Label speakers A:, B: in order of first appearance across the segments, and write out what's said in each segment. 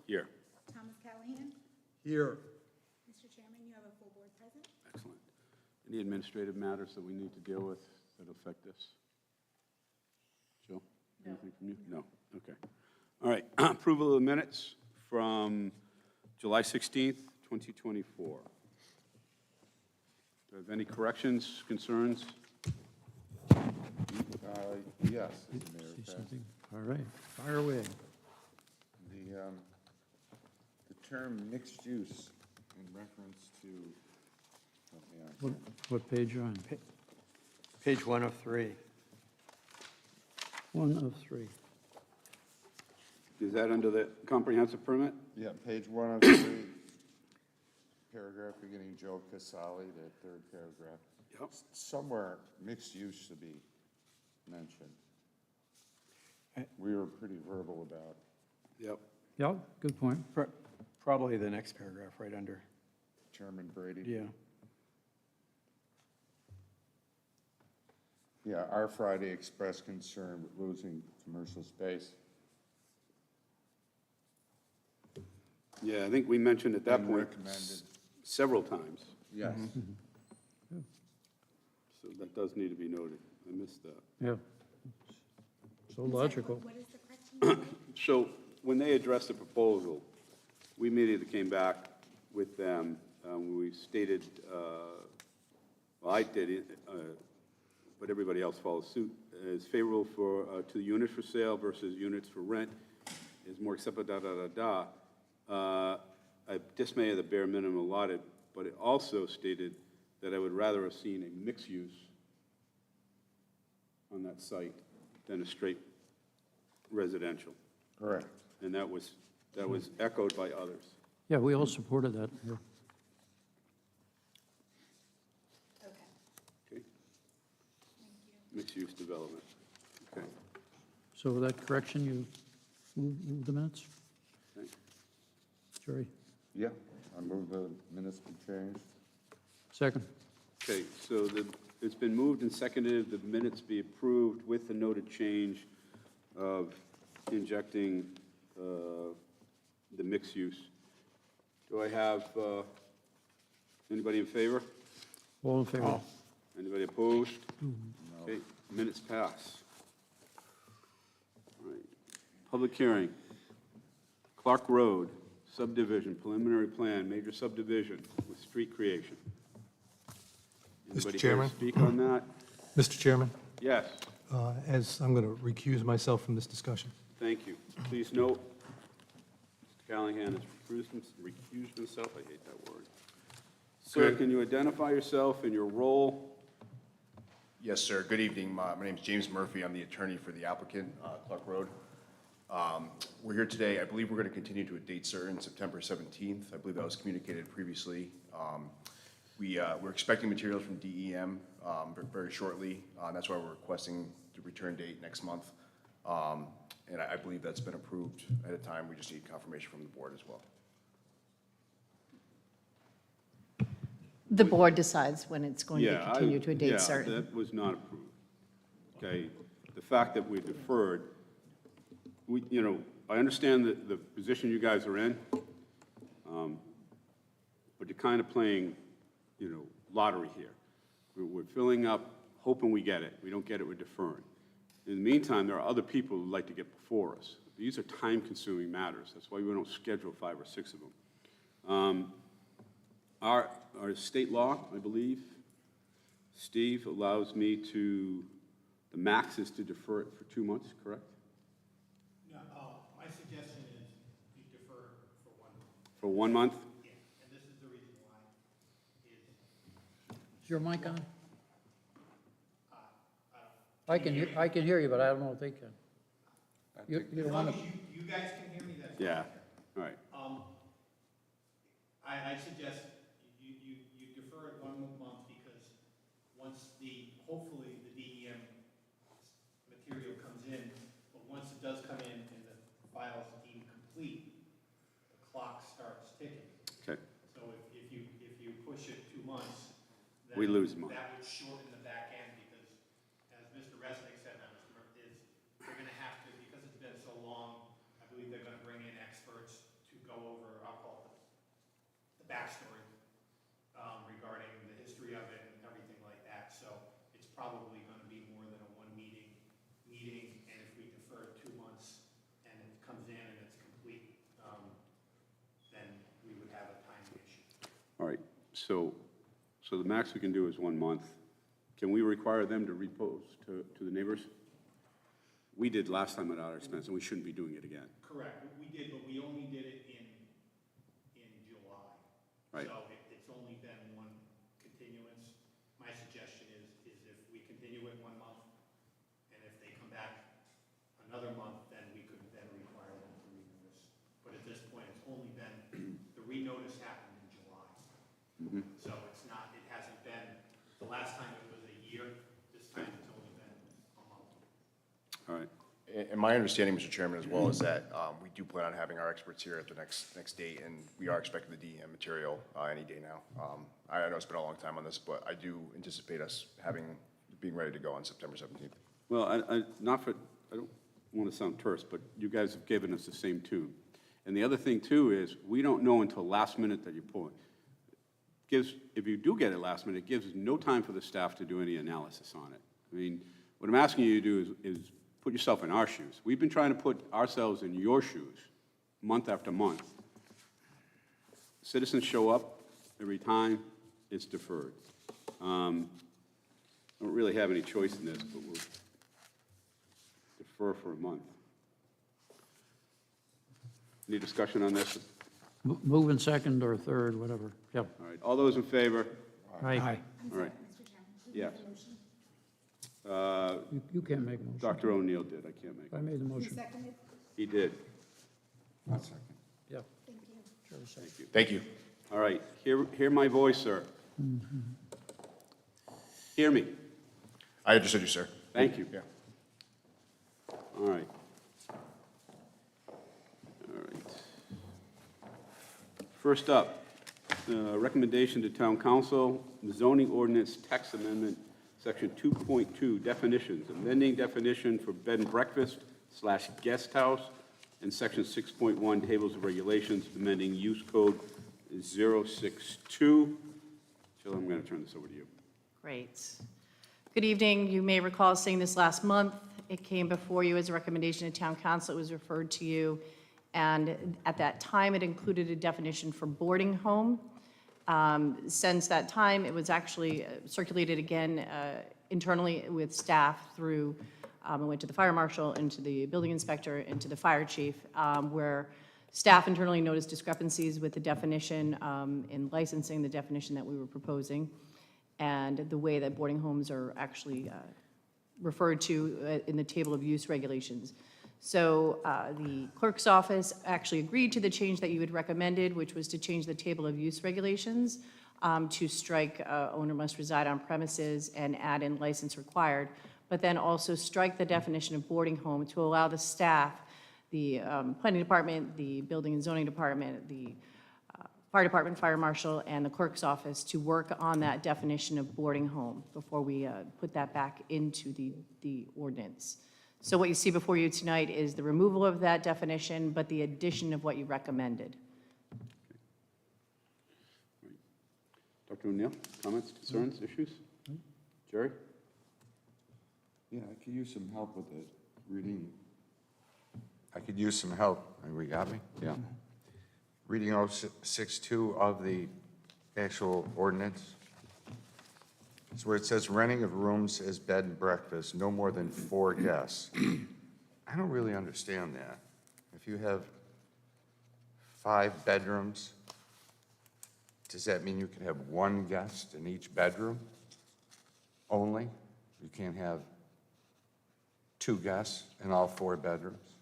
A: Here.
B: Thomas Callahan.
C: Here.
B: Mr. Chairman, you have a full board present.
A: Excellent. Any administrative matters that we need to deal with that affect this? Jill, anything from you? No. Okay. All right. Approval of the minutes from July 16th, 2024. Do you have any corrections, concerns?
D: Yes, Mr. Mayor.
C: See something? All right, fire away.
D: The term mixed use in reference to, help me out.
C: What page are you on?
E: Page 1 of 3.
C: 1 of 3.
A: Is that under the comprehensive permit?
D: Yeah, page 1 of 3, paragraph beginning Joe Casali, the third paragraph.
A: Yep.
D: Somewhere mixed use should be mentioned. We were pretty verbal about.
A: Yep.
C: Yeah, good point.
E: Probably the next paragraph right under.
D: Chairman Brady.
E: Yeah.
D: Yeah, our Friday expressed concern with losing commercial space.
A: Yeah, I think we mentioned at that
D: And
A: point
D: recommended.
A: several times,
D: Yes.
A: so that does need to be noted. I missed that.
C: Yeah. So logical.
B: What is the correction?
A: So when they addressed the proposal, we immediately came back with them. We stated, well, I did it, but everybody else followed suit, is favorable for, to units for sale versus units for rent, is more acceptable, I dismay of the bare minimum allotted, but it also stated that I would rather have seen a mixed use on that site than a straight residential.
D: Correct.
A: And that was echoed by others.
C: Yeah, we all supported that. Yeah.
B: Okay,
A: Okay,
B: thank you.
A: mixed-use development. Okay,
C: So with that correction, you move the minutes?
A: okay.
C: Jerry?
D: Yeah, I move the minutes be changed.
C: Second.
A: Okay, so it's been moved and seconded, the minutes be approved with the noted change of injecting the mixed use. Do I have anybody in favor?
C: All in favor?
A: Anybody opposed? Okay, minutes pass. All right. Public hearing. Clark Road subdivision, preliminary plan, major subdivision with street creation. Anybody care to
F: Chairman?
A: speak on that?
F: Mr. Chairman,
A: Yes,
F: as I'm going to recuse myself from this discussion.
A: thank you. Please note, Mr. Callahan has recused himself. I hate that word. Sir, can you identify yourself and your role?
G: Yes, sir. Good evening. My name is James Murphy. I'm the attorney for the applicant, Clark Road. We're here today. I believe we're going to continue to a date certain, September 17th. I believe that was communicated previously. We're expecting materials from DEM very shortly. That's why we're requesting the return date next month. And I believe that's been approved at a time. We just need confirmation from the board as well.
H: The board decides when it's going to
A: Yeah,
H: continue to a date
A: yeah,
H: certain.
A: that was not approved. Okay, the fact that we deferred, I understand the position you guys are in, but you're kind of playing, lottery here. We're filling up, hoping we get it. We don't get it, we're deferring. In the meantime, there are other people who'd like to get before us. These are time-consuming matters. That's why we don't schedule 5 or 6 of them. Our state law, I believe, Steve, allows me to, the max is to defer it for 2 months, correct?
I: No, my suggestion is you defer for 1 month.
A: For 1 month?
I: Yeah, and this is the reason why is,
C: Is your mic on? I can hear you, but I don't know if they can. You
I: as
C: don't
I: long
C: want
I: as
C: to,
I: you guys can hear me, that's fine.
A: Yeah, all right.
I: I suggest you defer it 1 month because once hopefully the DEM material comes in, but once it does come in and the file's deemed complete, the clock starts ticking.
A: Okay,
I: So if you push it 2 months, then
A: we lose a month.
I: that would shorten the back end because, as Mr. Resnick said, now, Mr. Murphy, they're gonna have to, because it's been so long, I believe they're gonna bring in experts to backstory regarding the history of it and everything like that. So it's probably going to be more than a one meeting, and if we defer 2 months and it comes in and it's complete, then we would have a timing issue.
A: All right, so the max we can do is 1 month. Can we require them to repost to the neighbors? We did last time at our expense, and we shouldn't be doing it again.
I: Correct, we did, but we only did it in July.
A: Right.
I: So it's only been one continuance. My suggestion is if we continue it 1 month, and if they come back another month, then we could then require them to renotice. But at this point, it's only been, the renotice happened in July. So it's not, it hasn't been, the last time it was a year, this time it's only been a month.
A: All right,
G: And my understanding, Mr. Chairman, as well, is that we do plan on having our experts here at the next date, and we are expecting the DEM material any day now. I know it's been a long time on this, but I do anticipate us being ready to go on September 17th.
A: well, I don't want to sound terse, but you guys have given us the same tune. And the other thing too is, we don't know until last minute that you're pulling. If you do get it last minute, it gives no time for the staff to do any analysis on it. I mean, what I'm asking you to do is put yourself in our shoes. We've been trying to put ourselves in your shoes, month after month. Citizens show up every time, it's deferred. Don't really have any choice in this, but we'll defer for a month. Any discussion on this?
C: Move in second or third, whatever. Yep.
A: All right, all those in favor?
C: Aye.
B: I'm
A: All
B: sorry,
A: right.
B: Mr. Chairman. Who
A: Yes.
B: made the motion?
C: You can't make a motion.
A: Dr. O'Neill did, I can't make
C: I
A: it.
C: made the
B: Who
C: motion.
B: seconded?
A: He did.
D: One second.
C: Yep.
B: Thank you.
C: Charlie seconded.
G: Thank you.
A: All right, hear my voice, sir. Hear me.
G: I understood you, sir.
A: Thank you.
G: Yeah.
A: All right. All right. First up, recommendation to town council, zoning ordinance text amendment, section 2.2, definitions, amending definition for bed and breakfast / guest house, and section 6.1, tables of regulations, amending use code 062. Jill, I'm going to turn this over to you.
H: Great. Good evening. You may recall seeing this last month. It came before you as a recommendation to town council. It was referred to you. And at that time, it included a definition for boarding home. Since that time, it was actually circulated again internally with staff through, it went to the fire marshal, into the building inspector, into the fire chief, where staff internally noticed discrepancies with the definition in licensing, the definition that we were proposing, and the way that boarding homes are actually referred to in the table of use regulations. So the clerk's office actually agreed to the change that you had recommended, which was to change the table of use regulations to strike owner must reside on premises and add in license required, but then also strike the definition of boarding home to allow the staff, the planning department, the building and zoning department, the fire department, fire marshal, and the clerk's office to work on that definition of boarding home before we put that back into the ordinance. So what you see before you tonight is the removal of that definition, but the addition of what you recommended.
A: Dr. O'Neill, comments, concerns, issues? Jerry?
D: Yeah, I could use some help with it, reading. I could use some help. We got me? Yeah. Reading 062 of the actual ordinance. It's where it says renting of rooms as bed and breakfast, no more than 4 guests. I don't really understand that. If you have 5 bedrooms, does that mean you can have 1 guest in each bedroom only? You can't have 2 guests in all 4 bedrooms?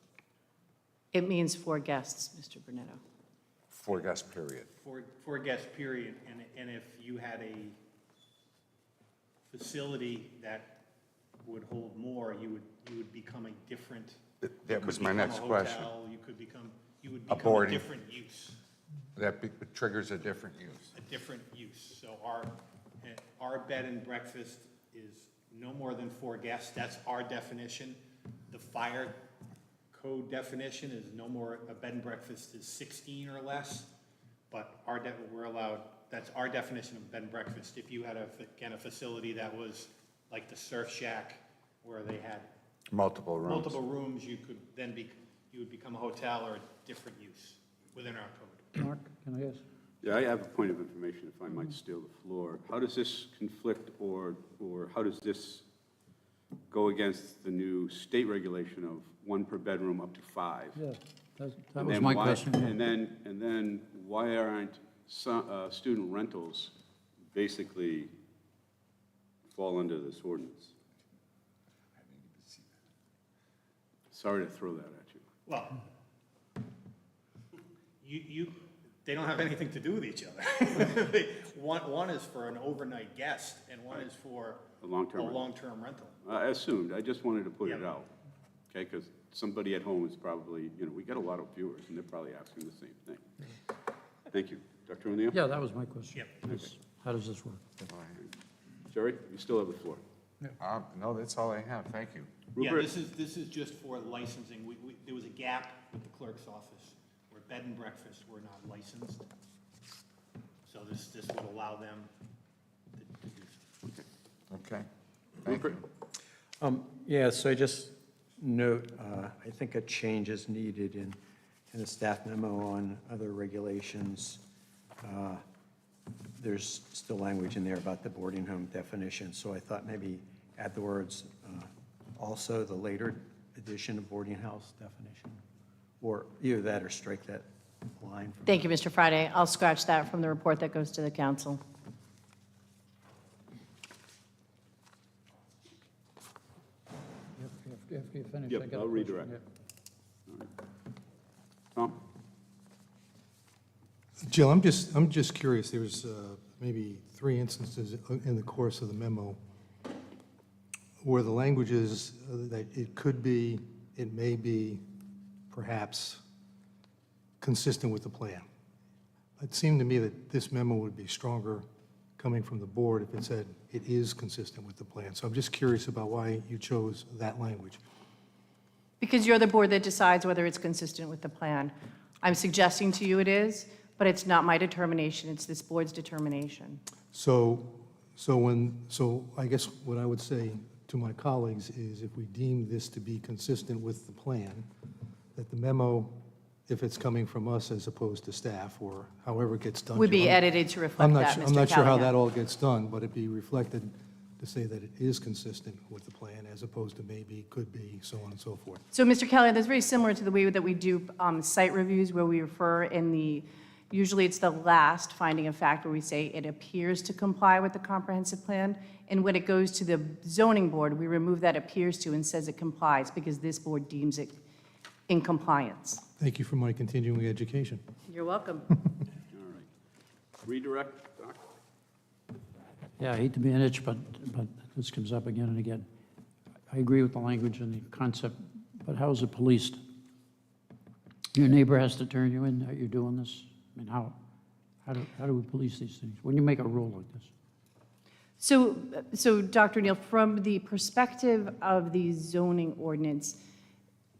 H: It means 4 guests, Mr. Brunetto.
D: 4 guests, period.
I: For guest period, and if you had a facility that would hold more, you would become a different.
D: That was my
I: become a
D: next question.
I: hotel, You would become a
D: boarding.
I: different use,
D: That triggers a different use.
I: a different use. So our bed and breakfast is no more than 4 guests. That's our definition. The fire code definition is no more, a bed and breakfast is 16 or less. but we're allowed, that's our definition of bed and breakfast. If you had a facility that was like the Surf Shack, where they had
D: Multiple rooms.
I: multiple rooms, you would become a hotel or a different use within our code.
C: Mark, can I ask?
A: Yeah, I have a point of information, if I might steal the floor. How does this conflict, or how does this go against the new state regulation of 1 per bedroom up to 5?
C: Yeah, that
A: And
C: was
A: then
C: my
A: why-
C: question. yeah.
A: And then why aren't student rentals basically fall under this ordinance? Sorry to throw that at you.
I: Well, they don't have anything to do with each other. One is for an overnight guest, and one is for
A: A long-term
I: a
A: rental.
I: long-term rental.
A: I assumed, I just wanted to put it
I: Yeah.
A: out, okay? Because somebody at home is probably, we got a lot of viewers, and they're probably asking the same thing. Thank you. Dr. O'Neill?
C: Yeah, that was my question.
I: Yep.
C: Is how does this work?
A: Jerry, you still have the floor.
D: No, that's all I have, thank you.
I: Yeah,
A: Rupert?
I: this is just for licensing. There was a gap with the clerk's office where bed and breakfasts were not licensed. So this would allow them to do so.
D: Okay, thank you.
A: Rupert?
E: Yeah, so I just note, I think a change is needed in the staff memo on other regulations. There's still language in there about the boarding home definition, so I thought maybe add the words, also the later edition of boarding house definition, or either that or strike that line.
H: Thank you, Mr. Friday. I'll scratch that from the report that goes to the council.
C: After you finish,
A: Yep,
C: I got a
A: I'll
C: question,
A: redirect.
C: yeah.
A: Tom?
F: Jill, I'm just curious, there's maybe 3 instances in the course of the memo where the language is that it could be, it may be, perhaps consistent with the plan. It seemed to me that this memo would be stronger coming from the board if it said it is consistent with the plan. So I'm just curious about why you chose that language.
H: Because you're the board that decides whether it's consistent with the plan. I'm suggesting to you it is, but it's not my determination, it's this board's determination.
F: So I guess what I would say to my colleagues is if we deem this to be consistent with the plan, that the memo, if it's coming from us as opposed to staff, or however it gets done.
H: Would be
F: Jill,
H: edited to reflect that, Mr.
F: I'm not sure how
H: Callahan.
F: that all gets done, but it be reflected to say that it is consistent with the plan as opposed to maybe, could be, so on and so forth.
H: So, Mr. Callahan, that's very similar to the way that we do site reviews, where we refer in the, usually it's the last finding of fact where we say it appears to comply with the comprehensive plan. And when it goes to the zoning board, we remove that appears to and says it complies because this board deems it in compliance.
F: Thank you for my continuing education.
H: You're welcome.
A: All right. Redirect, Doc?
C: Yeah, I hate to be an itch, but this comes up again and again. I agree with the language and the concept, but how is it policed? Your neighbor has to turn you in that you're doing this? I mean, how do we police these things? When you make a rule like this?
H: So Dr. Neal, from the perspective of the zoning ordinance,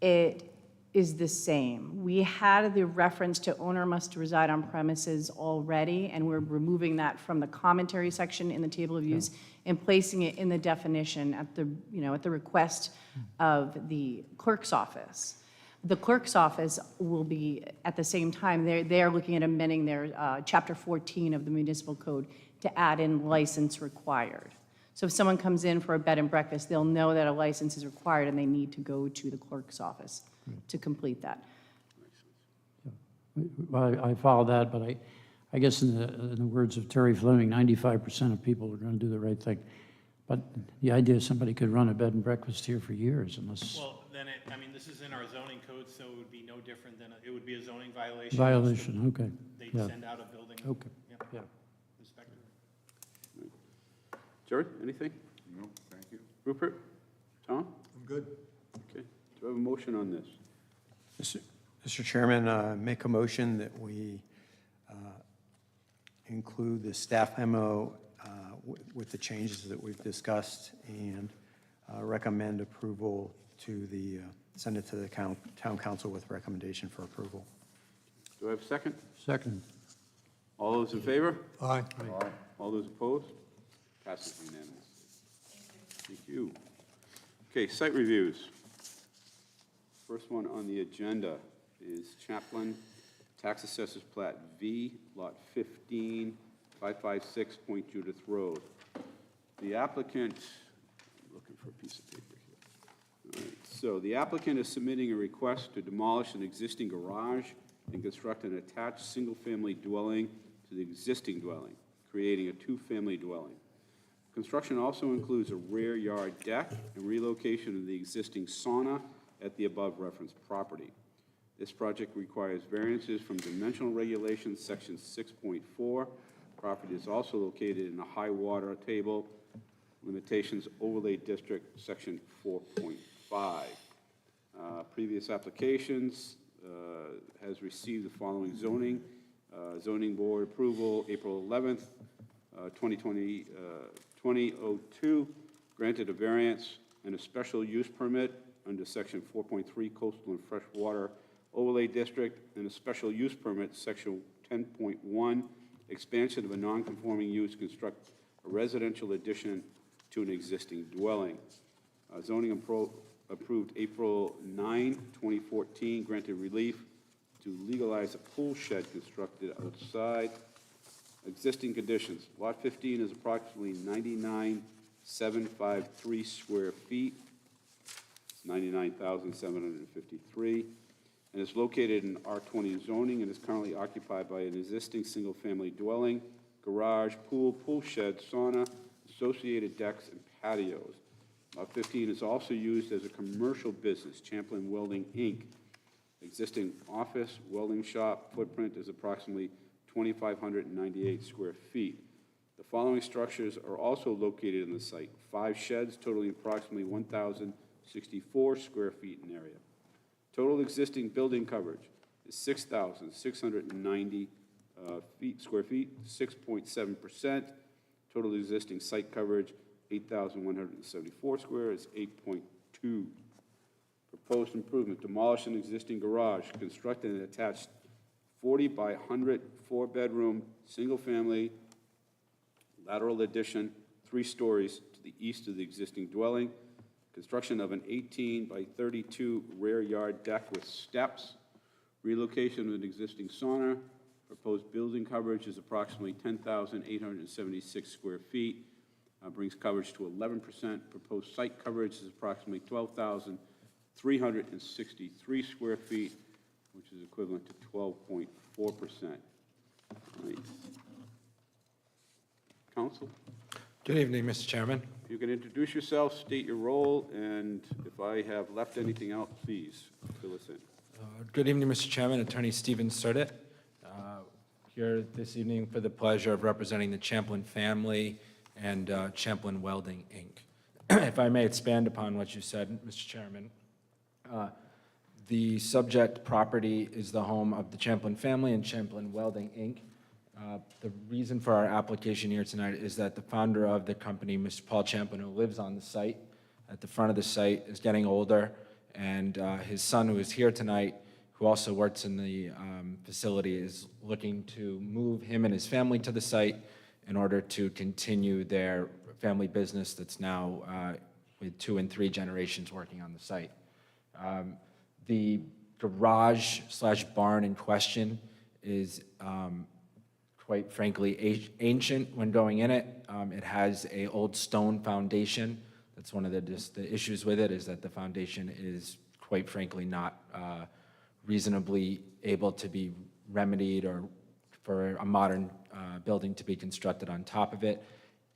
H: it is the same. We had the reference to owner must reside on premises already, and we're removing that from the commentary section in the table of use and placing it in the definition at the, at the request of the clerk's office. The clerk's office will be, at the same time, they are looking at amending their Chapter 14 of the municipal code to add in license required. So if someone comes in for a bed and breakfast, they'll know that a license is required and they need to go to the clerk's office to complete that.
C: Well, I follow that, but I guess in the words of Terry Fleming, 95% of people are going to do the right thing. But the idea somebody could run a bed and breakfast here for years unless...
I: Well, then this is in our zoning code, so it would be no different than, it would be a zoning violation.
C: Violation, okay.
I: They'd
C: Yeah.
I: send out a building.
C: Okay,
I: Yep,
C: yeah.
I: inspector.
A: Jerry, anything?
D: No, thank you.
A: Rupert? Tom?
B: I'm good.
A: Okay. Do I have a motion on this?
E: Mr. Chairman, make a motion that we include the staff memo with the changes that we've discussed and recommend approval to the, send it to the town council with recommendation for approval.
A: Do I have a second?
C: Second.
A: All those in favor?
F: Aye.
A: All those opposed? Passes unanimously. Thank you. Okay, site reviews. First one on the agenda is Chaplin Tax Assessors Plat V, Lot 15, 556 Point Judith Road. The applicant, I'm looking for a piece of paper here. All right, so the applicant is submitting a request to demolish an existing garage and construct an attached single-family dwelling to the existing dwelling, creating a two-family dwelling. Construction also includes a rear yard deck and relocation of the existing sauna at the above referenced property. This project requires variances from dimensional regulations, section 6.4. Property is also located in a high water table limitations overlay district, section 4.5. Previous applications has received the following zoning. Zoning board approval, April 11th, 2002, granted a variance and a special use permit under section 4.3 coastal and freshwater overlay district, and a special use permit, section 10.1, expansion of a non-conforming use, construct a residential addition to an existing dwelling. Zoning approved April 9, 2014, granted relief to legalize a pool shed constructed outside. Existing conditions. Lot 15 is approximately 99,753 square feet. It's 99,753. And is located in R20 zoning and is currently occupied by an existing single-family dwelling, garage, pool shed, sauna, associated decks, and patios. Lot 15 is also used as a commercial business, Champlin Welding, Inc. Existing office, welding shop footprint is approximately 2,598 square feet. The following structures are also located in the site. 5 sheds totaling approximately 1,064 square feet in area. Total existing building coverage is 6,690 square feet, 6.7%. Total existing site coverage, 8,174 square, is 8.2. Proposed improvement, demolish an existing garage, construct an attached 40 by 100, 4-bedroom, single-family, lateral addition, 3 stories to the east of the existing dwelling. Construction of an 18 by 32 rear yard deck with steps. Relocation of an existing sauna. Proposed building coverage is approximately 10,876 square feet. Brings coverage to 11%. Proposed site coverage is approximately 12,363 square feet, which is equivalent to 12.4%. Right. Council?
B: Good evening, Mr. Chairman.
A: If you can introduce yourself, state your role, and if I have left anything out, please fill us in.
B: Good evening, Mr. Chairman. Attorney Stephen Surdit, here this evening for the pleasure of representing the Champlin family and Champlin Welding, Inc. If I may expand upon what you said, Mr. Chairman, the subject property is the home of the Champlin family and Champlin Welding, Inc. The reason for our application here tonight is that the founder of the company, Mr. Paul Champlin, who lives on the site, at the front of the site, is getting older, and his son, who is here tonight, who also works in the facility, is looking to move him and his family to the site in order to continue their family business that's now with 2 and 3 generations working on the site. The garage/barn in question is quite frankly ancient when going in it. It has an old stone foundation. That's one of the issues with it, is that the foundation is quite frankly not reasonably able to be remedied or for a modern building to be constructed on top of it.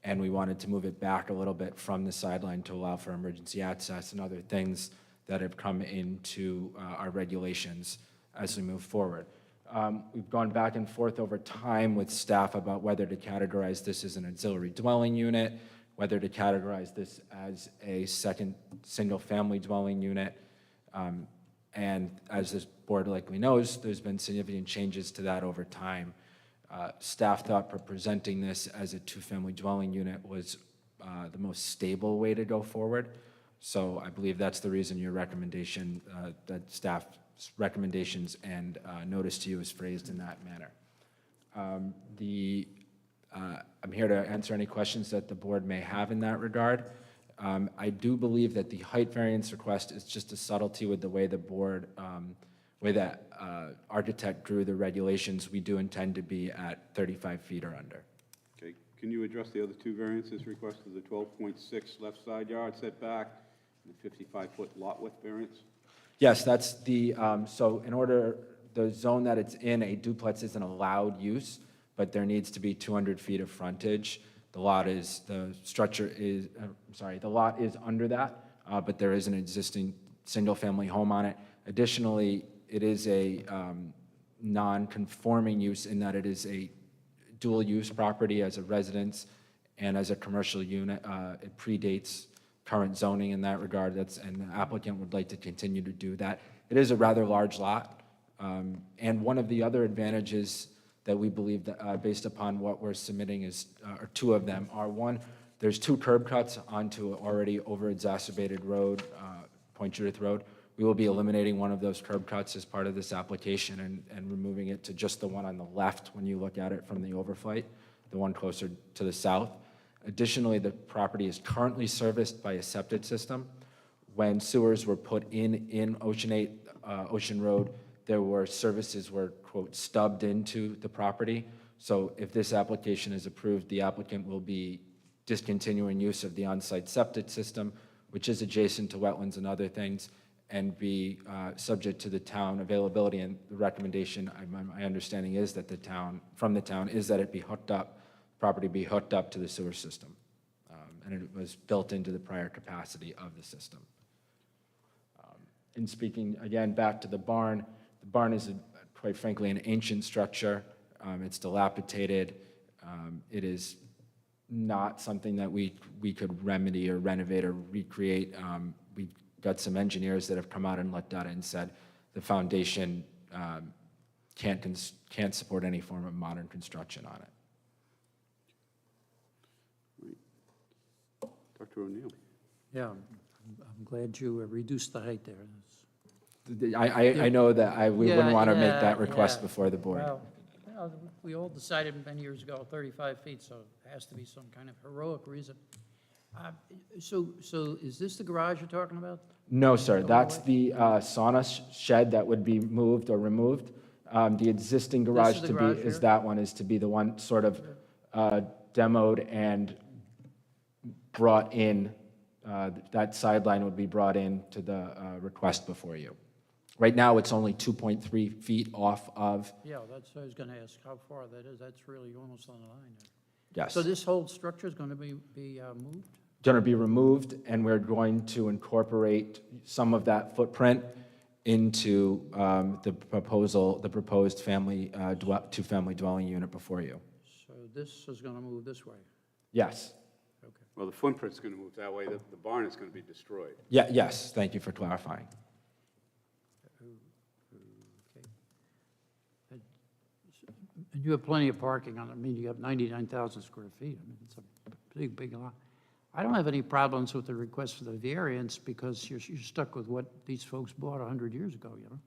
B: And we wanted to move it back a little bit from the sideline to allow for emergency access and other things that have come into our regulations as we move forward. We've gone back and forth over time with staff about whether to categorize this as an auxiliary dwelling unit, whether to categorize this as a second single-family dwelling unit. And as this board likely knows, there's been significant changes to that over time. Staff thought presenting this as a 2-family dwelling unit was the most stable way to go forward. So I believe that's the reason your recommendation, that staff's recommendations and notice to you is phrased in that manner. I'm here to answer any questions that the board may have in that regard. I do believe that the height variance request is just a subtlety with the way the board, way that architect drew the regulations. We do intend to be at 35 feet or under.
A: Okay, can you address the other two variances requested, the 12.6 left side yard setback and the 55-foot lot width variance?
B: Yes, that's the, so in order, the zone that it's in, a duplex is an allowed use, but there needs to be 200 feet of frontage. The lot is, the structure is, the lot is under that, but there is an existing single-family home on it. Additionally, it is a non-conforming use in that it is a dual-use property as a residence and as a commercial unit. It predates current zoning in that regard, and the applicant would like to continue to do that. It is a rather large lot, and one of the other advantages that we believe that, based upon what we're submitting is, or two of them are, one, there's two curb cuts onto an already over-exacerbated road, Point Judith Road. We will be eliminating one of those curb cuts as part of this application and removing it to just the one on the left when you look at it from the overflight, the one closer to the south. Additionally, the property is currently serviced by a septic system. When sewers were put in Ocean 8, Ocean Road, there were services were, quote, stubbed into the property. So if this application is approved, the applicant will be discontinuing use of the on-site septic system, which is adjacent to wetlands and other things, and be subject to the town availability. And the recommendation, my understanding is that from the town, is that it be hooked up, property be hooked up to the sewer system. And it was built into the prior capacity of the system. In speaking, again, back to the barn is, quite frankly, an ancient structure. It's dilapidated. It is not something that we could remedy or renovate or recreate. We got some engineers that have come out and looked at it and said the foundation can't support any form of modern construction on it.
A: Dr. O'Neill?
C: Yeah, I'm glad you reduced the height there.
B: I know that we wouldn't want to make
C: Yeah,
B: that request
C: yeah.
B: before the board.
C: Well, we all decided many years ago, 35 feet, so it has to be some kind of heroic reason. So is this the garage you're talking about?
B: No, sir, that's the sauna shed that would be moved or removed. The existing garage
C: the
B: to be,
C: garage
B: is
C: here?
B: that one, is to be the one sort of demoed and brought in, that sideline would be brought in to the request before you. Right now, it's only 2.3 feet off of,
C: Yeah, that's what I was going to ask, how far that is. That's really almost on the line there.
B: yes.
C: So this whole structure is going to be moved?
B: Going to be removed, and we're going to incorporate some of that footprint into the proposed family, two-family dwelling unit before you.
C: So this is going to move this way?
B: Yes.
C: Okay.
A: Well, the footprint's going to move that way. The barn is going to be destroyed.
B: Yeah, yes, thank you for clarifying.
C: Okay. And you have plenty of parking on it. I mean, you have 99,000 square feet. I mean, it's a big lot. I don't have any problems with the request for the variance because you're stuck with what these folks bought 100 years ago, you know?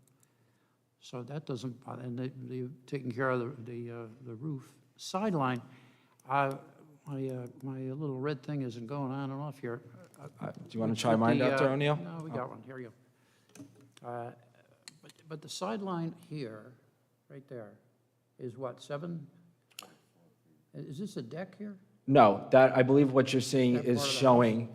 C: So that doesn't bother, and they're taking care of the roof. Sideline, my little red thing isn't going on and off here.
B: Do you want to try mine, Dr. O'Neill?
C: No, we got one. Here you go. But the sideline here, right there, is what, 7? Is this a deck here?
B: No, that, I believe what you're seeing
C: That
B: is
C: part of the
B: showing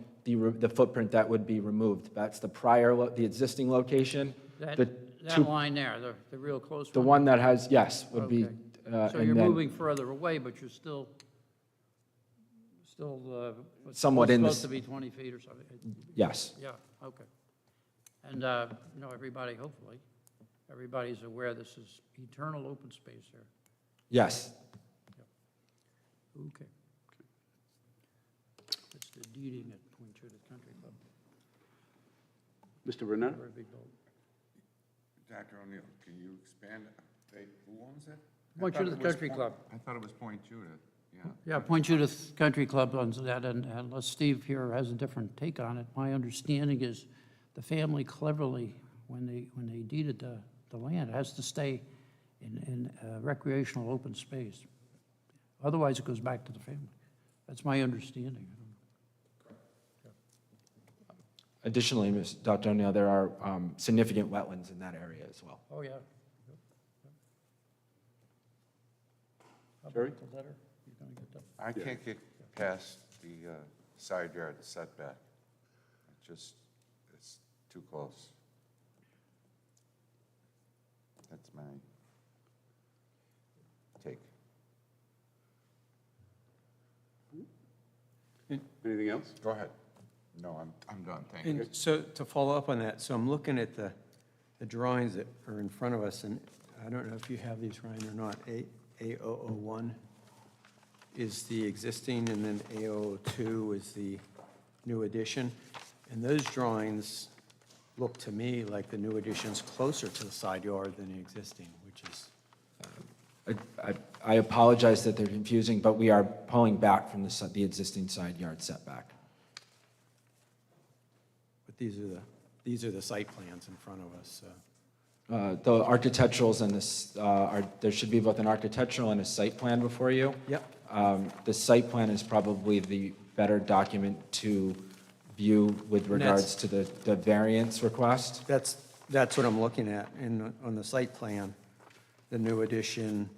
B: the footprint that would be removed. That's the prior, the existing location.
C: That
B: The two,
C: line there, the real close
B: the
C: one?
B: one that has, yes, would be.
C: Okay. So
B: and
C: you're
B: then
C: moving further away, but you're still what's
B: Somewhat in the
C: supposed to be 20 feet or something?
B: Yes,
C: Yeah, okay. And, everybody, hopefully, everybody's aware this is eternal open space here.
B: yes.
C: Okay. That's the deeding at Point Judith Country Club.
A: Mr. Burnett?
C: Very big building.
D: Dr. O'Neill, can you expand? Who owns it?
C: Point
D: I thought
C: Judith
D: it was
C: Country
D: Point-
C: Club.
D: I thought it was Point Judith, yeah.
C: Yeah, Point Judith Country Club owns that, and unless Steve here has a different take on it, my understanding is the family cleverly, when they deeded the land, it has to stay in recreational open space. Otherwise, it goes back to the family. That's my understanding.
B: Additionally, Dr. O'Neill, there are significant wetlands in that area as well.
C: Oh, yeah.
A: Jerry?
C: The letter, you're going to get that?
D: I can't get past the side yard setback. It's too close. That's my take.
A: Anything else?
D: Go ahead. No, I'm done, thank you.
E: And so to follow up on that, so I'm looking at the drawings that are in front of us, and I don't know if you have these, Ryan, or not. A001 is the existing, and then A002 is the new addition. And those drawings look to me like the new addition's closer to the side yard than the existing, which is,
B: I apologize that they're confusing, but we are pulling back from the existing side yard setback.
E: but these are the site plans in front of us, so.
B: The architecturals and this, there should be both an architectural and a site plan before you.
E: Yep.
B: The site plan is probably the better document to view with regards to the variance request.
E: That's what I'm looking at, and on the site plan, the new addition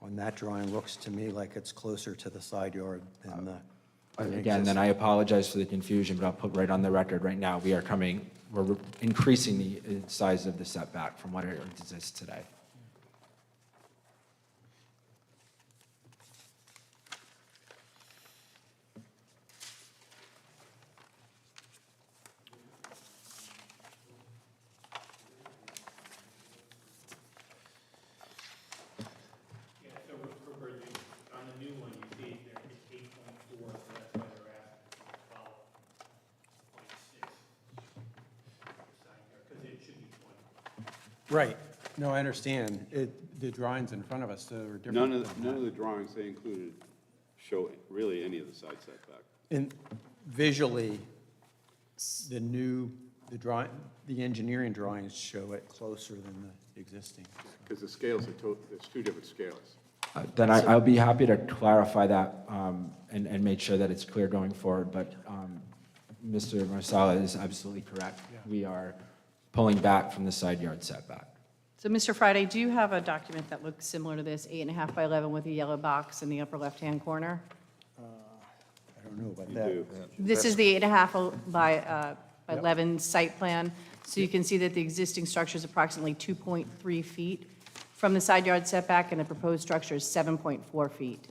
E: on that drawing looks to me like it's closer to the side yard than the.
B: Again, then I apologize for the confusion, but I'll put right on the record right now, we're increasing the size of the setback from what it exists today.
I: Yeah, so Rupert, on the new one, you see there it's 8.4, so that's why they're asking 12.6 side yard, because it should be 20.
E: Right, no, I understand, the drawings in front of us, they're different.
A: None
E: than
A: of
E: that.
A: the drawings they included show really any of the side setback.
E: And visually, the engineering drawings show it closer than the existing.
A: Because the scales there's two different scales.
B: Then I'll be happy to clarify that and make sure that it's clear going forward, but Mr. Marsala is absolutely correct. We are pulling back from the side yard setback.
H: So, Mr. Friday, do you have a document that looks similar to this, 8.5 by 11 with a yellow box in the upper left-hand corner?
E: I don't know about
A: You
E: that.
A: do.
H: This is the 8.5 by 11 site plan. So you can see that the existing structure is approximately 2.3 feet from the side yard setback, and the proposed structure is 7.4 feet.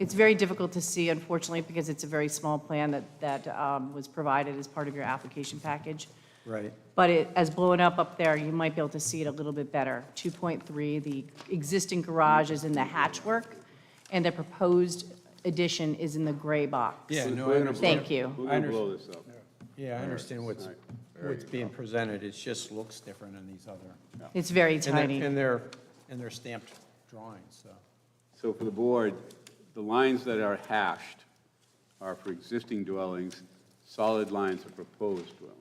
H: It's very difficult to see, unfortunately, because it's a very small plan that was provided as part of your application package.
E: Right,
H: But as blown up there, you might be able to see it a little bit better. 2.3, the existing garage is in the hatchwork, and the proposed addition is in the gray box.
E: yeah, no, I
A: We're gonna
E: understand.
H: Thank you.
A: We're
E: I
A: going to blow this up.
E: Yeah, I understand what's
A: Right.
E: being presented, it just looks different in these other.
H: It's very
E: And they're-
H: tiny.
E: And they're stamped drawings, so.
A: So for the board, the lines that are hashed are for existing dwellings, solid lines are proposed dwellings,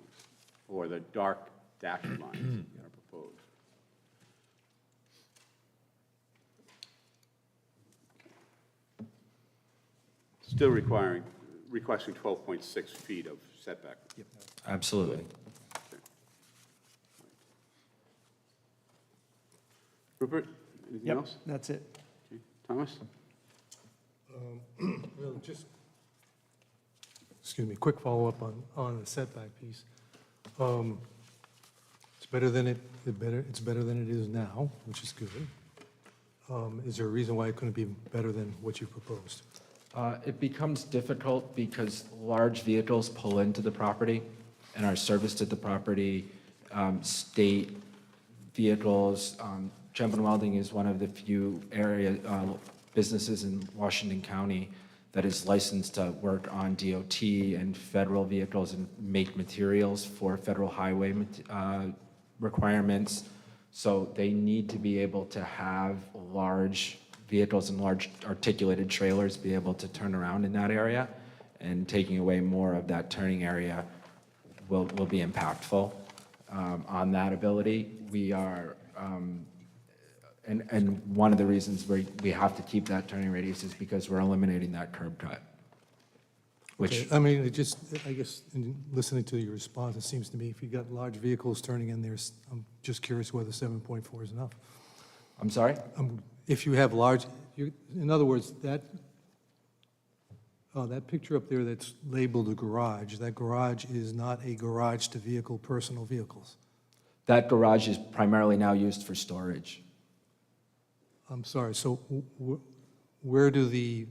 A: or the dark dashed lines are proposed. Still requesting 12.6 feet of setback.
B: Absolutely.
A: Rupert, anything else?
E: That's it.
A: Okay. Thomas?
F: Well, just, excuse me, quick follow-up on the setback piece. It's better than it's better than it is now, which is good. Is there a reason why it couldn't be better than what you proposed?
B: It becomes difficult because large vehicles pull into the property and are serviced at the property. State vehicles, Champlin Welding is one of the few businesses in Washington County that is licensed to work on DOT and federal vehicles and make materials for federal highway requirements. So they need to be able to have large vehicles and large articulated trailers be able to turn around in that area, and taking away more of that turning area will be impactful on that ability. We are, And one of the reasons we have to keep that turning radius is because we're eliminating that curb cut, which,
F: Okay, I mean, I guess, in listening to your response, it seems to me if you've got large vehicles turning in there, I'm just curious whether 7.4 is enough.
B: I'm sorry?
F: If you have large, in other words, that picture up there that's labeled a garage, that garage is not a garage to personal vehicles.
B: That garage is primarily now used for storage.
F: I'm sorry, so where do the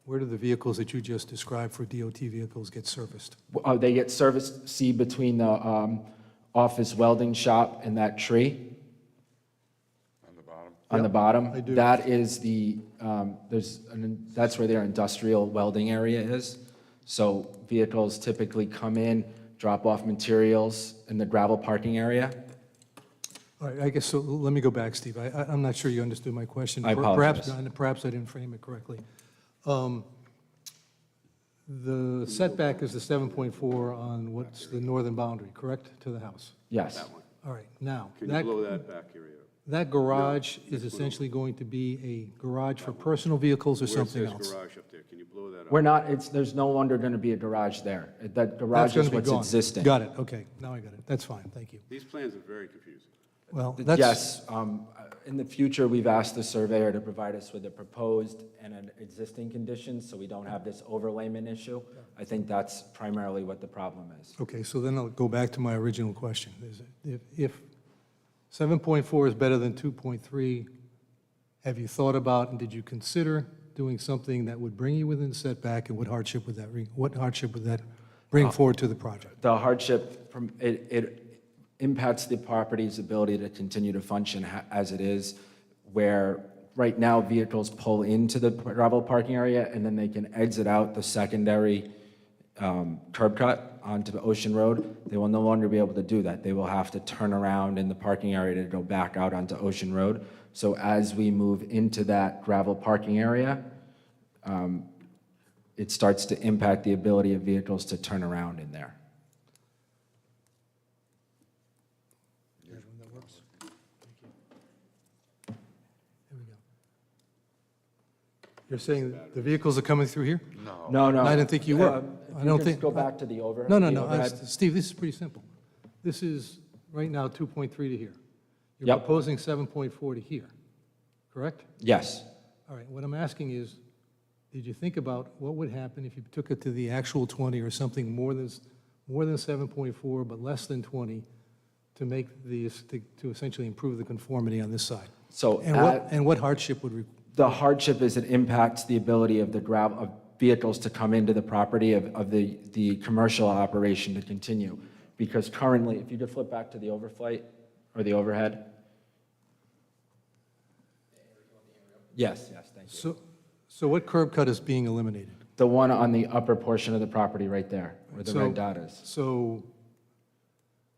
F: vehicles that you just described for DOT vehicles get serviced?
B: They get serviced, see, between the office welding shop and that tree
D: On the bottom?
B: on the bottom.
F: I do.
B: That is that's where their industrial welding area is. So vehicles typically come in, drop off materials in the gravel parking area.
F: All right, I guess, so let me go back, Steve. I'm not sure you understood my question.
B: I apologize.
F: Perhaps I didn't frame it correctly. The setback is the 7.4 on what's the northern boundary, correct, to the house?
B: Yes.
A: That one.
F: All right, now,
A: Can you blow that back area up?
F: that garage is essentially going to be a garage for personal vehicles or something
A: Where it
F: else?
A: says garage up there, can you blow that up?
B: We're not, there's no longer going to be a garage there. That
F: That's
B: garage
F: going
B: is
F: to be
B: what's
F: gone.
B: existing.
F: Got it, okay, now I got it. That's fine, thank you.
A: These plans are very confusing.
F: Well, that's.
B: Yes, in the future, we've asked the surveyor to provide us with a proposed and an existing condition, so we don't have this overlayment issue. I think that's primarily what the problem is.
F: Okay, so then I'll go back to my original question. If 7.4 is better than 2.3, have you thought about and did you consider doing something that would bring you within setback, and what hardship would that bring forward to the project?
B: The hardship, it impacts the property's ability to continue to function as it is, where right now vehicles pull into the gravel parking area and then they can exit out the secondary curb cut onto the Ocean Road. They will no longer be able to do that. They will have to turn around in the parking area to go back out onto Ocean Road. So as we move into that gravel parking area, it starts to impact the ability of vehicles to turn around in there.
F: You're saying the vehicles are coming through here?
B: No, no.
F: I didn't think you were. I don't
B: Just
F: think.
B: go back to the over.
F: No,
B: the
F: no.
B: overhead.
F: Steve, this is pretty simple. This is right now 2.3 to here. You're
B: Yep.
F: proposing 7.4 to here, correct?
B: Yes.
F: All right, what I'm asking is, did you think about what would happen if you took it to the actual 20 or something more than 7.4 but less than 20 to make to essentially improve the conformity on this side?
B: So
F: And what hardship would,
B: the hardship is it impacts the ability of of vehicles to come into the property of the commercial operation to continue. Because currently, if you could flip back to the overflight or the overhead. Yes, thank you.
F: so what curb cut is being eliminated?
B: The one on the upper portion of the property right there, where the red dot is.
F: So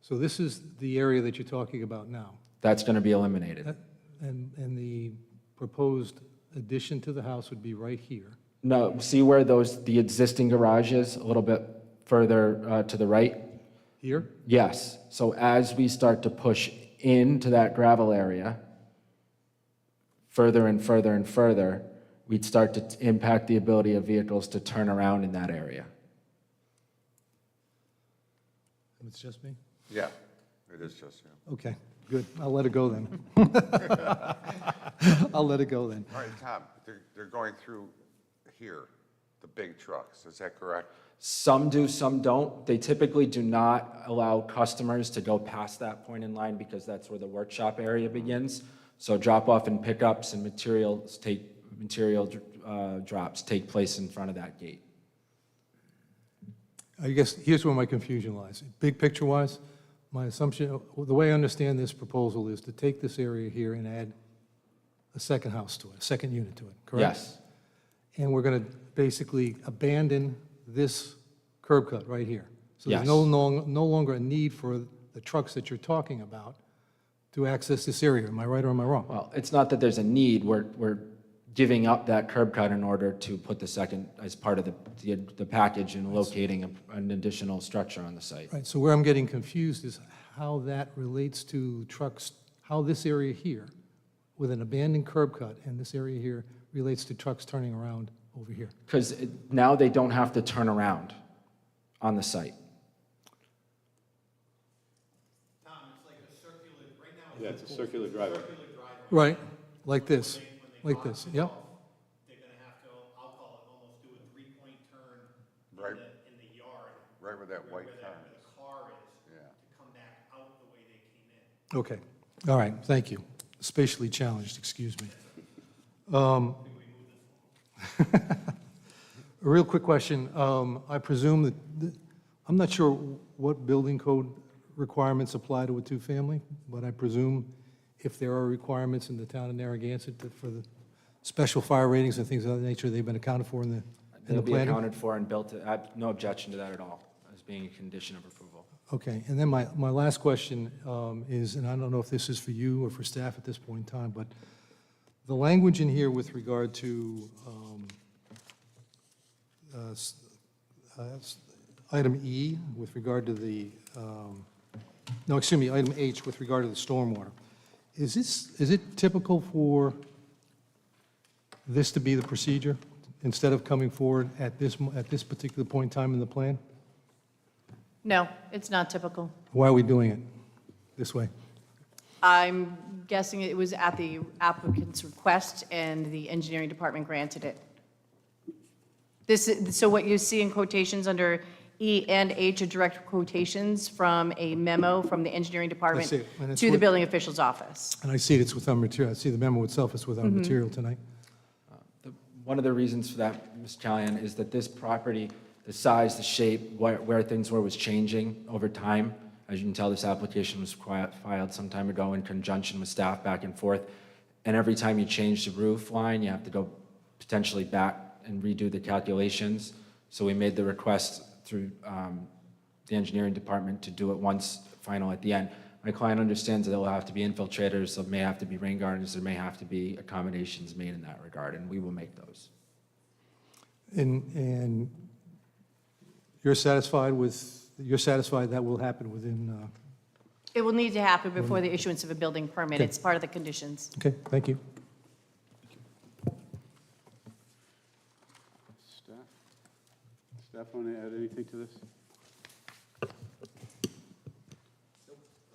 F: this is the area that you're talking about now?
B: That's going to be eliminated.
F: And the proposed addition to the house would be right here?
B: No, see where the existing garage is, a little bit further to the right?
F: Here?
B: Yes. So as we start to push into that gravel area, further and further and further, we'd start to impact the ability of vehicles to turn around in that area.
F: It's just me?
D: Yeah, it is just, yeah.
F: Okay, good. I'll let it go then. I'll let it go then.
D: All right, Tom, they're going through here, the big trucks, is that correct?
B: Some do, some don't. They typically do not allow customers to go past that point in line because that's where the workshop area begins. So drop-off and pickups and material drops take place in front of that gate.
F: I guess here's where my confusion lies. Big picture-wise, my assumption, the way I understand this proposal is to take this area here and add a second house to it, a second unit to it, correct?
B: Yes,
F: And we're going to basically abandon this curb cut right here. So there's
B: Yes.
F: no longer a need for the trucks that you're talking about to access this area. Am I right or am I wrong?
B: well, it's not that there's a need, we're giving up that curb cut in order to put the second as part of the package and locating an additional structure on the site.
F: Right, so where I'm getting confused is how that relates to trucks, how this area here with an abandoned curb cut, and this area here relates to trucks turning around over here?
B: Because now they don't have to turn around on the site.
I: Tom, it's like a circular, right now.
A: Yeah, it's a circular driveway.
I: Circular driveway.
F: Right, like this,
I: When they
F: like
I: go
F: this,
I: off the
F: yep.
I: golf, they're gonna have to, I'll call it, almost do a three-point turn
D: Right.
I: in the yard.
D: Right where that white
I: where
D: car
I: the
D: is.
I: car is,
D: Yeah.
I: to come back out the way they came in.
F: Okay, all right, thank you. Spatially challenged, excuse me. A real quick question. I presume that, I'm not sure what building code requirements apply to a two-family, but I presume if there are requirements in the town of Narragansett that for the special fire ratings and things of that nature, they've been accounted for in the
B: They'll be
F: planning?
B: accounted for and built, I have no objection to that at all, as being a condition of approval.
F: Okay, and then my last question is, and I don't know if this is for you or for staff at this point in time, but the language in here with regard to item E, with regard to the, no, excuse me, item H, with regard to the stormwater, is it typical for this to be the procedure, instead of coming forward at this particular point in time in the plan?
H: No, it's not typical.
F: Why are we doing it this way?
H: I'm guessing it was at the applicant's request, and the engineering department granted it. So what you see in quotations under E and H are direct quotations from a memo from the engineering department
F: see it, and it's
H: to the
F: what-
H: building official's office.
F: And I see it's with our material, I see the memo itself is with our material tonight.
B: One of the reasons for that, Ms. Callahan, is that this property, the size, the shape, where things were was changing over time. As you can tell, this application was filed some time ago in conjunction with staff back and forth. And every time you change the roof line, you have to go potentially back and redo the calculations. So we made the request through the engineering department to do it once, final at the end. My client understands that there will have to be infiltrators, there may have to be rain gardens, there may have to be accommodations made in that regard, and we will make those.
F: And you're satisfied that will happen within,
H: It will need to happen before the issuance of a building permit.
F: Okay.
H: It's part of the conditions.
F: okay, thank you.
A: Staff want to add anything to this?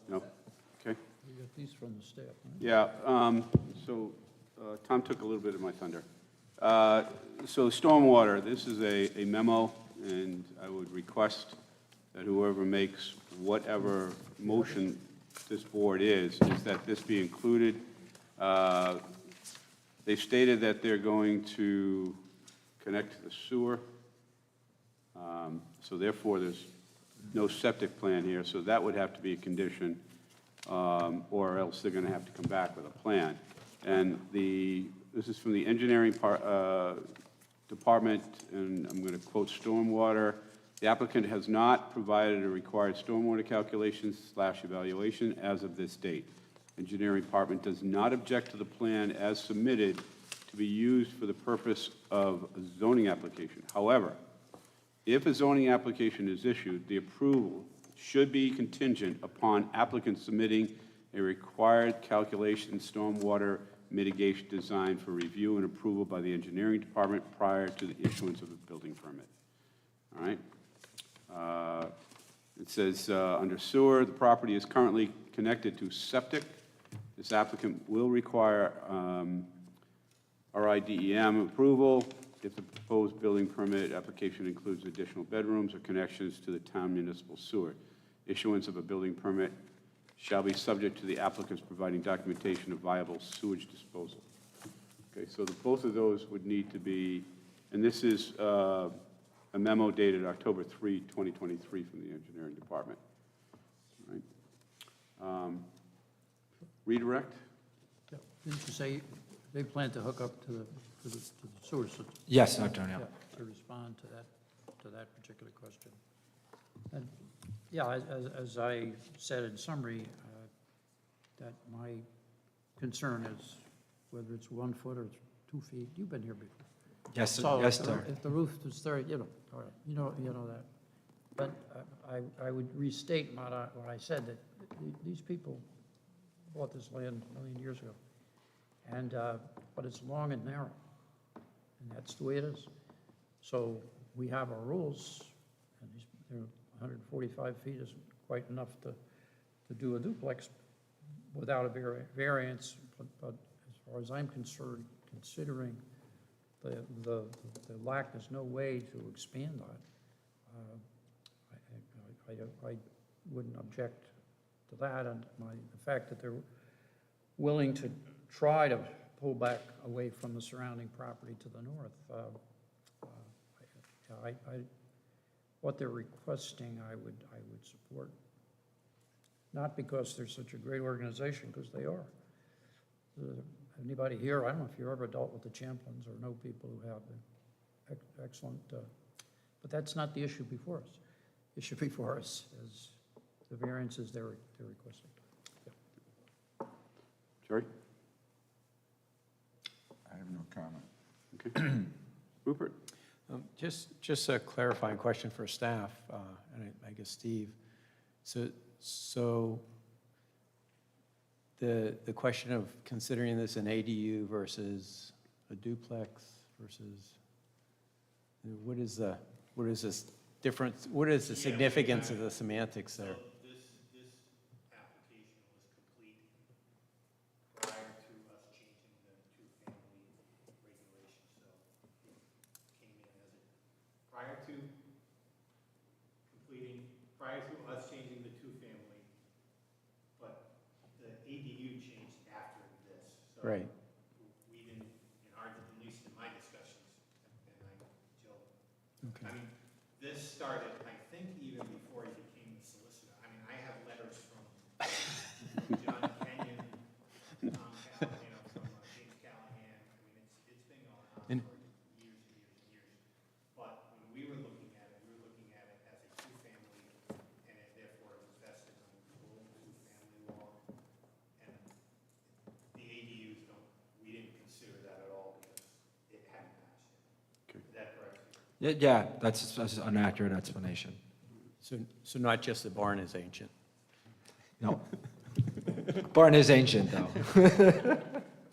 A: No? Okay.
C: You got these from the staff, right?
A: Yeah, so Tom took a little bit of my thunder. So stormwater, this is a memo, and I would request that whoever makes whatever motion this board is that this be included. They've stated that they're going to connect to the sewer. So therefore, there's no septic plan here, so that would have to be a condition, or else they're going to have to come back with a plan. And this is from the engineering department, and I'm going to quote stormwater. The applicant has not provided a required stormwater calculations/evaluation as of this date. Engineering department does not object to the plan as submitted to be used for the purpose of a zoning application. However, if a zoning application is issued, the approval should be contingent upon applicant submitting a required calculation stormwater mitigation design for review and approval by the engineering department prior to the issuance of a building permit. All right? It says, under sewer, the property is currently connected to septic. This applicant will require RIDEM approval if the proposed building permit application includes additional bedrooms or connections to the town municipal sewer. Issuance of a building permit shall be subject to the applicants providing documentation of viable sewage disposal. Okay, so both of those would need to be, and this is a memo dated October 3, 2023 from the engineering department. All right. Redirect?
C: Yeah. Didn't you say they plan to hook up to the sewer system?
B: Yes, Dr. O'Neill.
C: Yeah, to respond to that particular question. And, yeah, as I said in summary, that my concern is whether it's 1 foot or 2 feet. You've been here before.
B: Yes,
C: So
B: yes,
C: if
B: sir.
C: if the roof is 30, all right, you know that. But I would restate what I said, that these people bought this land a million years ago. And, but it's long and narrow, and that's the way it is. So we have our rules, and these, 145 feet is quite enough to do a duplex without a variance, but as far as I'm concerned, considering the lack, there's no way to expand on it. I wouldn't object to that, and the fact that they're willing to try to pull back away from the surrounding property to the north. What they're requesting, I would support. Not because they're such a great organization, because they are. Anybody here, I don't know if you've ever dealt with the Champlins or know people who have been excellent, but that's not the issue before us. The issue before us is the variances they're requesting.
A: Jerry?
D: I have no comment.
A: Okay. Rupert?
E: Just a clarifying question for staff, and I guess Steve. So the question of considering this an ADU versus a duplex versus, what is this difference? What is the significance of the semantics there?
I: This application was complete prior to us changing the two-family regulations, so it came in as prior to us changing the two-family, but the ADU changed after this. So
E: Right.
I: we didn't, at least in my discussions, and Jill,
E: Okay.
I: I mean, this started, I think, even before he became the solicitor. I mean, I have letters from John Kenyon, Tom from James Callahan. I mean, it's been going on
E: And-
I: for years and years and years. But when we were looking at it as a two-family, and therefore it was vested under the old two-family law. And the ADUs we didn't consider that at all because it hadn't passed yet.
A: Okay.
I: Is that correct?
B: Yeah, that's an accurate explanation.
E: So not just the barn is ancient.
B: No. Barn is ancient, though.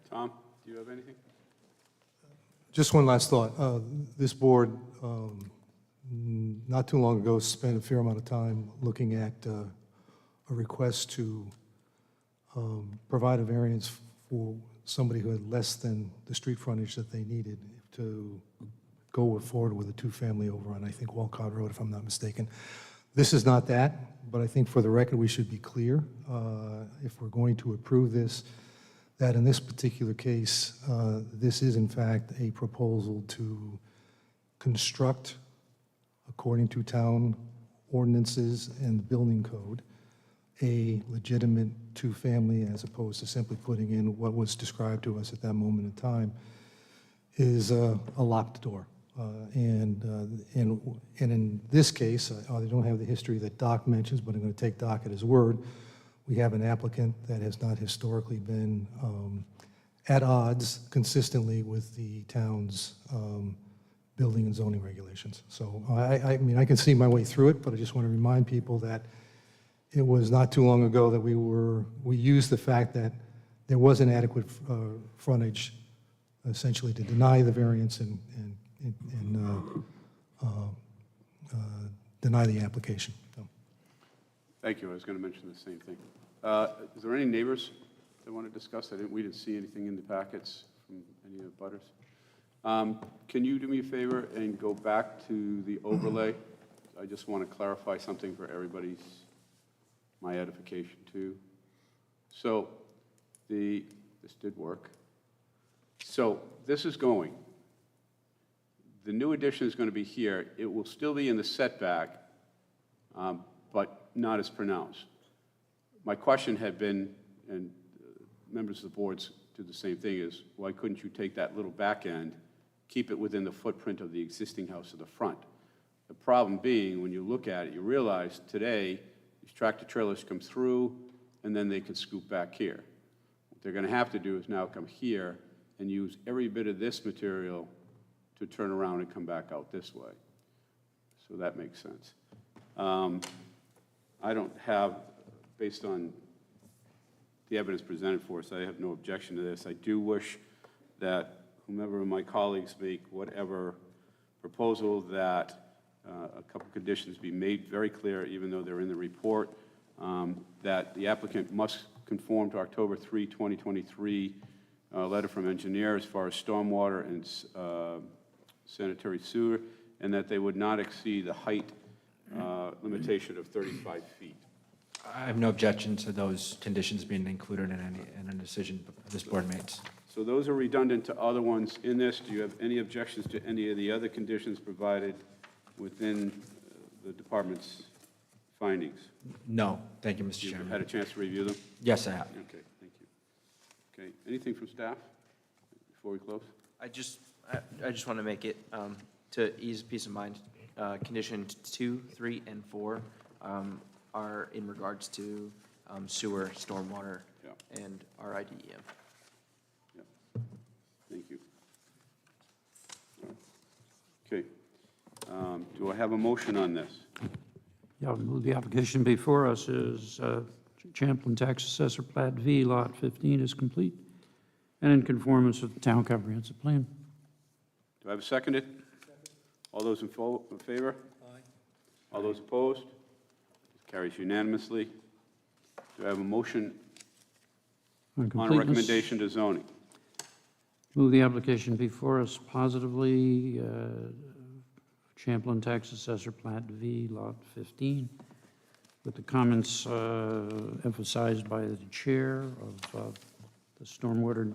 A: Tom, do you have anything?
F: Just one last thought. This board, not too long ago, spent a fair amount of time looking at a request to provide a variance for somebody who had less than the street frontage that they needed to go forward with a two-family over on, I think, Walcott Road, if I'm not mistaken. This is not that, but I think for the record, we should be clear, if we're going to approve this, that in this particular case, this is in fact a proposal to construct, according to town ordinances and the building code, a legitimate two-family as opposed to simply putting in what was described to us at that moment in time is a locked door. And in this case, I don't have the history that Doc mentions, but I'm going to take Doc at his word. We have an applicant that has not historically been at odds consistently with the town's building and zoning regulations. So I mean, I can see my way through it, but I just want to remind people that it was not too long ago that we used the fact that there was an adequate frontage essentially to deny the variance and deny the application. So.
A: Thank you. I was going to mention the same thing. Is there any neighbors that want to discuss? We didn't see anything in the packets from any of the butters. Can you do me a favor and go back to the overlay? I just want to clarify something for my edification too. So this did work. So this is going. The new addition is going to be here. It will still be in the setback, but not as pronounced. My question had been, and members of the boards do the same thing, is why couldn't you take that little back end, keep it within the footprint of the existing house at the front? The problem being, when you look at it, you realize today, these tractor trailers come through, and then they can scoop back here. What they're going to have to do is now come here and use every bit of this material to turn around and come back out this way. So that makes sense. I don't have, based on the evidence presented for us. I have no objection to this. I do wish that whomever of my colleagues make whatever proposal, that a couple conditions be made very clear, even though they're in the report, that the applicant must conform to October 3, 2023 letter from engineer as far as stormwater and sanitary sewer, and that they would not exceed the height limitation of 35 feet.
B: I have no objection to those conditions being included in a decision this board makes.
A: So those are redundant to other ones in this. Do you have any objections to any of the other conditions provided within the department's findings?
B: No, thank you, Mr.
A: You've
B: Chairman.
A: had a chance to review them?
B: Yes, I have.
A: Okay, thank you. Okay, anything from staff before we close?
J: I just want to make it, to ease peace of mind, condition 2, 3, and 4 are in regards to sewer, stormwater,
A: Yeah.
J: and our IDEM.
A: Yep. Thank you. All right. Okay. Do I have a motion on this?
C: Yeah, I move the application before us is Champlin Tax Assessor Plat V, Lot 15 is complete and in conformance with the town comprehensive plan.
A: Do I have a seconded? All those in favor? Aye. All those opposed? Carries unanimously. Do I have a motion on a
C: completeness,
A: recommendation to zoning?
C: move the application before us positively, Champlin Tax Assessor Plat V, Lot 15, with the comments emphasized by the chair of the stormwater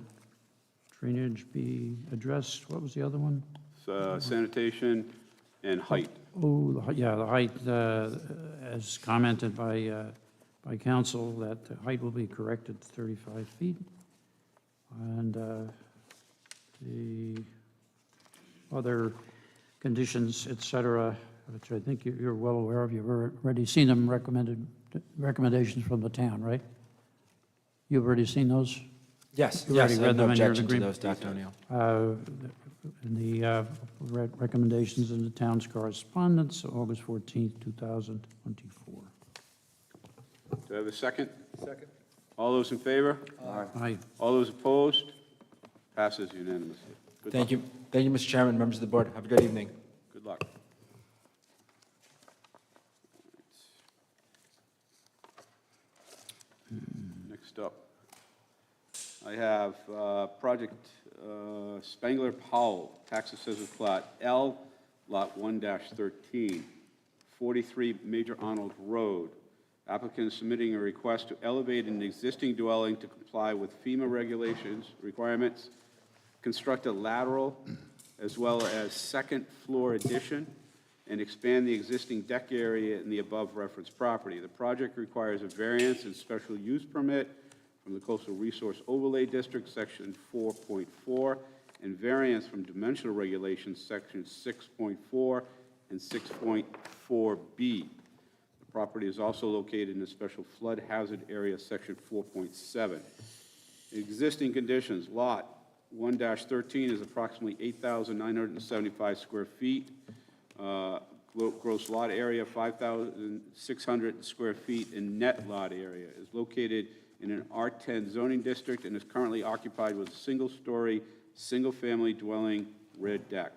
C: drainage be addressed. What was the other one?
A: Sanitation and height.
C: Oh, the height, as commented by council, that the height will be corrected to 35 feet. And the other conditions, et cetera, which I think you're well aware of, you've already seen them recommendations from the town, right? You've already seen those?
B: Yes,
C: You already
B: yes, I have
C: read
B: no
C: them and you're in
B: objection to those,
C: agreement?
B: Dr. O'Neill.
C: And the recommendations in the town's correspondence, August 14th, 2024.
A: Do I have a second? Second. All those in favor?
C: Aye.
A: All those opposed? Passes unanimously. Good
B: Thank
A: luck.
B: you. Thank you, Mr. Chairman, members of the board. Have a good evening.
A: Good luck. Next up, I have Project Spangler Powell, Tax Assessor Plat L, Lot 1-13, 43 Major Arnold Road. Applicant is submitting a request to elevate an existing dwelling to comply with FEMA regulations, requirements, construct a lateral as well as second floor addition, and expand the existing deck area in the above referenced property. The project requires a variance and special use permit from the Coastal Resource Overlay District, Section 4.4, and variance from dimensional regulations, Section 6.4 and 6.4B. The property is also located in a special flood hazard area, Section 4.7. Existing conditions, Lot 1-13 is approximately 8,975 square feet. Gross lot area, 5,600 square feet, and net lot area. Is located in an R10 zoning district and is currently occupied with a single-story, single-family dwelling, rear deck.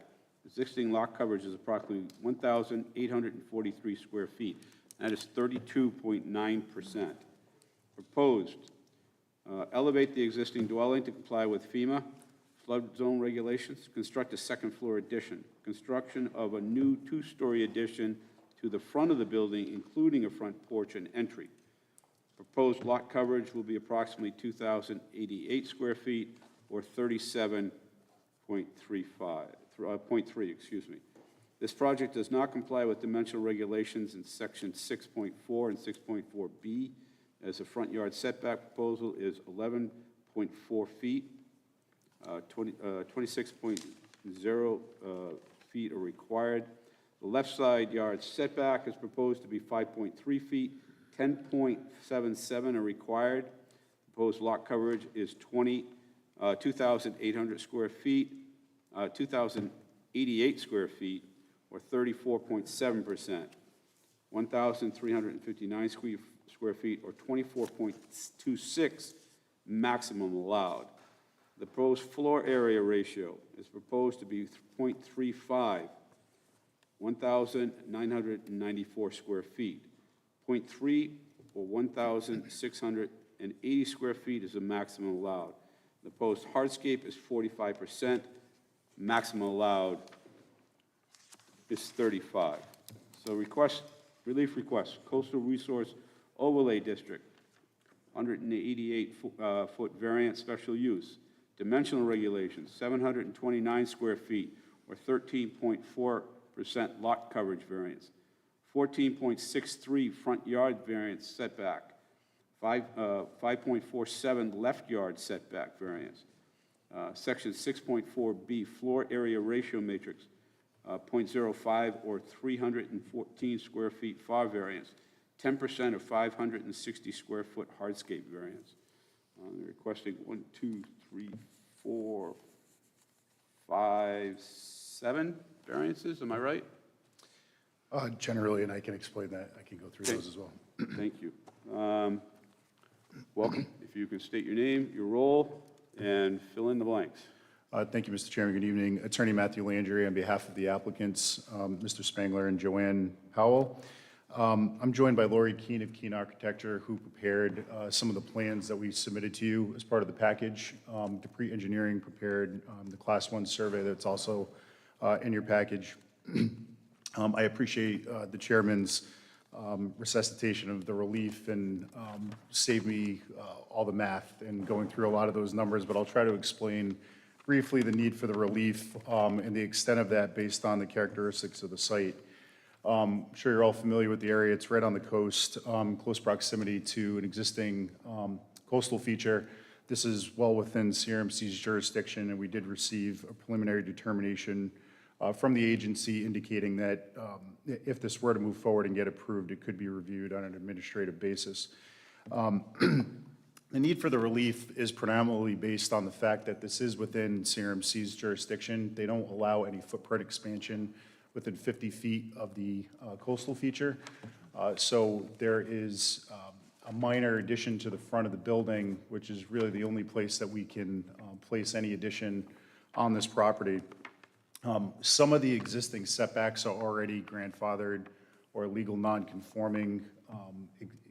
A: Existing lot coverage is approximately 1,843 square feet. That is 32.9%. Proposed, elevate the existing dwelling to comply with FEMA flood zone regulations, construct a second-floor addition, construction of a new two-story addition to the front of the building, including a front porch and entry. Proposed lot coverage will be approximately 2,088 square feet, or 37.3, excuse me. This project does not comply with dimensional regulations in Section 6.4 and 6.4B, as the front yard setback proposal is 11.4 feet. 26.0 feet are required. The left side yard setback is proposed to be 5.3 feet, 10.77 are required. Proposed lot coverage is 2,800 square feet, 2,088 square feet, or 34.7%. 1,359 square feet, or 24.26 maximum allowed. The proposed floor area ratio is proposed to be 0.35, 1,994 square feet. 0.3 or 1,680 square feet is the maximum allowed. The proposed hardscape is 45%, maximum allowed is 35. So relief request, coastal resource overlay district, 188-foot variance special use. Dimensional regulations, 729 square feet, or 13.4% lot coverage variance. 14.63 front yard variance setback. 5.47 left yard setback variance. Section 6.4B, floor area ratio matrix, 0.05 or 314 square feet FAR variance. 10% of 560 square foot hardscape variance. They're requesting 1, 2, 3, 4, 5, 7 variances, am I right?
K: Generally, and I can explain that. I can go through those as well.
A: Thank you. Welcome. If you can state your name, your role, and fill in the blanks.
K: Thank you, Mr. Chairman. Good evening. Attorney Matthew Landry on behalf of the applicants, Mr. Spangler and Joanne Howell. I'm joined by Lori Keene of Keene Architecture, who prepared some of the plans that we submitted to you as part of the package. Dupree Engineering prepared the Class 1 survey that's also in your package. I appreciate the chairman's resuscitation of the relief and saved me all the math and going through a lot of those numbers, but I'll try to explain briefly the need for the relief and the extent of that based on the characteristics of the site. I'm sure you're all familiar with the area. It's right on the coast, close proximity to an existing coastal feature. This is well within CRMC's jurisdiction, and we did receive a preliminary determination from the agency indicating that if this were to move forward and get approved, it could be reviewed on an administrative basis. The need for the relief is predominantly based on the fact that this is within CRMC's jurisdiction. They don't allow any footprint expansion within 50 feet of the coastal feature. So there is a minor addition to the front of the building, which is really the only place that we can place any addition on this property. Some of the existing setbacks are already grandfathered or legal non-conforming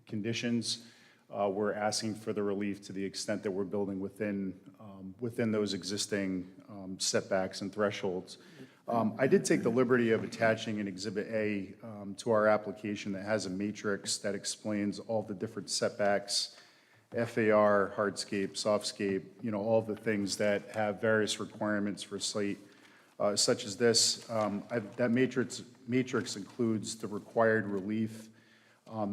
K: conditions. We're asking for the relief to the extent that we're building within those existing setbacks and thresholds. I did take the liberty of attaching an Exhibit A to our application that has a matrix that explains all the different setbacks, FAR, hardscape, softscape, all the things that have various requirements for a site such as this. That matrix includes the required relief.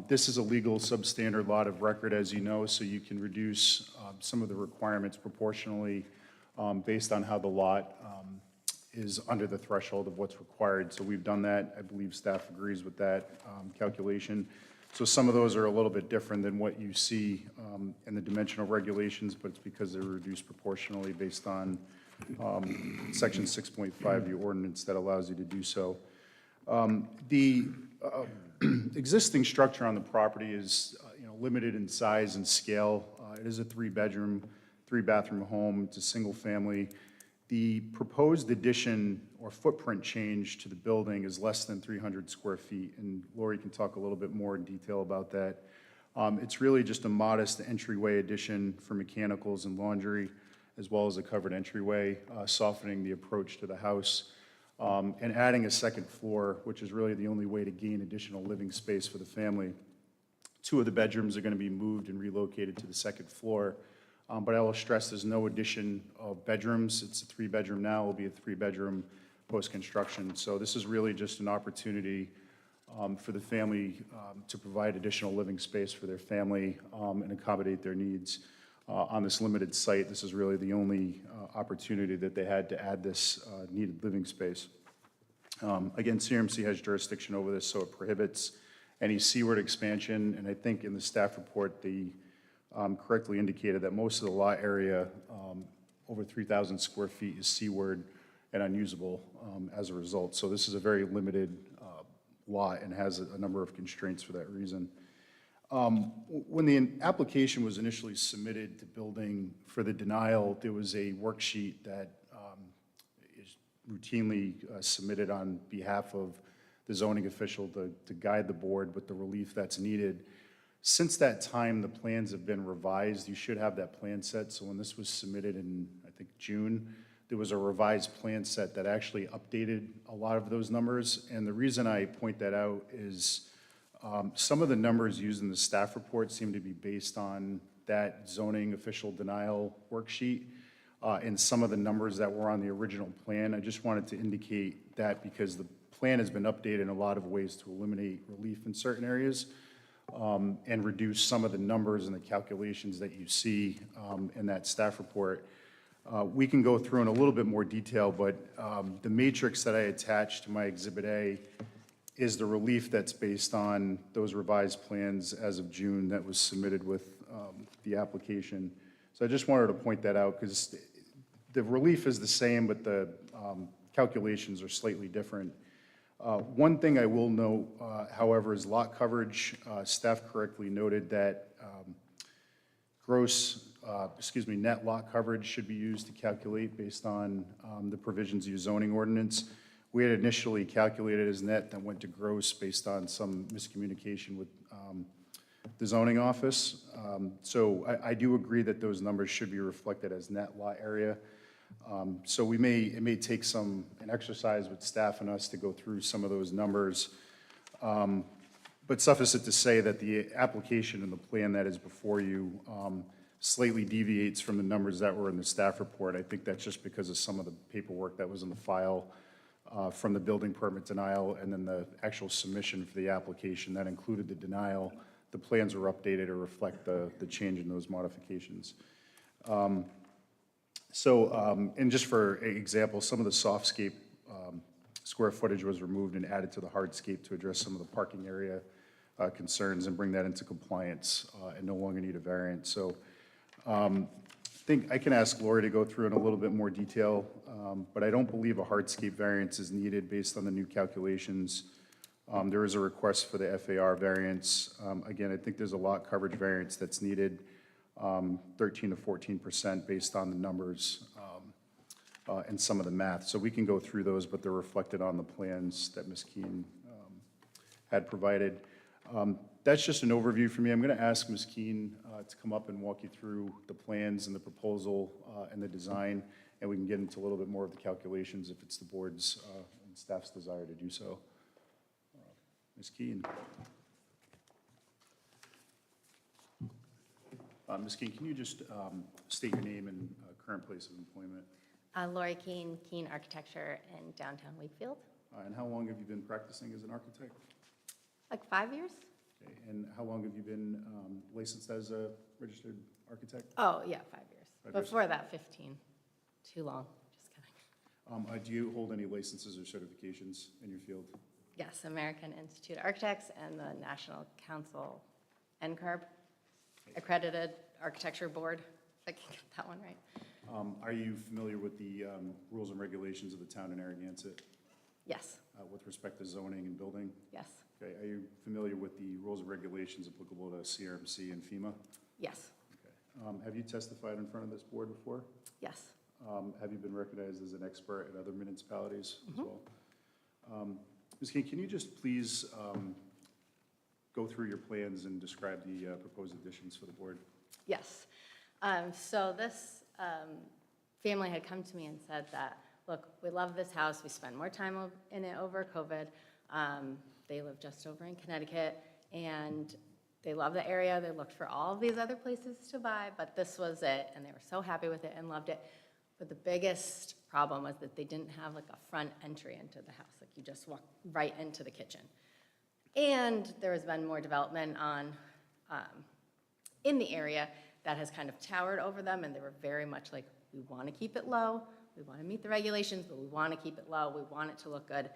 K: This is a legal substandard lot of record, as you know, so you can reduce some of the requirements proportionally based on how the lot is under the threshold of what's required. So we've done that. I believe staff agrees with that calculation. So some of those are a little bit different than what you see in the dimensional regulations, but it's because they're reduced proportionally based on Section 6.5 of the ordinance that allows you to do so. The existing structure on the property is limited in size and scale. It is a 3-bedroom, 3-bathroom home. It's a single family. The proposed addition or footprint change to the building is less than 300 square feet, and Lori can talk a little bit more in detail about that. It's really just a modest entryway addition for mechanicals and laundry, as well as a covered entryway, softening the approach to the house, and adding a second floor, which is really the only way to gain additional living space for the family. 2 of the bedrooms are going to be moved and relocated to the second floor. But I will stress there's no addition of bedrooms. It's a 3-bedroom now. It will be a 3-bedroom post-construction. So this is really just an opportunity for the family to provide additional living space for their family and accommodate their needs. On this limited site, this is really the only opportunity that they had to add this needed living space. Again, CRMC has jurisdiction over this, so it prohibits any seaward expansion. And I think in the staff report, the correctly indicated that most of the lot area, over 3,000 square feet, is seaward and unusable as a result. So this is a very limited lot and has a number of constraints for that reason. When the application was initially submitted to building for the denial, there was a worksheet that is routinely submitted on behalf of the zoning official to guide the board with the relief that's needed. Since that time, the plans have been revised. You should have that plan set. So when this was submitted in, I think, June, there was a revised plan set that actually updated a lot of those numbers. And the reason I point that out is some of the numbers used in the staff report seem to be based on that zoning official denial worksheet. And some of the numbers that were on the original plan, I just wanted to indicate that because the plan has been updated in a lot of ways to eliminate relief in certain areas and reduce some of the numbers and the calculations that you see in that staff report. We can go through in a little bit more detail, but the matrix that I attached to my Exhibit A is the relief that's based on those revised plans as of June that was submitted with the application. So I just wanted to point that out because the relief is the same, but the calculations are slightly different. One thing I will note, however, is lot coverage. Staff correctly noted that net lot coverage should be used to calculate based on the provisions of your zoning ordinance. We had initially calculated as net, then went to gross based on some miscommunication with the zoning office. So I do agree that those numbers should be reflected as net lot area. So it may take an exercise with staff and us to go through some of those numbers. But suffice it to say that the application and the plan that is before you slightly deviates from the numbers that were in the staff report. I think that's just because of some of the paperwork that was in the file from the building permit denial and then the actual submission for the application that included the denial. The plans were updated to reflect the change in those modifications. And just for example, some of the softscape square footage was removed and added to the hardscape to address some of the parking area concerns and bring that into compliance and no longer need a variance. So I think I can ask Lori to go through in a little bit more detail, but I don't believe a hardscape variance is needed based on the new calculations. There is a request for the FAR variance. Again, I think there's a lot coverage variance that's needed, 13 to 14% based on the numbers and some of the math. So we can go through those, but they're reflected on the plans that Ms. Keene had provided. That's just an overview for me. I'm going to ask Ms. Keene to come up and walk you through the plans and the proposal and the design, and we can get into a little bit more of the calculations if it's the board's and staff's desire to do so. Ms. Keene. Ms. Keene, can you just state your name and current place of employment?
L: Lori Keene, Keene Architecture in downtown Wakefield.
K: And how long have you been practicing as an architect?
L: Like 5 years?
K: Okay. And how long have you been licensed as a registered architect?
L: Oh, yeah, 5 years.
K: 5 years.
L: Before that, 15. Too long, just kidding.
K: Do you hold any licenses or certifications in your field?
L: Yes, American Institute of Architects and the National Council, NCARB, Accredited Architecture Board, if I can get that one right.
K: Are you familiar with the rules and regulations of the town of Narragansett
L: Yes,
K: with respect to zoning and building?
L: yes,
K: Okay. Are you familiar with the rules and regulations applicable to CRMC and FEMA?
L: yes,
K: Okay. Have you testified in front of this board before?
L: yes.
K: Have you been recognized as an expert in other municipalities as well? Ms. King, can you just please go through your plans and describe the proposed additions for the board?
L: Yes. So this family had come to me and said that, look, we love this house. We spent more time in it over COVID. They live just over in Connecticut, and they love the area. They looked for all of these other places to buy, but this was it, and they were so happy with it and loved it. But the biggest problem was that they didn't have like a front entry into the house. Like you just walk right into the kitchen. And there has been more development in the area that has kind of towered over them, and they were very much like, we want to keep it low, we want to meet the regulations, but we want to keep it low, we want it to look good.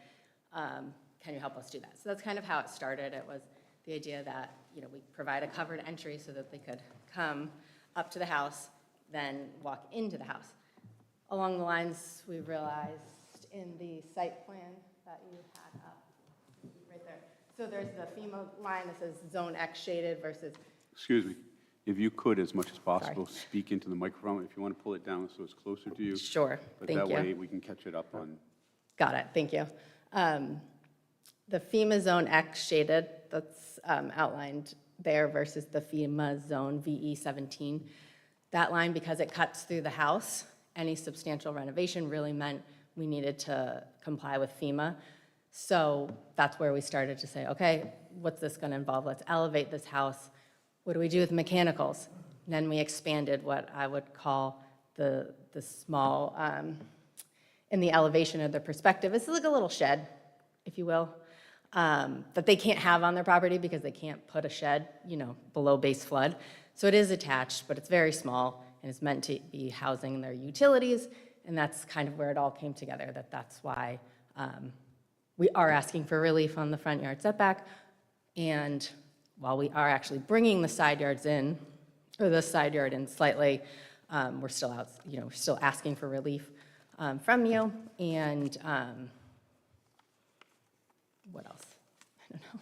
L: Can you help us do that? So that's kind of how it started. It was the idea that, you know, we provide a covered entry so that they could come up to the house, then walk into the house. Along the lines, we realized in the site plan that you had up, right there. So there's the FEMA line that says Zone X shaded versus,
A: Excuse me, if you could, as much as possible, speak into the microphone. If you want to pull it down so it's closer to you.
L: sure,
A: But
L: thank
A: that way,
L: you.
A: we can catch it up on,
L: Got it, thank you. The FEMA Zone X shaded, that's outlined there versus the FEMA Zone VE 17. That line, because it cuts through the house, any substantial renovation really meant we needed to comply with FEMA. So that's where we started to say, okay, what's this gonna involve? Let's elevate this house. What do we do with mechanicals? And then we expanded what I would call the small, in the elevation of the perspective. It's like a little shed, if you will, that they can't have on their property because they can't put a shed, below base flood. So it is attached, but it's very small, and it's meant to be housing their utilities, and that's kind of where it all came together, that's why we are asking for relief on the front yard setback, and while we are actually bringing the side yards in, or the side yard in slightly, we're still out, we're still asking for relief from you, and what else? I don't know.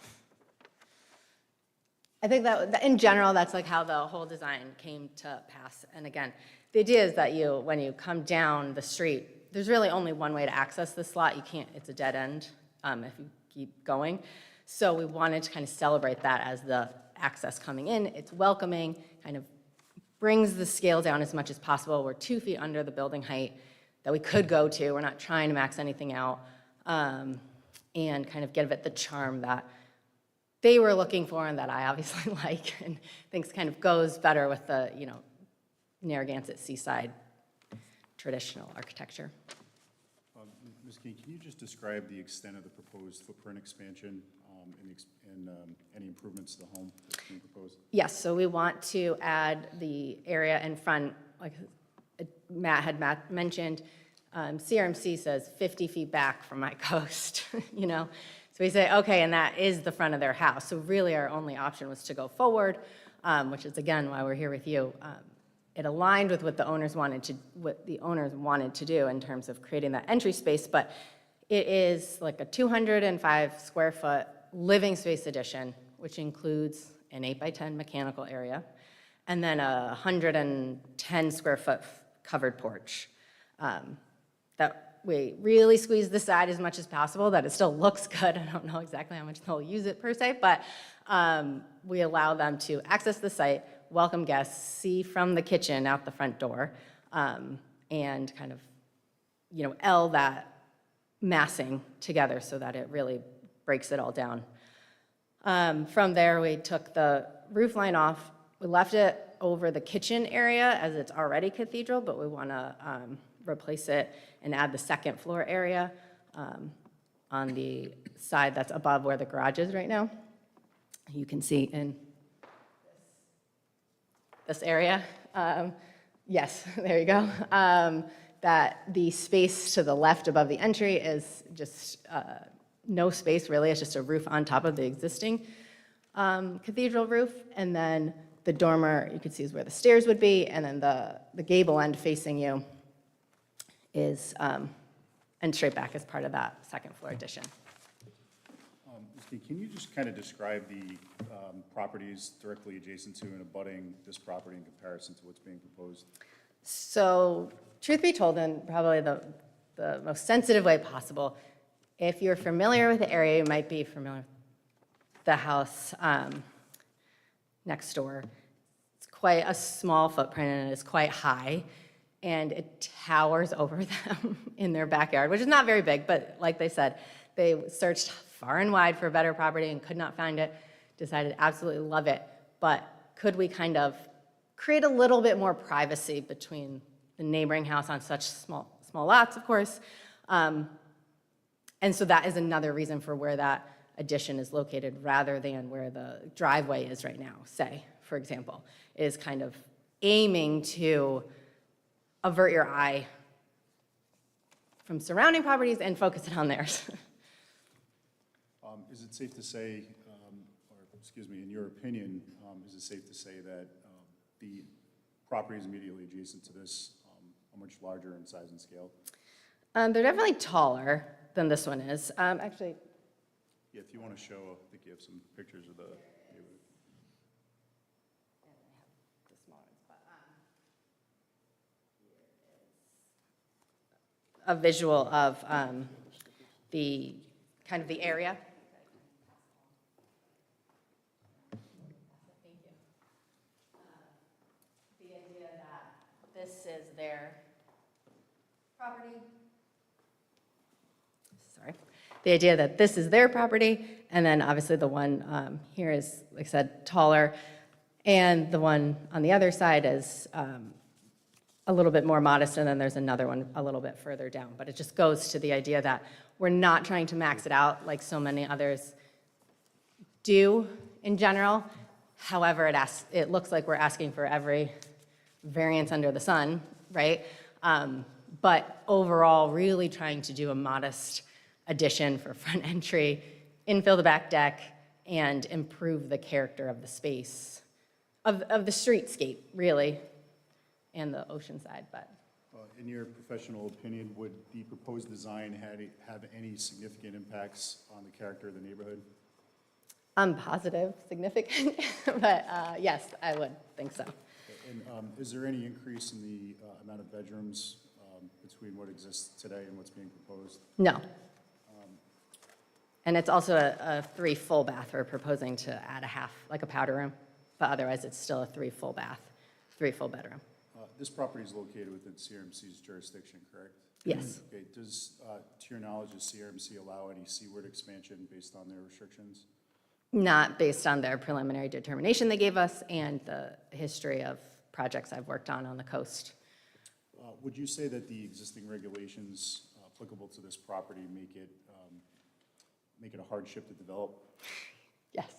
L: I think that in general, that's like how the whole design came to pass. And again, the idea is that when you come down the street, there's really only one way to access this lot. You can't, it's a dead end if you keep going. So we wanted to kind of celebrate that as the access coming in. It's welcoming, kind of brings the scale down as much as possible. We're 2 feet under the building height that we could go to. We're not trying to max anything out, and kind of give it the charm that they were looking for and that I obviously like, and thinks kind of goes better with the, Narragansett seaside traditional architecture.
K: Ms. King, can you just describe the extent of the proposed footprint expansion and any improvements to the home that's being proposed?
L: Yes, so we want to add the area in front, like Matt had mentioned, CRMC says 50 feet back from my coast, So we say, okay, and that is the front of their house. So really our only option was to go forward, which is again why we're here with you. It aligned with what the owners wanted to do in terms of creating that entry space, but it is like a 205 square foot living space addition, which includes an 8x10 mechanical area, and then a 110 square foot covered porch. That we really squeeze the side as much as possible, that it still looks good. I don't know exactly how much they'll use it per se, but we allow them to access the site, welcome guests, see from the kitchen out the front door, and kind of, L that massing together so that it really breaks it all down. From there, we took the roof line off. We left it over the kitchen area as it's already cathedral, but we want to replace it and add the second floor area on the side that's above where the garage is right now. You can see in this area, yes, there you go, that the space to the left above the entry is just no space really, it's just a roof on top of the existing cathedral roof, and then the dormer, you can see is where the stairs would be, and then the gable end facing you is, and straight back as part of that second floor addition.
K: Ms. King, can you just kind of describe the properties directly adjacent to and abutting this property in comparison to what's being proposed?
L: So, truth be told, in probably the most sensitive way possible, if you're familiar with the area, you might be familiar with the house next door. It's quite a small footprint and it is quite high, and it towers over them in their backyard, which is not very big, but like they said, they searched far and wide for a better property and could not find it, decided absolutely love it, but could we kind of create a little bit more privacy between the neighboring house on such small lots, of course, and so that is another reason for where that addition is located rather than where the driveway is right now, say, for example, is kind of aiming to avert your eye from surrounding properties and focus it on theirs.
K: Is it safe to say, in your opinion, is it safe to say that the properties immediately adjacent to this are much larger in size and scale?
L: They're definitely taller than this one is. Actually,
K: Yeah, if you want to show the like you have some pictures of the neighborhood.
L: The small ones, but, here is a visual of the, kind of the area. Thank you. The idea that this is their property. Sorry. The idea that this is their property, and then obviously the one here is, like I said, taller, and the one on the other side is a little bit more modest, and then there's another one a little bit further down. But it just goes to the idea that we're not trying to max it out like so many others do in general. However, it looks like we're asking for every variance under the sun, right? But overall, really trying to do a modest addition for front entry, infill the back deck, and improve the character of the space, of the streetscape, really, and the ocean side, but.
K: In your professional opinion, would the proposed design have any significant impacts on the character of the neighborhood?
L: I'm positive, significant, but yes, I would think so.
K: And is there any increase in the amount of bedrooms between what exists today and what's being proposed?
L: No. And it's also a 3 full bath. We're proposing to add a half, like a powder room, but otherwise it's still a 3 full bath, 3 full bedroom.
K: This property is located within CRMC's jurisdiction, correct?
L: Yes.
K: Okay, does, to your knowledge, does CRMC allow any seaward expansion based on their restrictions?
L: Not based on their preliminary determination they gave us and the history of projects I've worked on the coast.
K: Would you say that the existing regulations applicable to this property make it a hardship to develop?
L: Yes.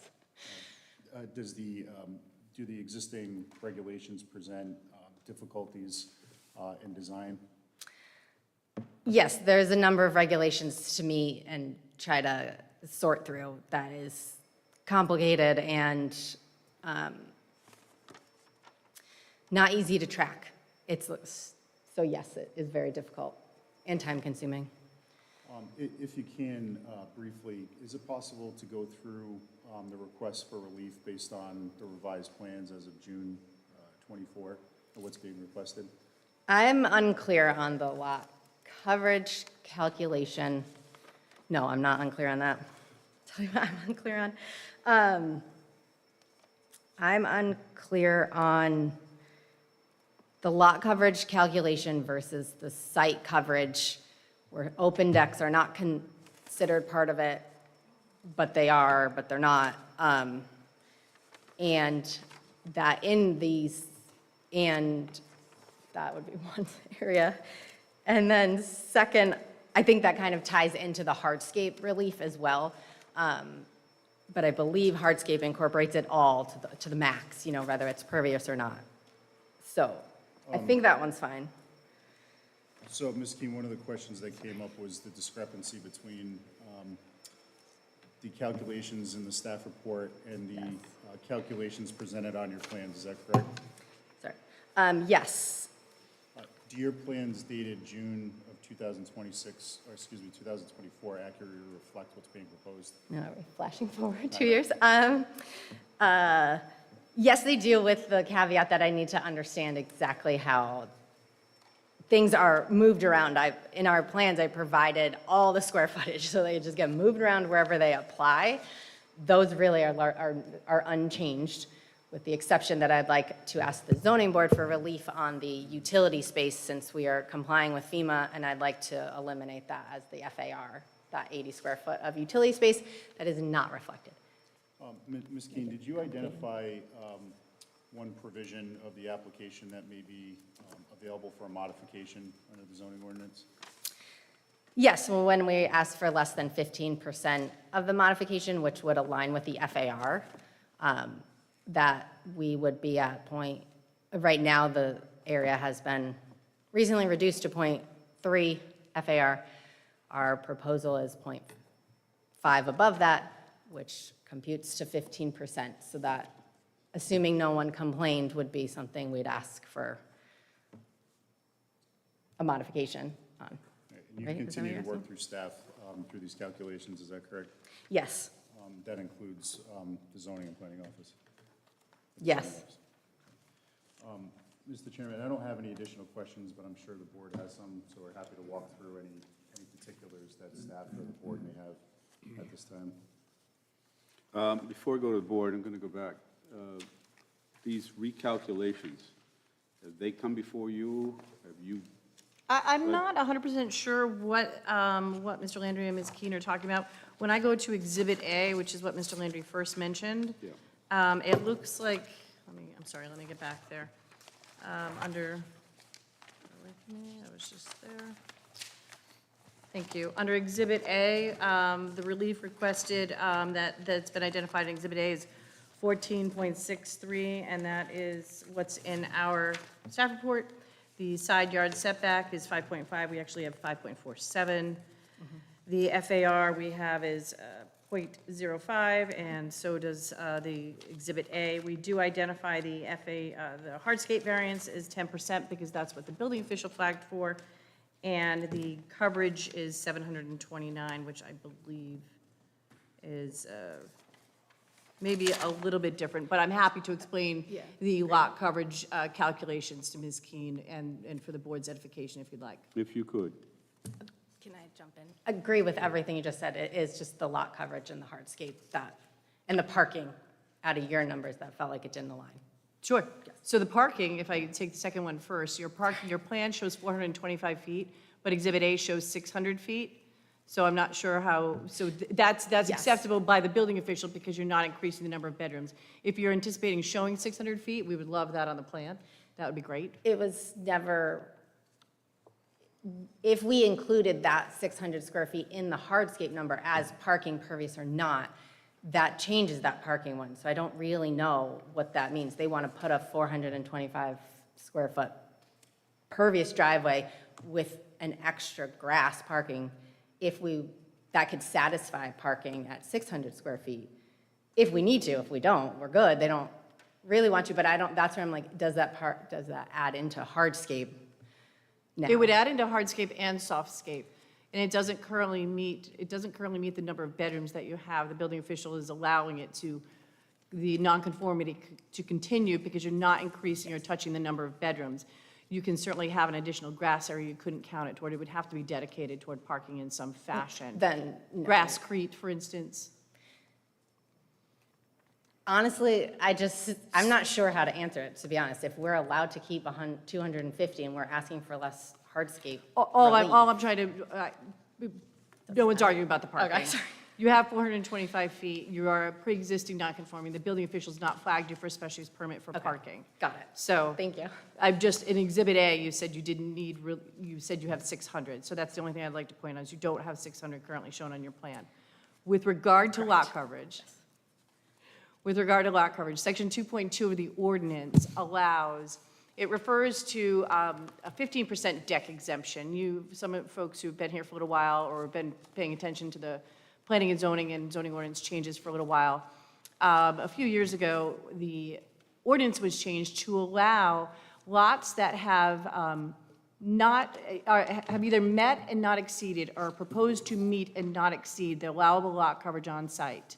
K: Do the existing regulations present difficulties in design?
L: Yes, there's a number of regulations to meet and try to sort through that is complicated and not easy to track. So yes, it is very difficult and time-consuming.
K: If you can, briefly, is it possible to go through the request for relief based on the revised plans as of June 24, or what's being requested?
L: I'm unclear on the lot coverage calculation. No, I'm not unclear on that. Tell you what I'm unclear on. I'm unclear on the lot coverage calculation versus the site coverage, where open decks are not considered part of it, but they are, but they're not. And that in these, and that would be one area. And then second, I think that kind of ties into the hardscape relief as well. But I believe hardscape incorporates it all to the max, whether it's pervious or not. So I think that one's fine.
K: So, Ms. Keene, one of the questions that came up was the discrepancy between the calculations in the staff report and the calculations presented on your plans. Is that correct?
L: Sorry. Yes.
K: Do your plans dated June of 2026, or excuse me, 2024 accurately reflect what's being proposed?
L: No, are we flashing forward 2 years? Yes, they do, with the caveat that I need to understand exactly how things are moved around. In our plans, I provided all the square footage, so they just get moved around wherever they apply. Those really are unchanged, with the exception that I'd like to ask the zoning board for relief on the utility space, since we are complying with FEMA, and I'd like to eliminate that as the FAR, that 80 square foot of utility space that is not reflected.
K: Ms. Keene, did you identify one provision of the application that may be available for a modification under the zoning ordinance?
L: Yes, well, when we asked for less than 15% of the modification, which would align with the FAR, that we would be at point, right now the area has been recently reduced to 0.3 FAR. Our proposal is 0.5 above that, which computes to 15%. So that, assuming no one complained, would be something we'd ask for a modification on.
K: And you
L: Right, is that what
K: continue
L: you're
K: to work
L: asking?
K: through staff through these calculations, is that correct?
L: Yes.
K: That includes the zoning and planning office.
L: Yes.
K: Mr. Chairman, I don't have any additional questions, but I'm sure the board has some, so we're happy to walk through any particulars that staff or the board may have at this time.
A: Before I go to the board, I'm going to go back. These recalculations, have they come before you? Have you?
H: I'm not 100% sure what Mr. Landry and Ms. Keene are talking about. When I go to Exhibit A, which is what Mr. Landry first mentioned,
A: Yeah.
H: it looks like, let me get back there. Under, I was just there. Thank you. Under Exhibit A, the relief requested that's been identified in Exhibit A is 14.63, and that is what's in our staff report. The side yard setback is 5.5. We actually have 5.47. The FAR we have is 0.05, and so does the Exhibit A. We do identify the the hardscape variance is 10% because that's what the building official flagged for, and the coverage is 729, which I believe is maybe a little bit different, but I'm happy to explain the lot coverage calculations to Ms. Keene and for the board's edification if you'd like.
A: If you could.
L: Can I jump in? Agree with everything you just said. It is just the lot coverage and the hardscape and the parking out of your numbers that felt like it didn't align.
H: Sure. So the parking, if I take the second one first, your plan shows 425 feet, but Exhibit A shows 600 feet. So I'm not sure how, that's
L: Yes.
H: acceptable by the building official because you're not increasing the number of bedrooms. If you're anticipating showing 600 feet, we would love that on the plan. That would be great.
L: It was never, if we included that 600 square feet in the hardscape number as parking pervious or not, that changes that parking one. So I don't really know what that means. They want to put a 425 square foot pervious driveway with an extra grass parking. That could satisfy parking at 600 square feet. If we need to, if we don't, we're good. They don't really want to, but that's where I'm like, does that add into hardscape now?
H: It would add into hardscape and softscape, and it doesn't currently meet the number of bedrooms that you have. The building official is allowing it the nonconformity to continue because you're not increasing or touching the number of bedrooms. You can certainly have an additional grass area. You couldn't count it toward. It would have to be dedicated toward parking in some fashion.
L: Then, no.
H: Grasscrete, for instance.
L: Honestly, I'm not sure how to answer it, to be honest. If we're allowed to keep 250 and we're asking for less hardscape
H: All
L: relief.
H: I'm trying to, no one's arguing about the parking.
L: Okay, sorry.
H: You have 425 feet. You are pre-existing non-conforming. The building official's not flagged you for a special use permit for parking.
L: Got it.
H: So.
L: Thank you.
H: In Exhibit A, you said you didn't need, you said you have 600. So that's the only thing I'd like to point out is you don't have 600 currently shown on your plan. With regard to lot coverage, Section 2.2 of the ordinance it refers to a 15% deck exemption. Some folks who've been here for a little while or have been paying attention to the planning and zoning ordinance changes for a little while. A few years ago, the ordinance was changed to allow lots that have have either met and not exceeded or proposed to meet and not exceed the allowable lot coverage on site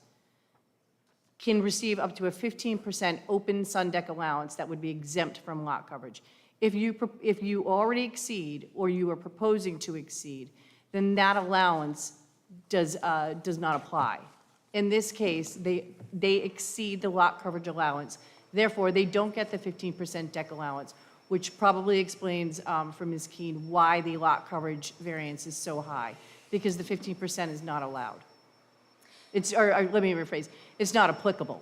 H: can receive up to a 15% open sun deck allowance that would be exempt from lot coverage. If you already exceed or you are proposing to exceed, then that allowance does not apply. In this case, they exceed the lot coverage allowance. Therefore, they don't get the 15% deck allowance, which probably explains for Ms. Keene why the lot coverage variance is so high, because the 15% is not allowed. Let me rephrase, it's not applicable.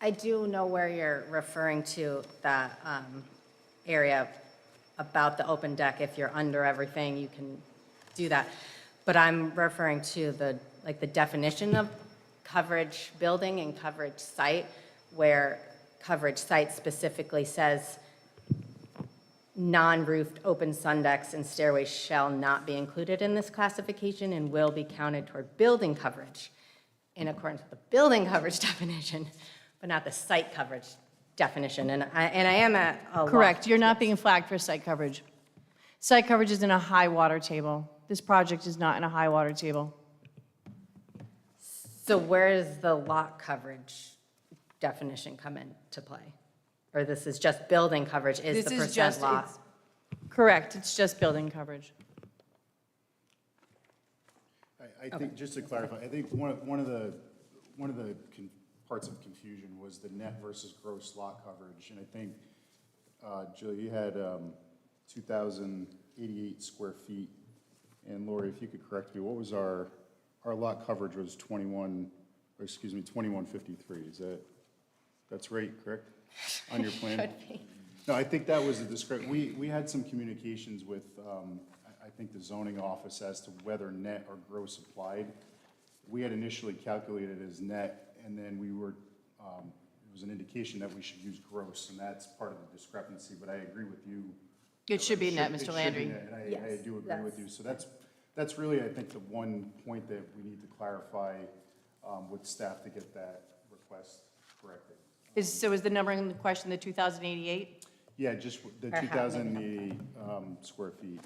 L: I do know where you're referring to that area about the open deck. If you're under everything, you can do that. But I'm referring to the definition of coverage building and coverage site, where coverage site specifically says non-roofed open sun decks and stairways shall not be included in this classification and will be counted toward building coverage in accordance with the building coverage definition, but not the site coverage definition. And I am at a loss.
H: Correct, you're not being flagged for site coverage. Site coverage is in a high water table. This project is not in a high water table.
L: So where does the lot coverage definition come into play? Or this is just building coverage, is the percent lot?
H: it's- Correct, it's just building coverage.
K: I think, just to clarify, I think one of the parts of confusion was the net versus gross lot coverage. And I think, Julie, you had 2,088 square feet. And Lori, if you could correct me, what was our lot coverage was 2153. That's right, correct? On your plan?
L: Could be.
K: No, I think that was a we had some communications with, I think, the zoning office as to whether net or gross applied. We had initially calculated as net, and then it was an indication that we should use gross, and that's part of the discrepancy, but I agree with you.
H: It should be net,
K: It
H: Mr.
K: should be
H: Landry.
K: net, and I
L: Yes,
K: do agree with you. So that's really, I think, the one point that we need to clarify with staff to get that request corrected.
H: So is the number in the question the 2,088?
K: Yeah, just the
L: Or how many?
K: 2,080 square feet.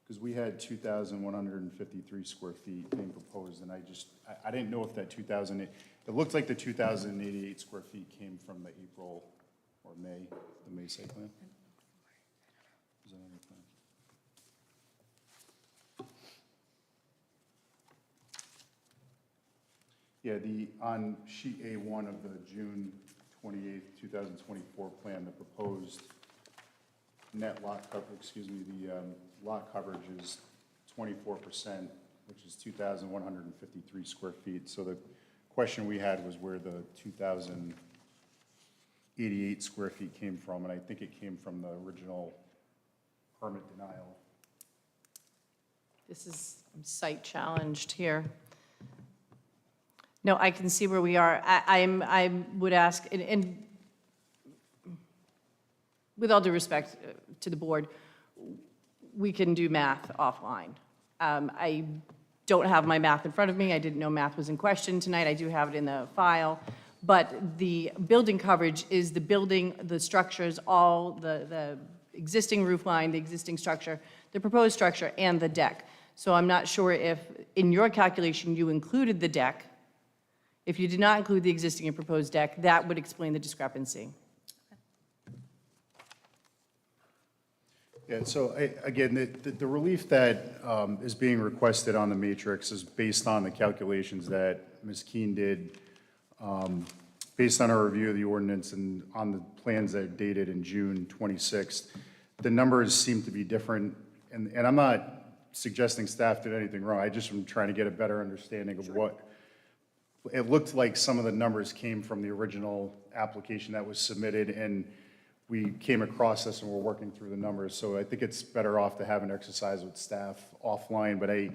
K: Because we had 2,153 square feet being proposed, and I didn't know if that 2,000, it looked like the 2,088 square feet came from the April or May, the May site plan. Is that on the plan? Yeah, on sheet A1 of the June 28th, 2024 plan, the proposed net lot coverage, the lot coverage is 24%, which is 2,153 square feet. So the question we had was where the 2,088 square feet came from, and I think it came from the original permit denial.
H: This is site challenged here. No, I can see where we are. I would ask, and with all due respect to the board, we can do math offline. I don't have my math in front of me. I didn't know math was in question tonight. I do have it in the file. But the building coverage is the building, the structures, all the existing roof line, the existing structure, the proposed structure, and the deck. So I'm not sure if, in your calculation, you included the deck. If you did not include the existing and proposed deck, that would explain the discrepancy.
K: Yeah, so again, the relief that is being requested on the matrix is based on the calculations that Ms. Keene did, based on our review of the ordinance and on the plans that are dated in June 26th. The numbers seem to be different, and I'm not suggesting staff did anything wrong. I just am trying to get a better understanding of what. It looked like some of the numbers came from the original application that was submitted, and we came across this and we're working through the numbers. So I think it's better off to have an exercise with staff offline, but I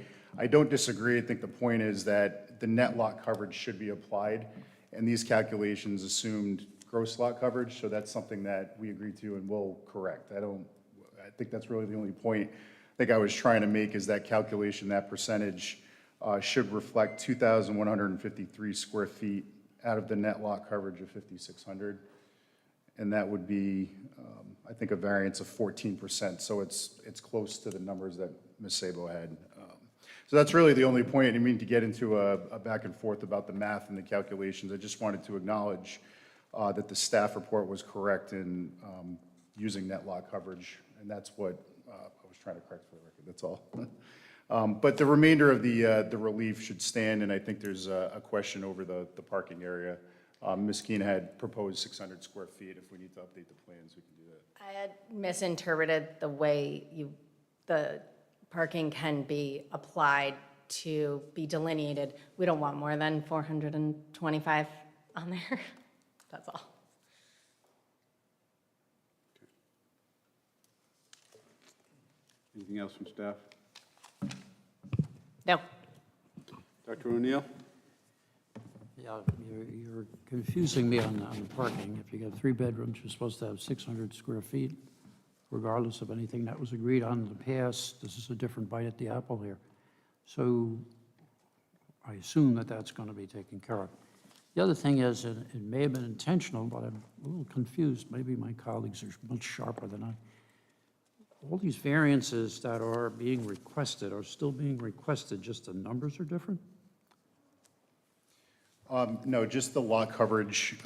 K: don't disagree. I think the point is that the net lot coverage should be applied, and these calculations assumed gross lot coverage, so that's something that we agreed to and will correct. I think that's really the only point I think I was trying to make, is that calculation, that percentage should reflect 2,153 square feet out of the net lot coverage of 5,600. And that would be, I think, a variance of 14%. So it's close to the numbers that Ms. Sabo had. So that's really the only point. I didn't mean to get into a back and forth about the math and the calculations. I just wanted to acknowledge that the staff report was correct in using net lot coverage. And that's what I was trying to correct for the record. That's all. But the remainder of the relief should stand, and I think there's a question over the parking area. Ms. Keene had proposed 600 square feet. If we need to update the plans, we can do that.
L: I had misinterpreted the way the parking can be applied to be delineated. We don't want more than 425 on there. That's all.
A: Anything else from staff?
H: No.
A: Dr. O'Neill?
C: Yeah, you're confusing me on the parking. If you got 3 bedrooms, you're supposed to have 600 square feet, regardless of anything that was agreed on in the past. This is a different bite at the apple here. So I assume that that's going to be taken care of. The other thing is, and it may have been intentional, but I'm a little confused. Maybe my colleagues are much sharper than I. All these variances that are being requested are still being requested, just the numbers are different?
K: No, just the lot coverage.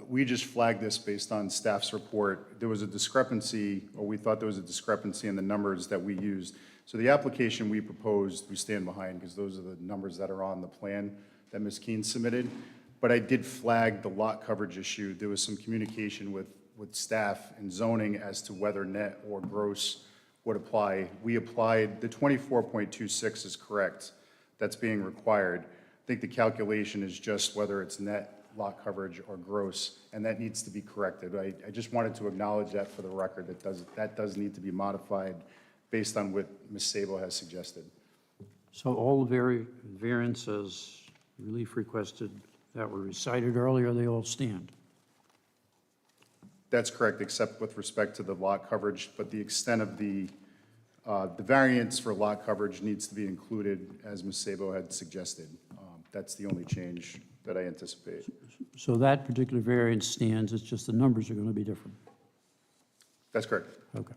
K: We just flagged this based on staff's report. There was a discrepancy, or we thought there was a discrepancy in the numbers that we used. So the application we proposed, we stand behind, because those are the numbers that are on the plan that Ms. Keene submitted. But I did flag the lot coverage issue. There was some communication with staff and zoning as to whether net or gross would apply. We applied, the 24.26 is correct. That's being required. I think the calculation is just whether it's net lot coverage or gross, and that needs to be corrected. I just wanted to acknowledge that for the record. That does need to be modified based on what Ms. Sabo has suggested.
C: So all the variances, relief requested that were recited earlier, they all stand?
K: That's correct, except with respect to the lot coverage, but the extent of the variance for lot coverage needs to be included, as Ms. Sabo had suggested. That's the only change that I anticipate.
C: So that particular variance stands, it's just the numbers are going to be different?
K: That's correct.
C: Okay.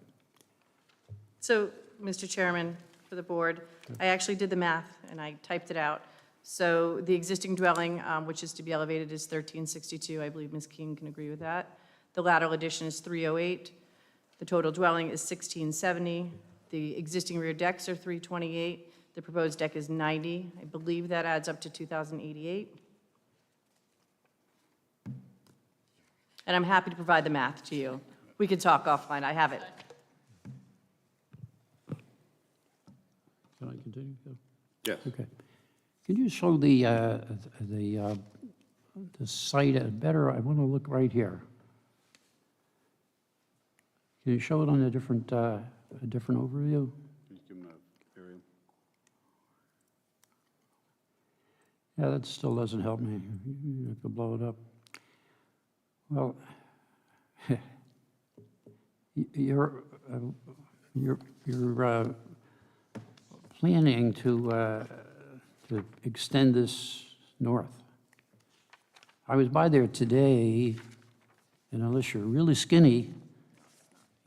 H: So, Mr. Chairman, for the board, I actually did the math, and I typed it out. So the existing dwelling, which is to be elevated, is 1362. I believe Ms. King can agree with that. The lateral addition is 308. The total dwelling is 1670. The existing rear decks are 328. The proposed deck is 90. I believe that adds up to 2,088. And I'm happy to provide the math to you. We can talk offline. I have it.
C: Can I continue?
A: Yes.
C: Okay. Can you show the site better? I want to look right here. Can you show it on a different overview?
A: Just give them an aerial.
C: Yeah, that still doesn't help me. You have to blow it up. Well, you're planning to extend this north. I was by there today, and unless you're really skinny,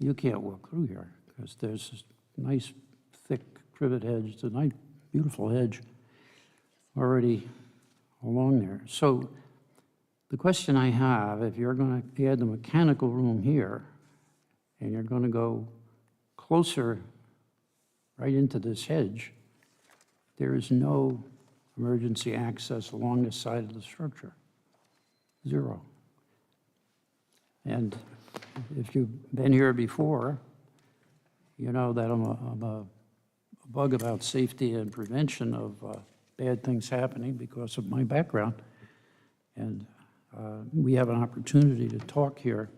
C: you can't walk through here, because there's this nice, thick privet hedge. It's a nice, beautiful hedge already along there. So the question I have, if you're going to add the mechanical room here, and you're going to go closer right into this hedge, there is no emergency access along this side of the structure. Zero. And if you've been here before, you know that I'm a bug about safety and prevention of bad things happening because of my background. And we have an opportunity to talk here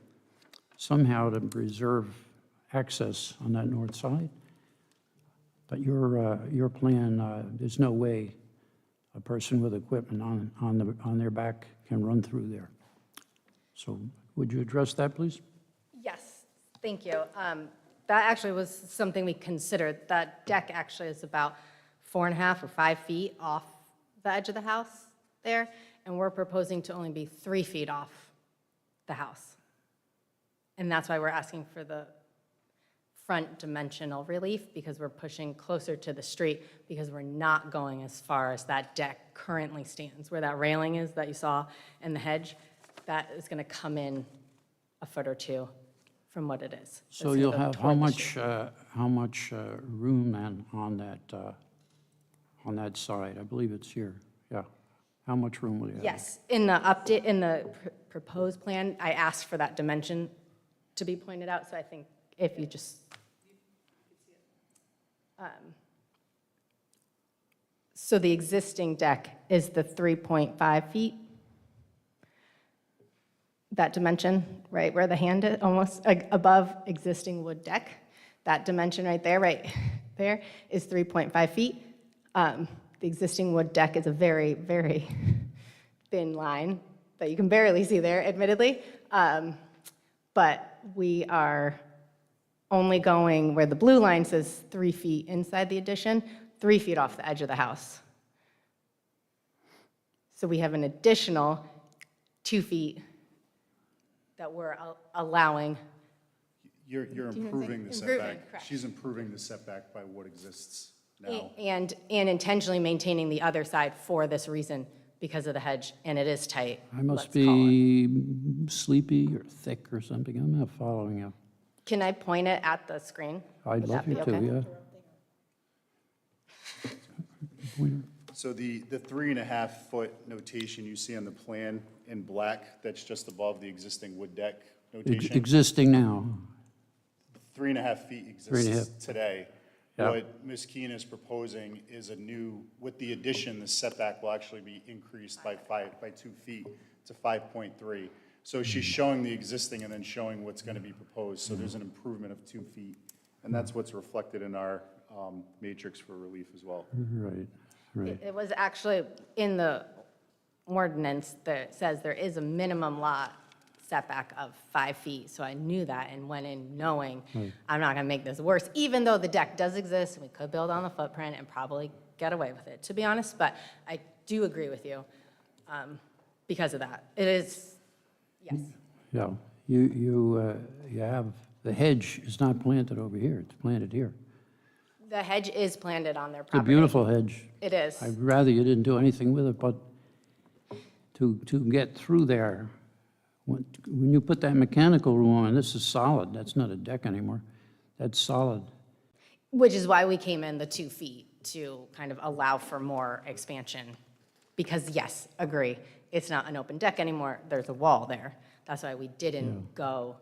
C: somehow to preserve access on that north side. But your plan, there's no way a person with equipment on their back can run through there. So would you address that, please?
L: Yes, thank you. That actually was something we considered. That deck actually is about 4.5 or 5 feet off the edge of the house there, and we're proposing to only be 3 feet off the house. And that's why we're asking for the front dimensional relief, because we're pushing closer to the street, because we're not going as far as that deck currently stands, where that railing is that you saw in the hedge. That is going to come in a foot or two from what it is.
C: So
L: It's
C: you'll
L: gonna go
C: have
L: toward the street.
C: how much room then on that side? I believe it's here, yeah. How much room will you have?
L: Yes, in the update, in the proposed plan, I asked for that dimension to be pointed out, so I think if you just. So the existing deck is the 3.5 feet. That dimension, right where the hand is, almost above existing wood deck. That dimension right there is 3.5 feet. The existing wood deck is a very, very thin line that you can barely see there, admittedly. But we are only going where the blue line says 3 feet inside the addition, 3 feet off the edge of the house. So we have an additional 2 feet that we're allowing.
K: You're improving the
L: Improving,
K: setback.
L: correct.
K: She's improving the setback by what exists now.
L: And intentionally maintaining the other side for this reason, because of the hedge, and it is tight.
C: I must
L: let's call it.
C: be sleepy or thick or something. I'm not following you.
L: Can I point it at the screen?
C: I'd
L: Would
C: love
L: that be
C: you to,
L: okay?
C: yeah.
K: So the 3.5-foot notation you see on the plan in black, that's just above the existing wood deck notation.
C: Existing now.
K: 3.5 feet
C: 3.5.
K: exists today.
C: Yeah.
K: What Ms. Keene is proposing is a new, with the addition, the setback will actually be increased by 2 feet to 5.3. So she's showing the existing and then showing what's going to be proposed. So there's an improvement of 2 feet. And that's what's reflected in our matrix for relief as well.
C: Right, right.
L: It was actually in the ordinance that says there is a minimum lot setback of 5 feet, so I knew that and went in knowing I'm not gonna make this worse, even though the deck does exist, and we could build on the footprint and probably get away with it, to be honest, but I do agree with you because of that. It is, yes.
C: Yeah, you have, the hedge is not planted over here, it's planted here.
L: The hedge is planted on their
C: It's a
L: property.
C: beautiful hedge.
L: It is.
C: I'd rather you didn't do anything with it, but to get through there, when you put that mechanical room on, this is solid, that's not a deck anymore, that's solid.
L: Which is why we came in the 2 feet to kind of allow for more expansion. Because yes, agree, it's not an open deck anymore, there's a wall there. That's why we didn't go.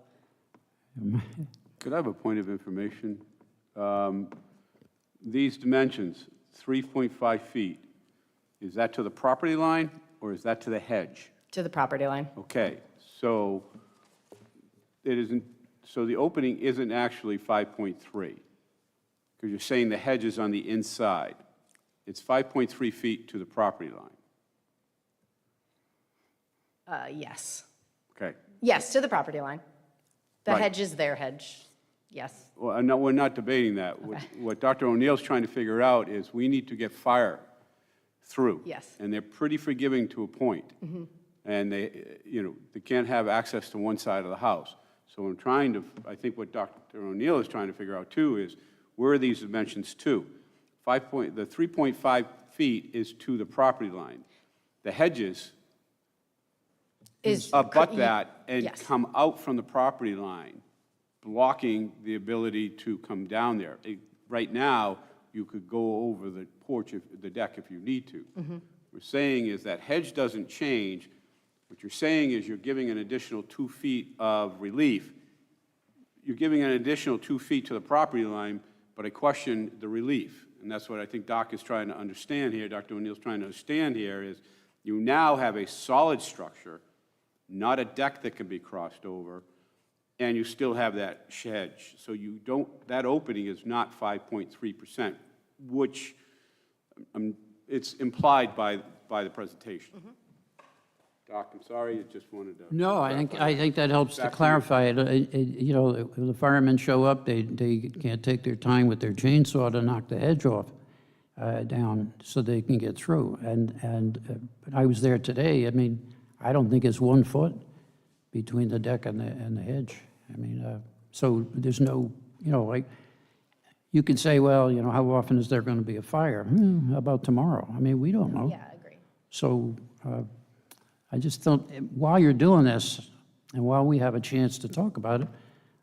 A: Could I have a point of information? These dimensions, 3.5 feet, is that to the property line or is that to the hedge?
L: To the property line.
A: Okay, so it isn't, so the opening isn't actually 5.3, because you're saying the hedge is on the inside. It's 5.3 feet to the property line.
L: Yes.
A: Okay.
L: Yes, to the property line. The
A: Right.
L: hedge is their hedge, yes.
A: Well, no, we're not debating that. What Dr. O'Neill's trying to figure out is we need to get fire through.
L: Yes.
A: And they're pretty forgiving to a point. And they, they can't have access to one side of the house. So I'm trying to, I think what Dr. O'Neill is trying to figure out too is, where are these dimensions to? The 3.5 feet is to the property line. The hedges
L: Is
A: abut that and
L: yes.
A: come out from the property line, blocking the ability to come down there. Right now, you could go over the porch, the deck if you need to. What we're saying is that hedge doesn't change. What you're saying is you're giving an additional 2 feet of relief. You're giving an additional 2 feet to the property line, but I question the relief. And that's what I think Doc is trying to understand here, Dr. O'Neill's trying to understand here, is you now have a solid structure, not a deck that can be crossed over, and you still have that hedge. So you don't, that opening is not 5.3%, which it's implied by the presentation. Doc, I'm sorry, I just wanted to.
C: No, I think that helps to
A: Back to you.
C: clarify it. When the firemen show up, they can't take their time with their chainsaw to knock the hedge off down so they can get through. But I was there today, I mean, I don't think it's 1 foot between the deck and the hedge. I mean, so there's no, like, you could say, well, how often is there going to be a fire? How about tomorrow? I mean, we don't know.
L: Yeah, I agree.
C: So I just thought, while you're doing this, and while we have a chance to talk about it,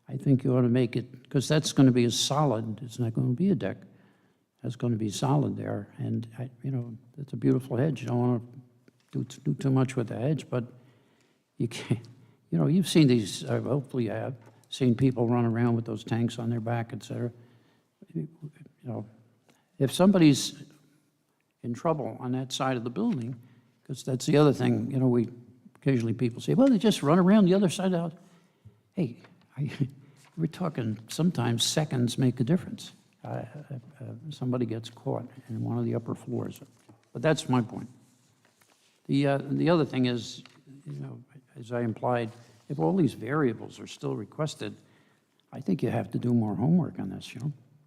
C: I think you ought to make it, because that's going to be a solid, it's not going to be a deck. That's going to be solid there, and, it's a beautiful hedge. You don't want to do too much with the hedge, but you can't, you've seen these, hopefully you have, seen people run around with those tanks on their back, et cetera. If somebody's in trouble on that side of the building, because that's the other thing, occasionally people say, well, they just run around the other side of the house. Hey, we're talking, sometimes seconds make a difference. Somebody gets caught in one of the upper floors. But that's my point. The other thing is, as I implied, if all these variables are still requested, I think you have to do more homework on this,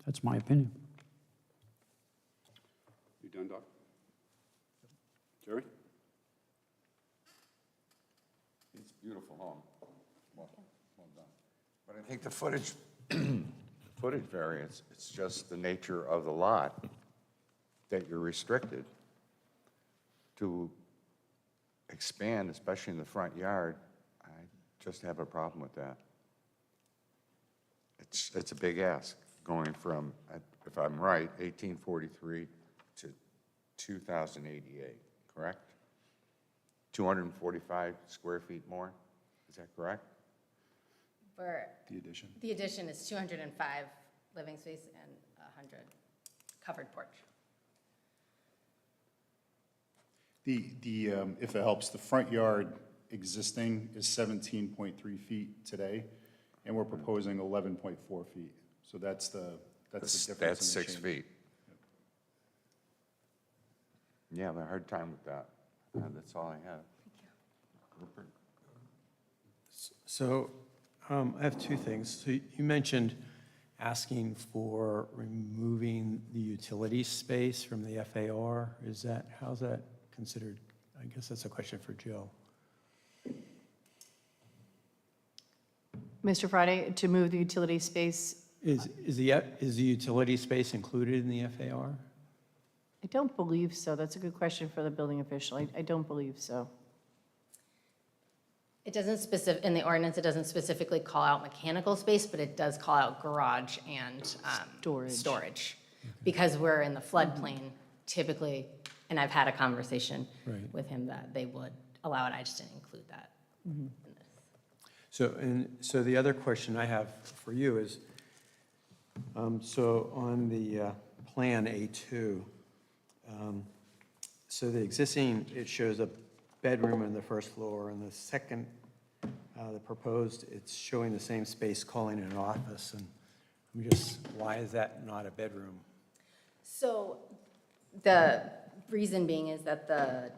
C: That's my opinion.
A: You done, Doc? Jerry?
D: It's a beautiful home. Well done. But I think the footage variance, it's just the nature of the lot that you're restricted to expand, especially in the front yard, I just have a problem with that. It's a big ask, going from, if I'm right, 1843 to 2088, correct? 245 square feet more, is that correct?
K: The addition.
L: The addition is 205 living space and 100 covered porch.
K: If it helps, the front yard existing is 17.3 feet today, and we're proposing 11.4 feet. So that's the difference in the
D: That's 6
K: change.
D: feet. Yeah, I have a hard time with that. That's all I have. Rupert?
E: So I have two things. So you mentioned asking for removing the utility space from the FAR. How's that considered? I guess that's a question for Jill.
H: Mr. Friday, to move the utility space,
E: Is the utility space included in the FAR?
H: I don't believe so. That's a good question for the building official. I don't believe so.
L: It doesn't in the ordinance, it doesn't specifically call out mechanical space, but it does call out garage and storage. Because we're in the floodplain, typically, and I've had a conversation
E: Right.
L: with him that they would allow it, I just didn't include that in this.
E: So the other question I have for you is, so on the Plan A2, so the existing, it shows a bedroom on the first floor, and the second, the proposed, it's showing the same space, calling it an office, and I'm just, why is that not a bedroom?
L: So the reason being is that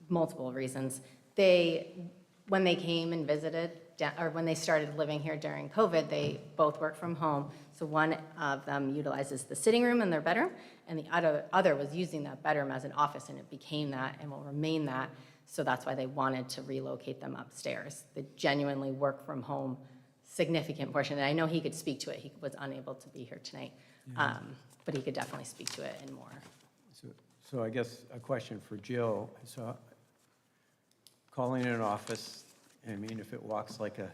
L: multiple reasons, when they came and visited, or when they started living here during COVID, they both work from home. So one of them utilizes the sitting room in their bedroom, and the other was using that bedroom as an office, and it became that and will remain that. So that's why they wanted to relocate them upstairs. They genuinely work from home, significant portion. And I know he could speak to it. He was unable to be here tonight, but he could definitely speak to it and more.
E: So I guess a question for Jill, so calling it an office, I mean, if it walks like a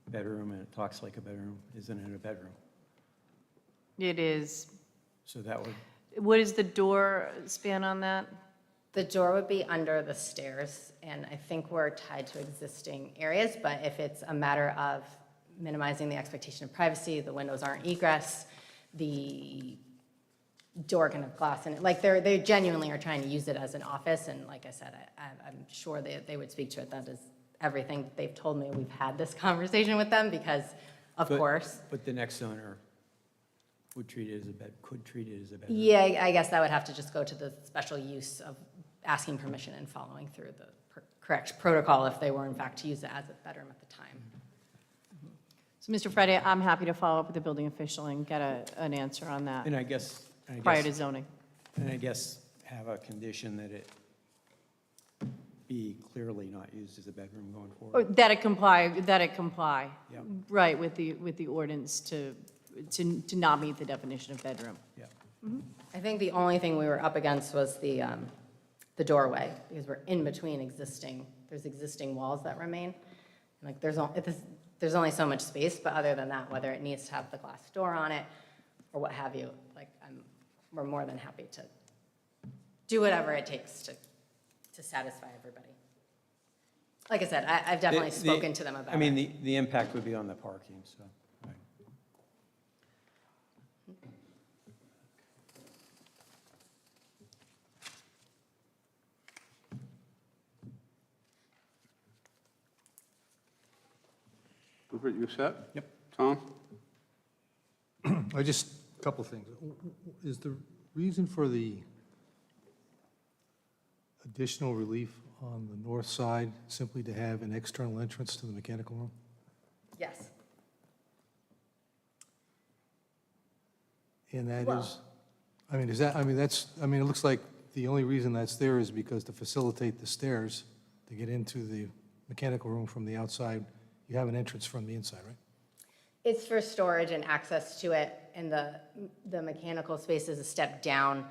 E: bedroom and it talks like a bedroom, isn't it a bedroom?
H: It is.
E: So that would,
H: What is the door span on that?
L: The door would be under the stairs, and I think we're tied to existing areas, but if it's a matter of minimizing the expectation of privacy, the windows aren't egress, the door can have glass in it, like they genuinely are trying to use it as an office, and like I said, I'm sure they would speak to it. That is everything they've told me. We've had this conversation with them because, of course.
E: but the next owner would treat it as could treat it as a bedroom.
L: Yeah, I guess that would have to just go to the special use of asking permission and following through the correct protocol if they were in fact to use it as a bedroom at the time.
H: So, Mr. Friday, I'm happy to follow up with the building official and get an answer on that
E: And I guess.
H: prior to zoning.
E: And I guess have a condition that it be clearly not used as a bedroom going
H: Or
E: forward.
H: that it comply,
E: Yeah.
H: right, with the ordinance to not meet the definition of bedroom.
E: Yeah.
L: I think the only thing we were up against was the doorway, because we're in between there's existing walls that remain. And like, there's only so much space, but other than that, whether it needs to have the glass door on it or what have you, like, we're more than happy to do whatever it takes to satisfy everybody. Like I said, I've definitely spoken to them about it.
E: I mean, the impact would be on the parking, so. right.
A: Rupert, you set?
F: Yep.
A: Tom?
F: I just, a couple of things. Is the reason for the additional relief on the north side simply to have an external entrance to the mechanical room?
L: Yes.
F: And that
L: Well-
F: is, I mean, is that, I mean, that's, I mean, it looks like the only reason that's there is because to facilitate the stairs to get into the mechanical room from the outside, you have an entrance from the inside, right?
L: It's for storage and access to it, and the mechanical space is a step down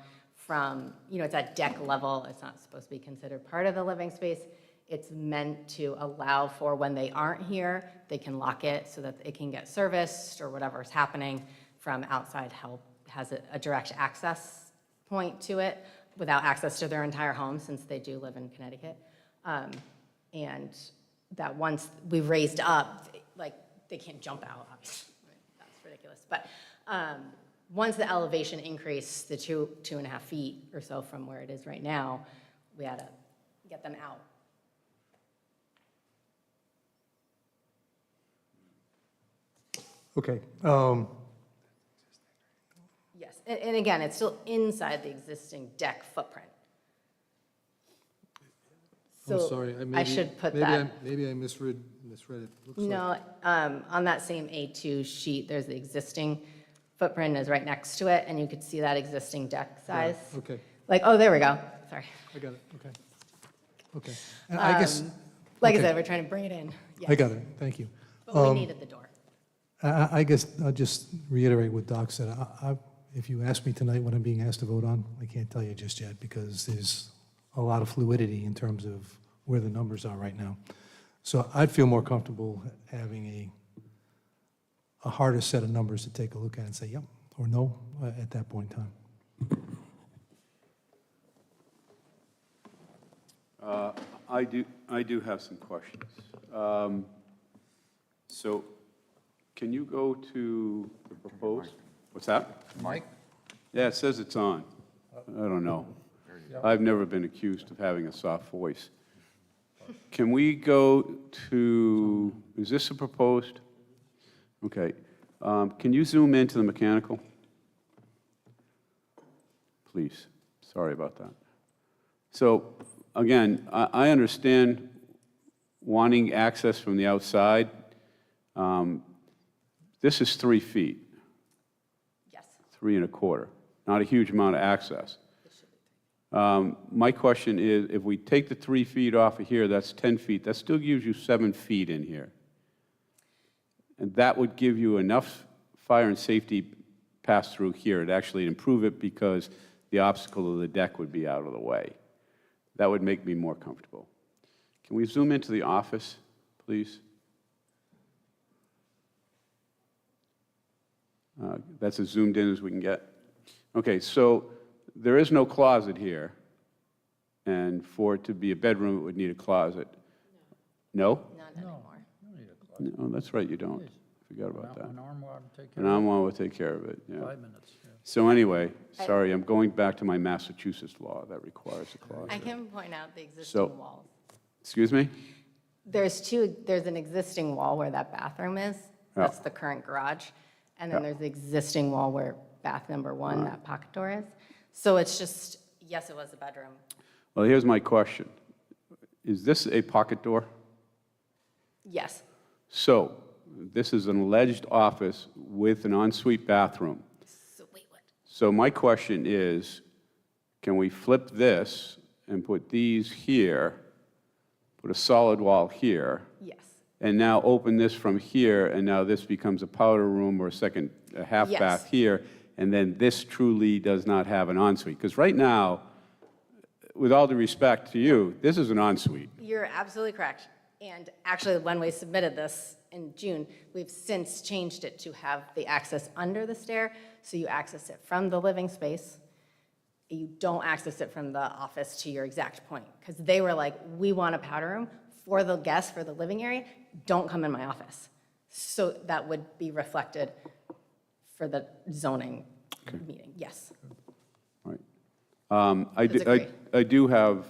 L: from, it's at deck level, it's not supposed to be considered part of the living space. It's meant to allow for when they aren't here, they can lock it so that it can get serviced or whatever's happening from outside help, has a direct access point to it without access to their entire home since they do live in Connecticut. And that once we've raised up, like, they can't jump out, obviously, right? That's ridiculous. But once the elevation increased the 2.5 feet or so from where it is right now, we had to get them out.
F: Okay.
L: Yes, and again, it's still inside the existing deck footprint.
F: I'm
L: So
F: sorry.
L: I should put that.
F: Maybe I misread it. Looks like-
L: No, on that same A2 sheet, there's the existing footprint is right next to it, and you could see that existing deck size.
F: Okay,
L: Like, oh, there we go, sorry.
F: I got it, okay. Okay. And I guess,
L: Like I
F: okay.
L: said, we're trying to bring it in.
F: I got it, thank you.
L: But we needed the door.
F: I guess I'll just reiterate what Doc said. If you ask me tonight what I'm being asked to vote on, I can't tell you just yet because there's a lot of fluidity in terms of where the numbers are right now. So I'd feel more comfortable having a harder set of numbers to take a look at and say yep or no at that point in time.
A: I do have some questions. So can you go to the proposed? What's that?
D: Mike?
A: Yeah, it says it's on. I don't know. I've never been accused of having a soft voice. Can we go to, is this a proposed? Okay. Can you zoom into the mechanical? Please. Sorry about that. So, again, I understand wanting access from the outside. This is 3 feet,
L: Yes.
A: 3.25. Not a huge amount of access. My question is, if we take the 3 feet off of here, that's 10 feet. That still gives you 7 feet in here. And that would give you enough fire and safety pass through here. It'd actually improve it because the obstacle of the deck would be out of the way. That would make me more comfortable. Can we zoom into the office, please? That's as zoomed in as we can get. Okay, so there is no closet here, and for it to be a bedroom, it would need a closet. No?
L: Not anymore.
A: No, that's right, you don't. Forgot about that.
C: An armoire to take
A: And I will take care of it, yeah.
C: 5 minutes. Yeah.
A: So anyway, sorry, I'm going back to my Massachusetts law that requires a
L: I
A: closet.
L: can point out the existing
A: So-
L: walls.
A: Excuse me?
L: There's an existing wall where that bathroom is. That's the current garage. And then
A: Yeah.
L: there's the existing wall where bath number 1, that pocket door is. So it's just, yes, it was a bedroom.
A: Well, here's my question. Is this a pocket door?
L: Yes,
A: So, this is an alleged office with an ensuite bathroom.
L: so wait, what?
A: So my question is, can we flip this and put these here, put a solid wall here,
L: Yes,
A: and now open this from here, and now this becomes a powder room or a half
L: Yes.
A: bath here, and then this truly does not have an ensuite? Because right now, with all due respect to you, this is an ensuite.
L: you're absolutely correct. And actually, when we submitted this in June, we've since changed it to have the access under the stair, so you access it from the living space. You don't access it from the office to your exact point, because they were like, we want a powder room for the guests, for the living area, don't come in my office. So that would be reflected for the zoning meeting, yes.
A: Right.
L: That's agreed.
A: I do have,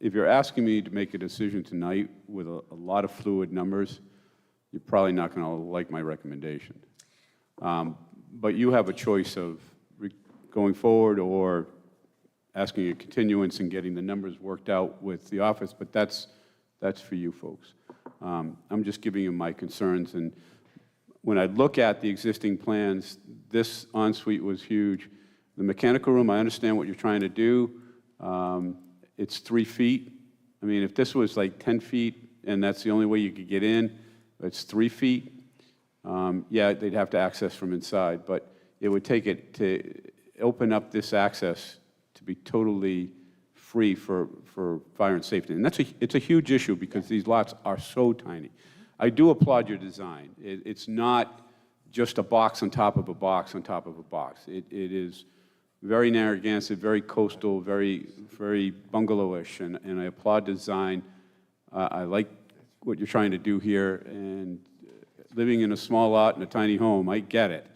A: if you're asking me to make a decision tonight with a lot of fluid numbers, you're probably not going to like my recommendation. But you have a choice of going forward or asking a continuance and getting the numbers worked out with the office, but that's for you folks. I'm just giving you my concerns, and when I look at the existing plans, this ensuite was huge. The mechanical room, I understand what you're trying to do. It's 3 feet. I mean, if this was like 10 feet and that's the only way you could get in, it's 3 feet. Yeah, they'd have to access from inside, but it would take it to open up this access to be totally free for fire and safety. And it's a huge issue because these lots are so tiny. I do applaud your design. It's not just a box on top of a box on top of a box. It is very Narragansett, very coastal, very bungalowish, and I applaud design. I like what you're trying to do here, and living in a small lot in a tiny home, I get it.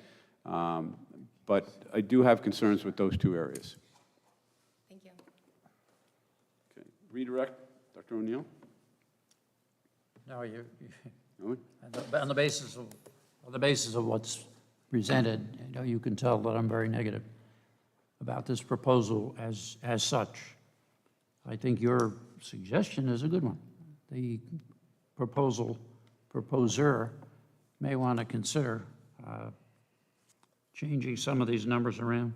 A: But I do have concerns with those two areas.
L: Thank you.
A: Okay. Redirect, Dr. O'Neill?
C: No,
A: No?
C: on the basis of what's presented, you can tell that I'm very negative about this proposal as such. I think your suggestion is a good one. The proposer may want to consider changing some of these numbers around,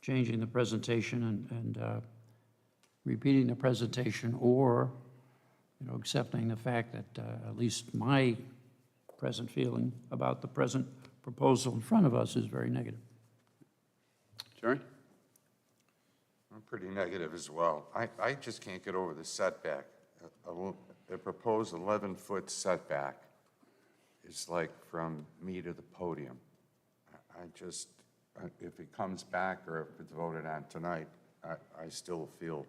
C: changing the presentation and repeating the presentation, or accepting the fact that at least my present feeling about the present proposal in front of us is very negative.
A: Jerry?
D: I'm pretty negative as well. I just can't get over the setback. The proposed 11-foot setback is like from me to the podium. If it comes back or if it's voted on tonight, I still feel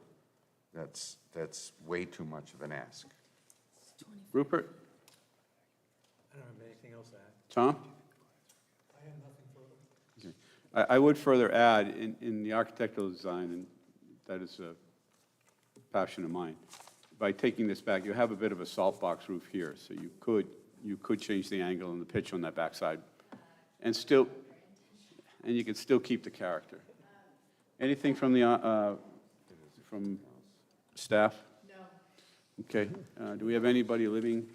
D: that's way too much of an ask.
A: Rupert?
E: I don't have anything else to add.
A: Tom? I have nothing further. Okay. I would further add, in the architectural design, and that is a passion of mine, by taking this back, you have a bit of a salt box roof here, so you could change the angle and the pitch on that backside, and you could still keep the character. Anything from the from staff? No. Okay. Do we have anybody abutting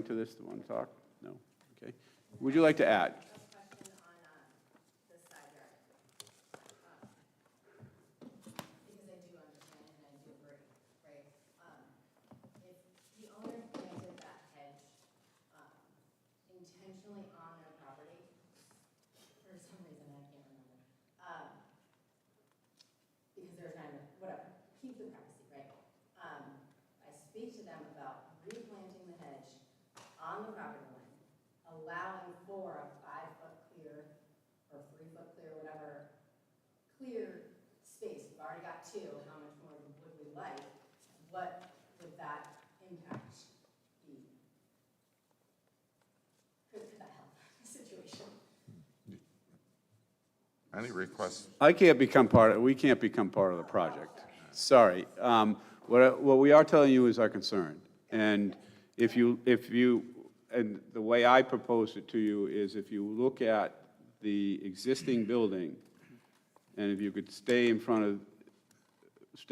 A: to this that want to talk? No. Okay. Would you like to add?
L: Intentionally on their property, for some reason, I can't remember, because they're trying to, whatever, keep the privacy, right? I speak to them about replanting the hedge on the property line, allowing for a 5-foot clear, or 3-foot clear, whatever, clear space. We've already got 2, how much more would we like? What would that impact be? Could that help the situation?
D: Any requests?
A: We can't become part of the project. Sorry. What we are telling you is our concern. And and the way I propose it to you is if you look at the existing building, and if you could stay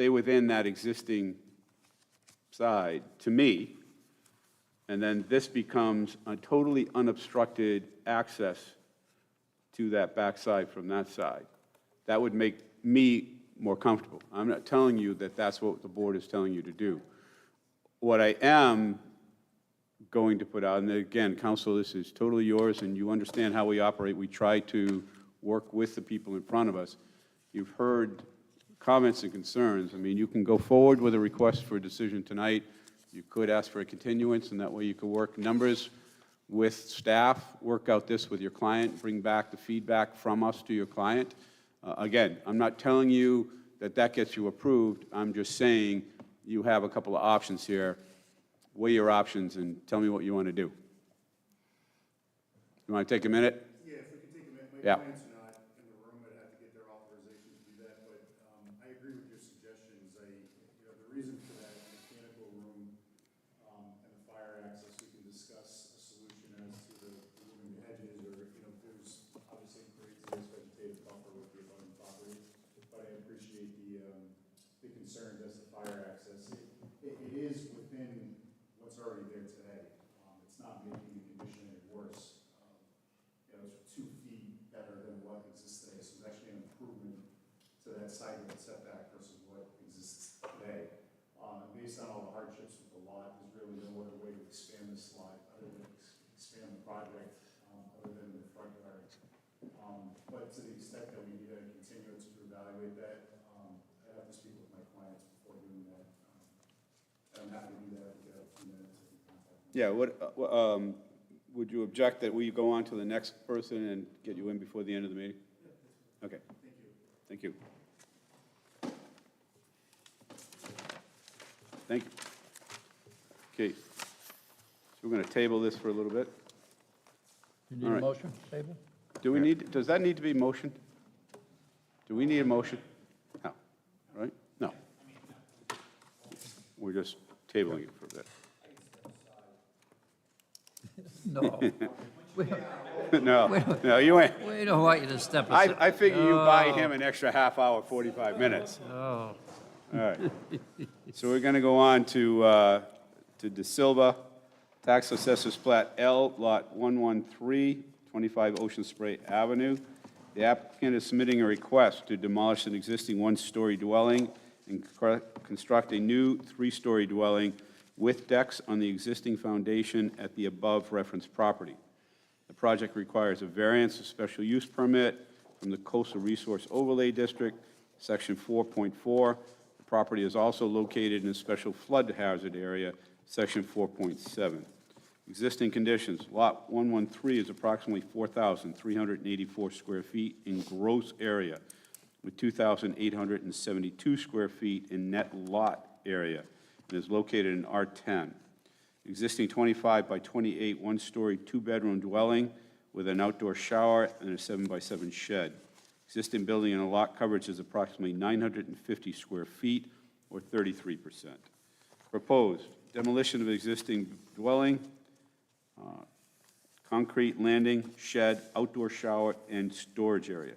A: within that existing side, to me, and then this becomes a totally unobstructed access to that backside from that side. That would make me more comfortable. I'm not telling you that that's what the board is telling you to do. What I am going to put out, and again, council, this is totally yours, and you understand how we operate. We try to work with the people in front of us. You've heard comments and concerns. I mean, you can go forward with a request for a decision tonight. You could ask for a continuance, and that way you could work numbers with staff, work out this with your client, bring back the feedback from us to your client. Again, I'm not telling you that gets you approved. I'm just saying you have a couple of options here. Weigh your options and tell me what you want to do. You want to take a minute?
K: Yeah, if we could take a minute.
A: Yeah.
K: My clients are not in the room. I'd have to get their authorization to do that, but I agree with your suggestions. The reason for that mechanical room and the fire access, we can discuss a solution as to the removing the hedges, or, there's obviously creates a nice vegetative buffer with the abutting property, but I appreciate the concerns as to fire access. It is within what's already there today. It's not making the condition any worse. It's 2 feet better than what exists today, so it's actually an improvement to that side yard setback versus what exists today. Based on all the hardships with the lot, there's really no other way to expand this lot other than expand the project other than the front yard. But to the extent that we need a evaluate that. I'd have to speak with my clients before doing that. I'm happy to do that if you have a few minutes. I can contact them.
A: Yeah, would you object that we go on to the next person and get you in before the end of the meeting? Okay. Thank you. Thank you. Okay. So we're going to table this for a little bit.
C: You need
A: All
C: a
A: right.
C: motion, table?
A: Do we need, does that need to be motioned? Do we need a motion? No, right? No. We're just tabling it for a bit.
C: No.
A: No, no, you ain't.
C: We don't want you to step aside.
A: I figure you buy him an extra half hour, 45 minutes.
C: Oh,
A: All right. So we're going to go on to De Silva, Tax Assessors Plat L, Lot 113, 25 Ocean Spray Avenue. The applicant is submitting a request to demolish an existing one-story dwelling and construct a new three-story dwelling with decks on the existing foundation at the above referenced property. The project requires a variance of special use permit from the Coastal Resource Overlay District, Section 4.4. The property is also located in a special flood hazard area, Section 4.7. Existing conditions, Lot 113 is approximately 4,384 square feet in gross area, with 2,872 square feet in net lot area, and is located in R10. Existing 25 by 28 one-story, two-bedroom dwelling with an outdoor shower and a 7-by-7 shed. Existing building and lot coverage is approximately 950 square feet, or 33%. Proposed demolition of existing dwelling, concrete landing, shed, outdoor shower, and storage area.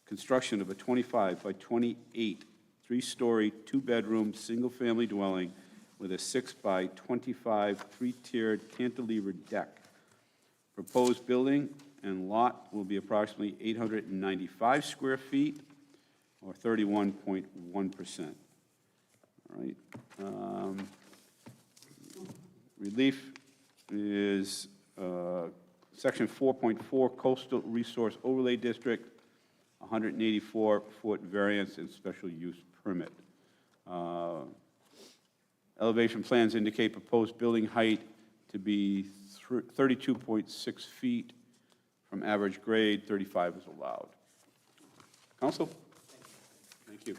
A: Construction of a 25 by 28 three-story, two-bedroom, single-family dwelling with a 6 by 25 three-tiered cantilevered deck. Proposed building and lot will be approximately 895 square feet, or 31.1%. All right. Relief is Section 4.4 Coastal Resource Overlay District, 184-foot variance and special use permit. Elevation plans indicate proposed building height to be 32.6 feet from average grade, 35 is allowed. Counsel? Thank you.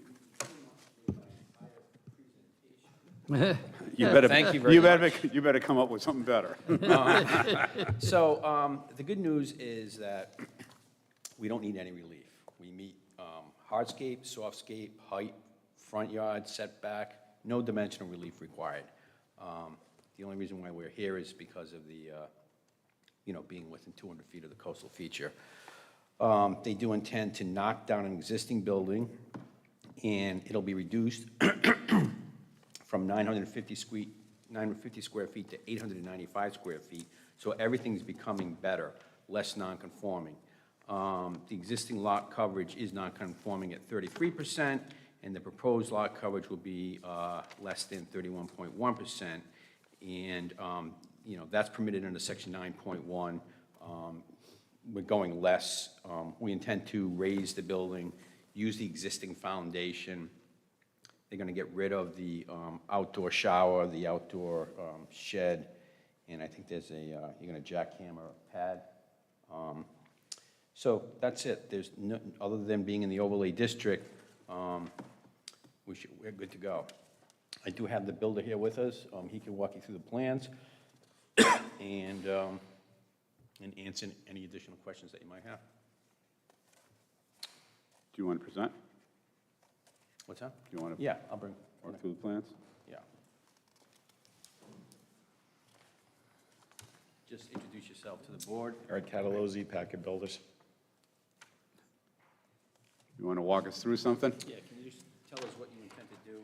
A: You better,
J: Thank you very much.
A: You better come up with something better.
M: So the good news is that we don't need any relief. We meet hardscape, softscape, height, front yard, setback, no dimensional relief required. The only reason why we're here is because of the, being within 200 feet of the coastal feature. They do intend to knock down an existing building, and it'll be reduced from 950 square feet to 895 square feet, so everything's becoming better, less non-conforming. The existing lot coverage is non-conforming at 33%, and the proposed lot coverage will be less than 31.1%. And, that's permitted under Section 9.1. We're going less. We intend to raise the building, use the existing foundation. They're going to get rid of the outdoor shower, the outdoor shed, and I think there's you're going to jackhammer a pad. So that's it. There's no, other than being in the overlay district, we're good to go. I do have the builder here with us. He can walk you through the plans and answer any additional questions that you might have.
A: Do you want to present?
M: What's that?
A: Do you want to
M: Yeah, I'll bring.
A: walk through the plans?
M: Yeah. Just introduce yourself to the board.
N: Art Catalozzi, Packet Builders.
A: You want to walk us through something?
M: Yeah, can you just tell us what you intend to do?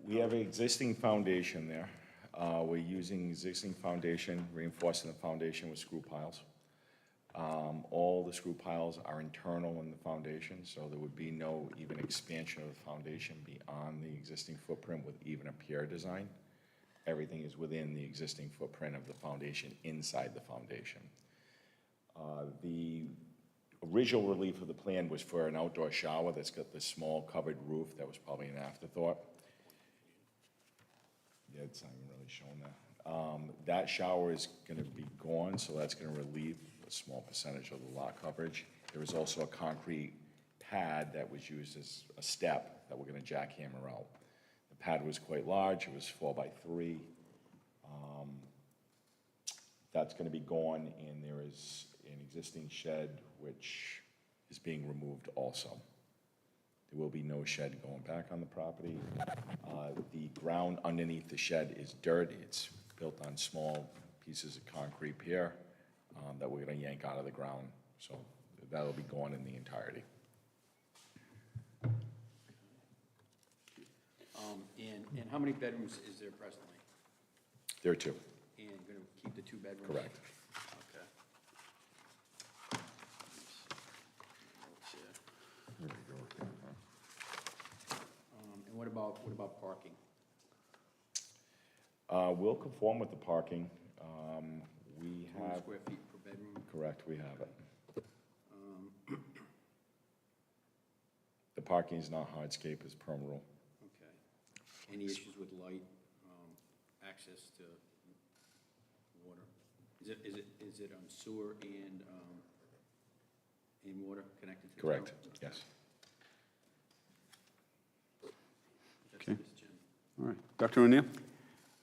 N: We have an existing foundation there. We're using existing foundation, reinforcing the foundation with screw piles. All the screw piles are internal in the foundation, so there would be no even expansion of the foundation beyond the existing footprint with even a pier design. Everything is within the existing footprint of the foundation inside the foundation. The original relief of the plan was for an outdoor shower that's got this small covered roof. That was probably an afterthought. Yeah, it's not even really showing that. That shower is gonna be gone, so that's gonna relieve a small percentage of the lot coverage. There was also a concrete pad that was used as a step that we're gonna jackhammer out. The pad was quite large, it was 4x3. That's gonna be gone, and there is an existing shed which is being removed also. There will be no shed going back on the property. The ground underneath the shed is dirt. It's built on small pieces of concrete pier that we're gonna yank out of the ground. So that'll be gone in the entirety.
M: And how many bedrooms is there presently?
N: There are two,
M: And going to keep the 2 bedrooms?
N: correct.
M: Okay. And what about parking?
N: We'll conform with the parking. We
M: 200
N: have,
M: square feet per bedroom?
N: correct, we have it. The parking is not hardscape, it's perm rule.
M: Okay. Any issues with light, access to water? Is it sewer and water connected to the
N: Correct,
M: town?
N: yes.
M: That's
A: Okay.
M: it, Mr. Chairman.
A: All right. Dr. O'Neill?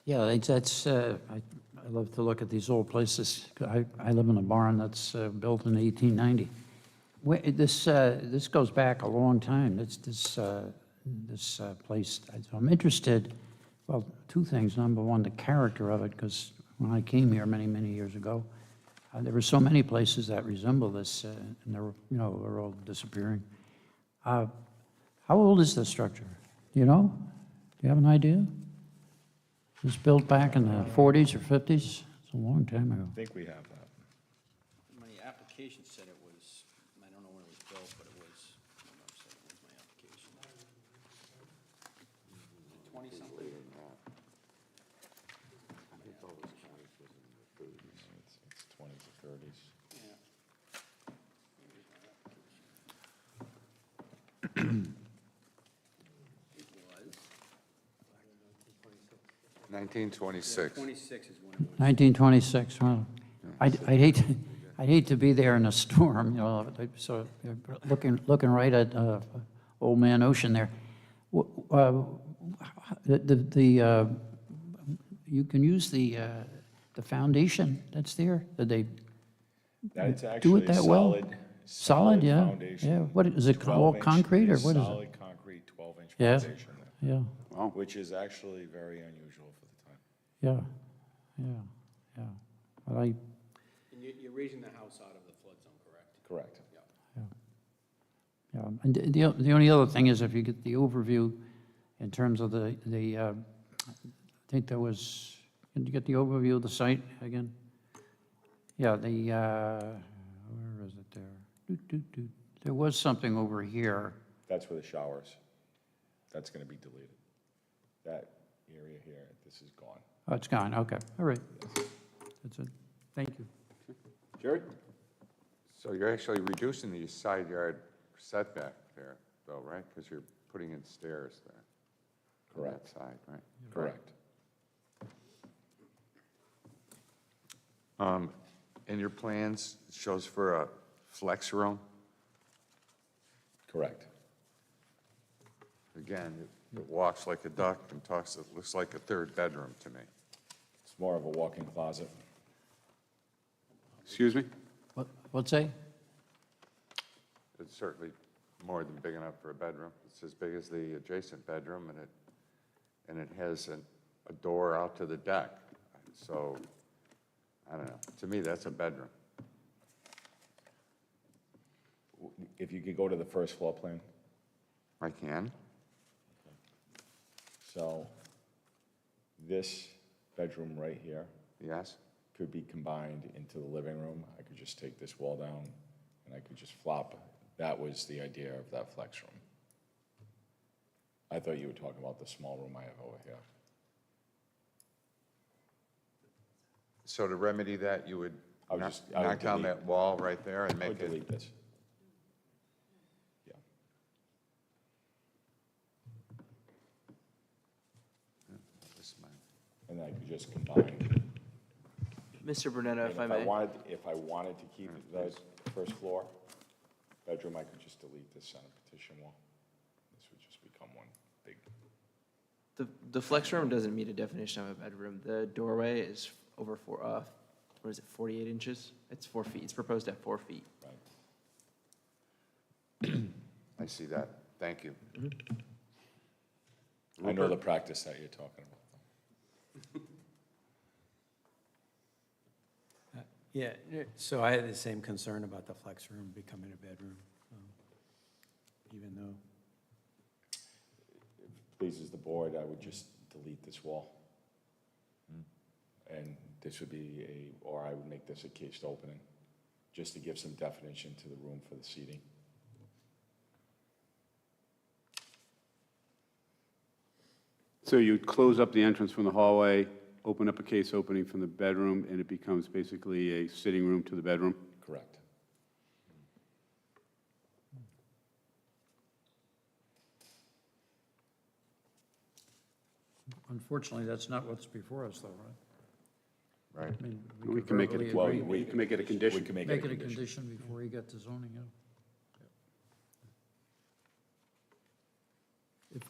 C: Yeah, I love to look at these old places. I live in a barn that's built in 1890. This goes back a long time, this place. So I'm interested, well, 2 things. Number one, the character of it, because when I came here many, many years ago, there were so many places that resemble this, and they're all disappearing. How old is this structure? Do you know? Do you have an idea? It was built back in the 40s or 50s? It's a long time ago.
N: I think we have that.
M: My application said it was, I don't know when it was built, but it was, hold on a second, where's my application? 20-something?
N: It's 20s or 30s.
M: Yeah.
D: 1926.
M: 26 is when it was.
C: 1926, well, I'd hate to be there in a storm, so looking right at Old Man Ocean there. You can use the foundation that's there? Did they
N: That's
C: do
N: actually
C: it that well? Solid, yeah.
N: foundation.
C: Yeah, what, is it all
N: 12-inch
C: concrete, or what is it?
N: Solid concrete, 12-inch
C: Yeah.
N: foundation there,
C: Yeah,
N: which is actually very unusual for the time.
C: yeah. But
M: And you're raising the house out of the flood zone, correct?
N: Correct.
C: yeah. And the only other thing is, if you get the overview in terms of the I think there was, did you get the overview of the site again? Yeah, where is it there? There was something over here.
N: That's for the showers. That's going to be deleted. That area here, this is gone.
C: Oh, it's gone, okay, all right. That's it, thank you.
N: Jerry?
D: So you're actually reducing the side yard setback there, though, right? Because you're putting in stairs there. On that
N: Correct.
D: side, right?
N: Correct.
D: In your plans, it shows for a flex room.
N: Correct.
D: Again, it walks like a duck and talks, it looks like a 3rd bedroom to me.
N: It's more of a walk-in closet.
A: Excuse me?
C: What's that?
D: It's certainly more than big enough for a bedroom. It's as big as the adjacent bedroom, and it has a door out to the deck. So, I don't know, to me, that's a bedroom.
N: If you could go to the first floor plan.
D: I can.
N: So this bedroom right here
D: Yes?
N: could be combined into the living room. I could just take this wall down and I could just flop. That was the idea of that flex room. I thought you were talking about the small room I have over here.
D: So to remedy that, you would
N: I would
D: knock
N: just- I would
D: knock down
N: delete-
D: that wall right there and
N: I would
D: make it,
N: delete this. I could just combine.
J: Mr. Brunetta,
N: And
J: if I may.
N: if I wanted to keep the first floor bedroom, I could just delete this center petition wall. This would just become one big,
J: The flex room doesn't meet a definition of a bedroom. The doorway is over what is it, 48 inches? It's 4 feet. It's proposed at 4 feet.
N: right?
D: I see that. Thank you.
N: I know the practice that you're talking about.
E: Yeah, so I had the same concern about the flex room becoming a bedroom, even though,
N: If it pleases the board, I would just delete this wall. And this would be or I would make this a cased opening, just to give some definition to the room for the seating.
A: So you'd close up the entrance from the hallway, open up a case opening from the bedroom, and it becomes basically a sitting room to the bedroom?
N: Correct.
C: Unfortunately, that's not what's before us, though, right?
D: Right.
C: I mean,
A: We
C: could
A: can make
C: verbally
A: it,
N: Well,
C: agree.
A: we can make it a condition.
N: We can make
C: Make
N: it
C: it a condition before you get to zoning, yeah.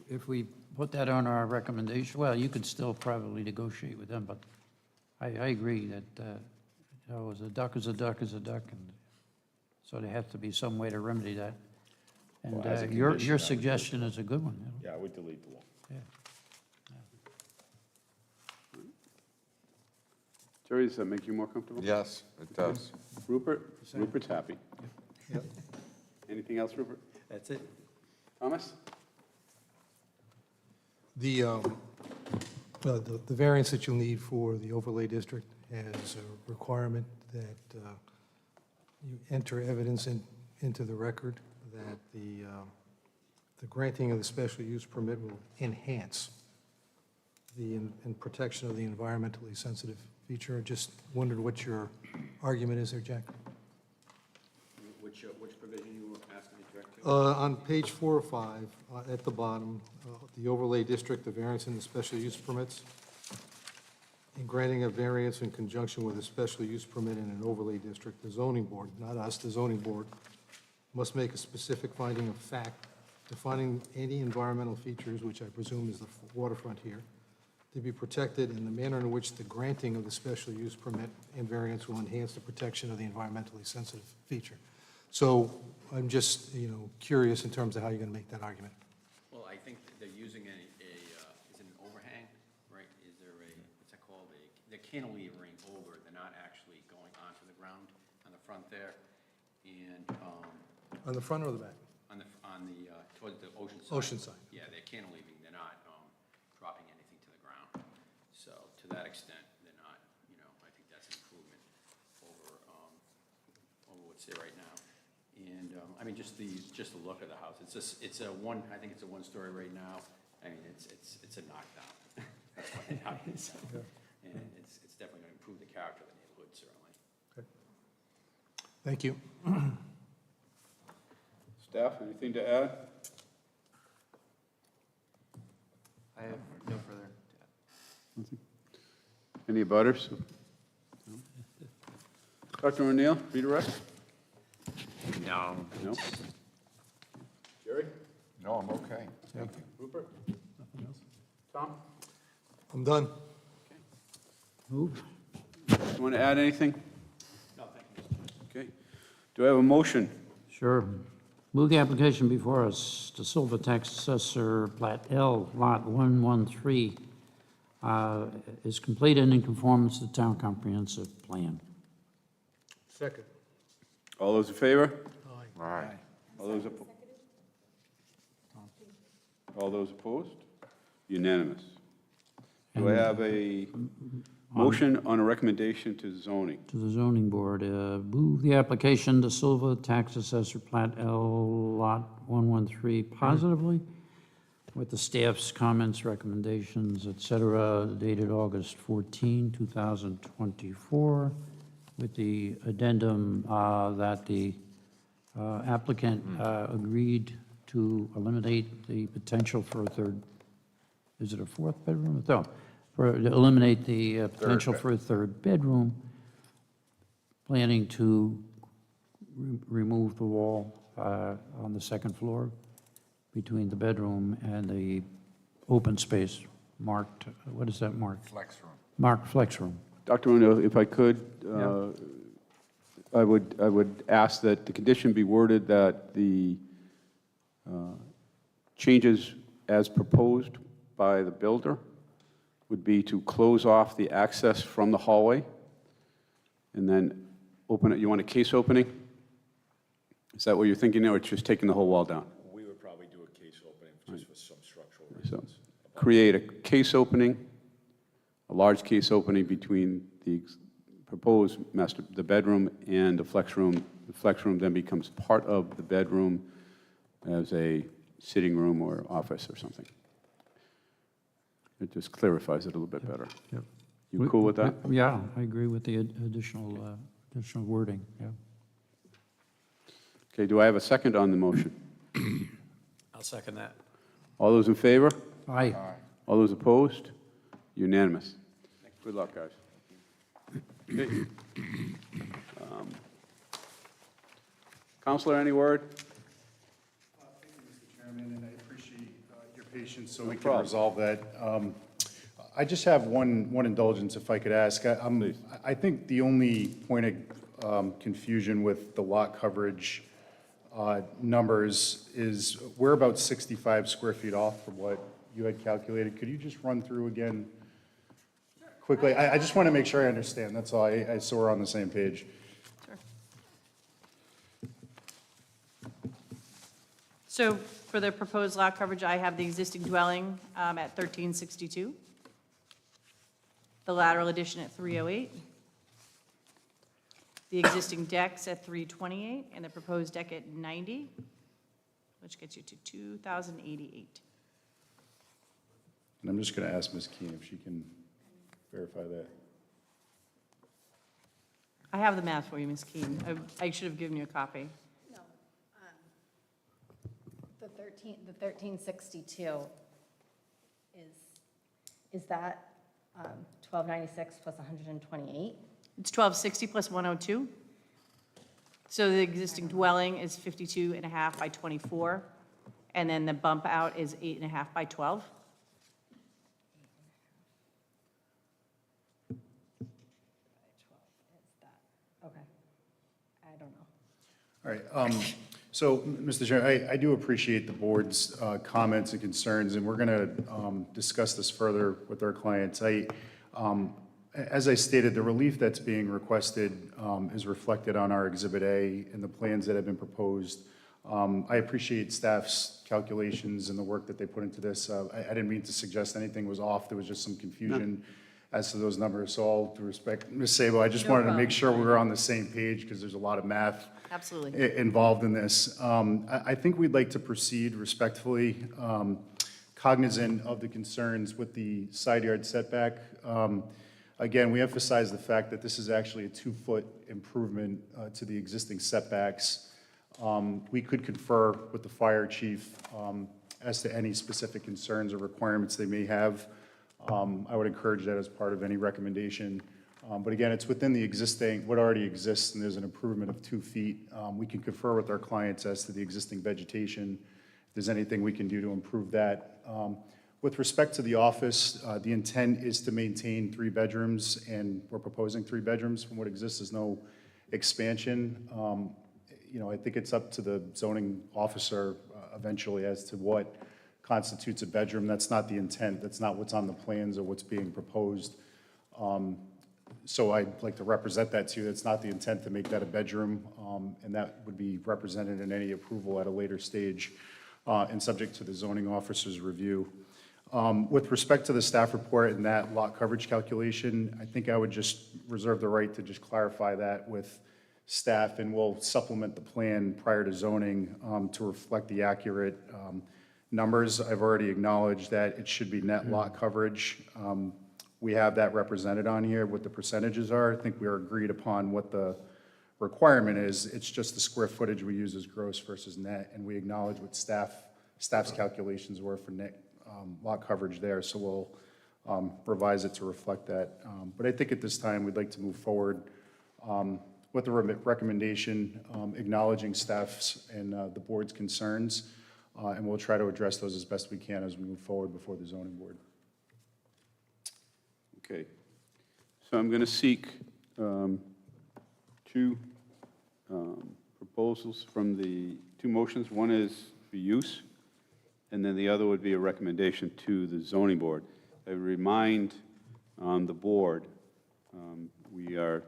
C: If we put that on our recommendation, well, you could still probably negotiate with them, but I agree that, you know, a duck is a duck is a duck, and so there has to be some way to remedy that. And
N: Well, as a
C: your
N: condition, I would
C: suggestion is a good one, you know.
N: Yeah, I would delete the wall.
C: Yeah.
A: Jerry, does that make you more comfortable?
D: Yes, it does.
A: Rupert? Rupert's happy.
F: Yep.
A: Anything else, Rupert?
E: that's it.
A: Thomas?
F: The variance that you'll need for the overlay district has a requirement that you enter evidence into the record that the granting of the special use permit will enhance the in protection of the environmentally sensitive feature. I just wondered what your argument is there, Jack.
M: Which provision you were asking me to direct to?
F: On page 4 or 5, at the bottom, the overlay district, the variance in the special use permits. In granting a variance in conjunction with a special use permit in an overlay district, the zoning board, not us, the zoning board, must make a specific finding of fact defining any environmental features, which I presume is the waterfront here, to be protected in the manner in which the granting of the special use permit and variance will enhance the protection of the environmentally sensitive feature. So I'm just, curious in terms of how you're going to make that argument.
M: Well, I think they're using is it an overhang, right? Is there what's that called? They're cantilevering over, they're not actually going onto the ground on the front there. And,
F: On the front or the back?
M: towards the ocean side.
F: Ocean side.
M: Yeah, they're cantilevering, they're not, dropping anything to the ground. So to that extent, they're not, I think that's an improvement over what's there right now. And, just the look of the house, I think it's a one-story right now. I mean, it's a knockdown. That's what it is. And it's definitely gonna improve the character of the neighborhood, certainly.
F: Okay. Thank you.
A: Staff, anything to add?
J: I have no further to add.
A: Any abutters? Dr. O'Neill, redirect?
D: No.
A: No? Jerry?
D: No, I'm okay. Thank you.
A: Rupert? Tom?
F: I'm done.
C: Move.
A: You want to add anything? No, thank you. Okay. Do I have a motion?
C: Sure. Move the application before us to Silver Tax Assessor Plat L, Lot 113, is complete and in conformance to the Town Comprehensive Plan.
F: Second.
A: All those in favor?
D: All right.
A: All those opposed? Unanimous. Do I have a motion on a recommendation to zoning?
C: To the zoning board, move the application to Silver Tax Assessor Plat L, Lot 113 positively, with the staff's comments, recommendations, et cetera, dated August 14, 2024, with the addendum that the applicant agreed to eliminate the potential for a third, is it a fourth bedroom? No, to eliminate the potential
D: bed-
C: for a third bedroom, planning to remove the wall on the second floor between the bedroom and the open space marked, what is that marked?
D: Flex room.
C: Marked flex room.
A: Dr. Uno, if I could, I would ask that the condition be worded that the changes as proposed by the builder would be to close off the access from the hallway and then open it. You want a case opening? Is that what you're thinking, or it's just taking the whole wall down?
N: We would probably do a case opening just for some structural
A: So
N: reasons.
A: create a case opening, a large case opening between the proposed the bedroom and the flex room. The flex room then becomes part of the bedroom as a sitting room or office or something. It just clarifies it a little bit better.
C: Yep.
A: You cool with that?
C: Yeah, I agree with the additional wording, yeah.
A: Okay, do I have a second on the motion?
E: I'll second that.
A: All those in favor?
C: Aye.
A: All those opposed? Unanimous. Good luck, guys. Okay. Counselor, any word?
K: Thank you, Mr. Chairman, and I appreciate your patience so we can
A: problem.
K: resolve that. I just have one indulgence, if I could ask. I think the only point of confusion with the lot coverage numbers is we're about 65 square feet off from what you had calculated. Could you just run through again quickly? I just want to make sure I understand, that's all, so we're on the same page.
H: Sure. So for the proposed lot coverage, I have the existing dwelling at 1362, the lateral addition at 308, the existing decks at 328, and the proposed deck at 90, which gets you to 2,088.
K: And I'm just going to ask Ms. Keene if she can verify that.
H: I have the math for you, Ms. Keene. I should have given you a copy.
L: No. The 1362 is that 1296 plus 128?
H: It's 1260 plus 102. So the existing dwelling is 52 and a half by 24, and then the bump out is 8 and a half by 12.
L: Okay. I don't know.
K: All right, so, Mr. Chair, I do appreciate the board's comments and concerns, and we're going to discuss this further with our clients. As I stated, the relief that's being requested is reflected on our Exhibit A and the plans that have been proposed. I appreciate staff's calculations and the work that they put into this. I didn't mean to suggest anything was off, there was just some confusion as to those numbers. So all due respect, Ms. Sabo, I just
H: No
K: wanted to make
H: problem.
K: sure we were on the same page because there's a lot of math
H: Absolutely.
K: involved in this. I think we'd like to proceed respectfully, cognizant of the concerns with the side yard setback. Again, we emphasize the fact that this is actually a 2-foot improvement to the existing setbacks. We could confer with the fire chief as to any specific concerns or requirements they may have. I would encourage that as part of any recommendation. But again, it's within the existing, what already exists, and there's an improvement of 2 feet. We can confer with our clients as to the existing vegetation, if there's anything we can do to improve that. With respect to the office, the intent is to maintain 3 bedrooms, and we're proposing 3 bedrooms from what exists. There's no expansion. I think it's up to the zoning officer eventually as to what constitutes a bedroom. That's not the intent. That's not what's on the plans or what's being proposed. So I'd like to represent that to you. It's not the intent to make that a bedroom, and that would be represented in any approval at a later stage and subject to the zoning officer's review. With respect to the staff report and that lot coverage calculation, I think I would just reserve the right to just clarify that with staff, and we'll supplement the plan prior to zoning to reflect the accurate numbers. I've already acknowledged that it should be net lot coverage. We have that represented on here, what the percentages are. I think we are agreed upon what the requirement is. It's just the square footage we use as gross versus net, and we acknowledge what staff's calculations were for net lot coverage there. So we'll revise it to reflect that. But I think at this time, we'd like to move forward with the recommendation, acknowledging staff's and the board's concerns, and we'll try to address those as best we can as we move forward before the zoning board.
A: Okay. So I'm going to seek two proposals from the two motions. One is for use, and then the other would be a recommendation to the zoning board. I remind the board, we are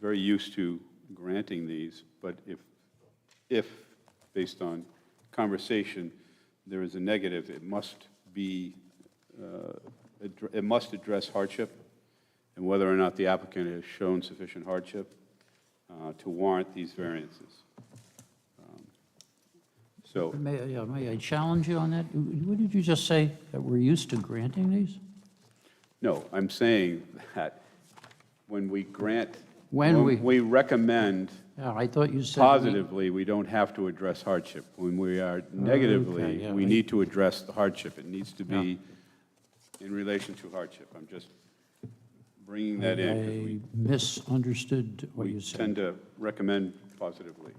A: very used to granting these, but if based on conversation, there is a negative, it must be, it must address hardship and whether or not the applicant has shown sufficient hardship to warrant these variances. So,
C: May I challenge you on that? What did you just say, that we're used to granting these?
A: no, I'm saying that when we grant,
C: When we-
A: recommend
C: Yeah, I thought you said.
A: positively, we don't have to address hardship. When we are negatively,
C: yeah,
A: we need to address the hardship. It needs to be in relation to hardship. I'm just bringing that in, 'cause
C: I misunderstood what
A: we
C: you said.
A: tend to recommend positively.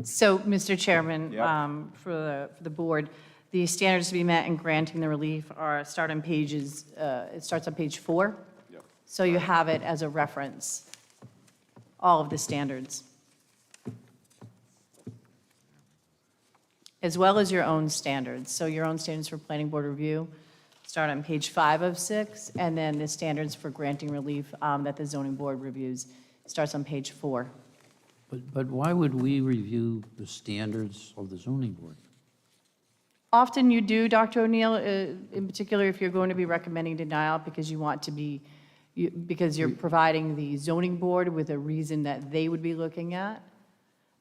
H: So, Mr. Chairman,
A: Yeah.
H: for the board, the standards to be met in granting the relief start on pages, it starts on page 4.
A: Yep.
H: So you have it as a reference, all of the standards. As well as your own standards. So your own standards for planning board review start on page 5 of 6, and then the standards for granting relief that the zoning board reviews starts on page 4.
C: But why would we review the standards of the zoning board?
H: Often you do, Dr. O'Neill, in particular if you're going to be recommending denial because you want to be, because you're providing the zoning board with a reason that they would be looking at.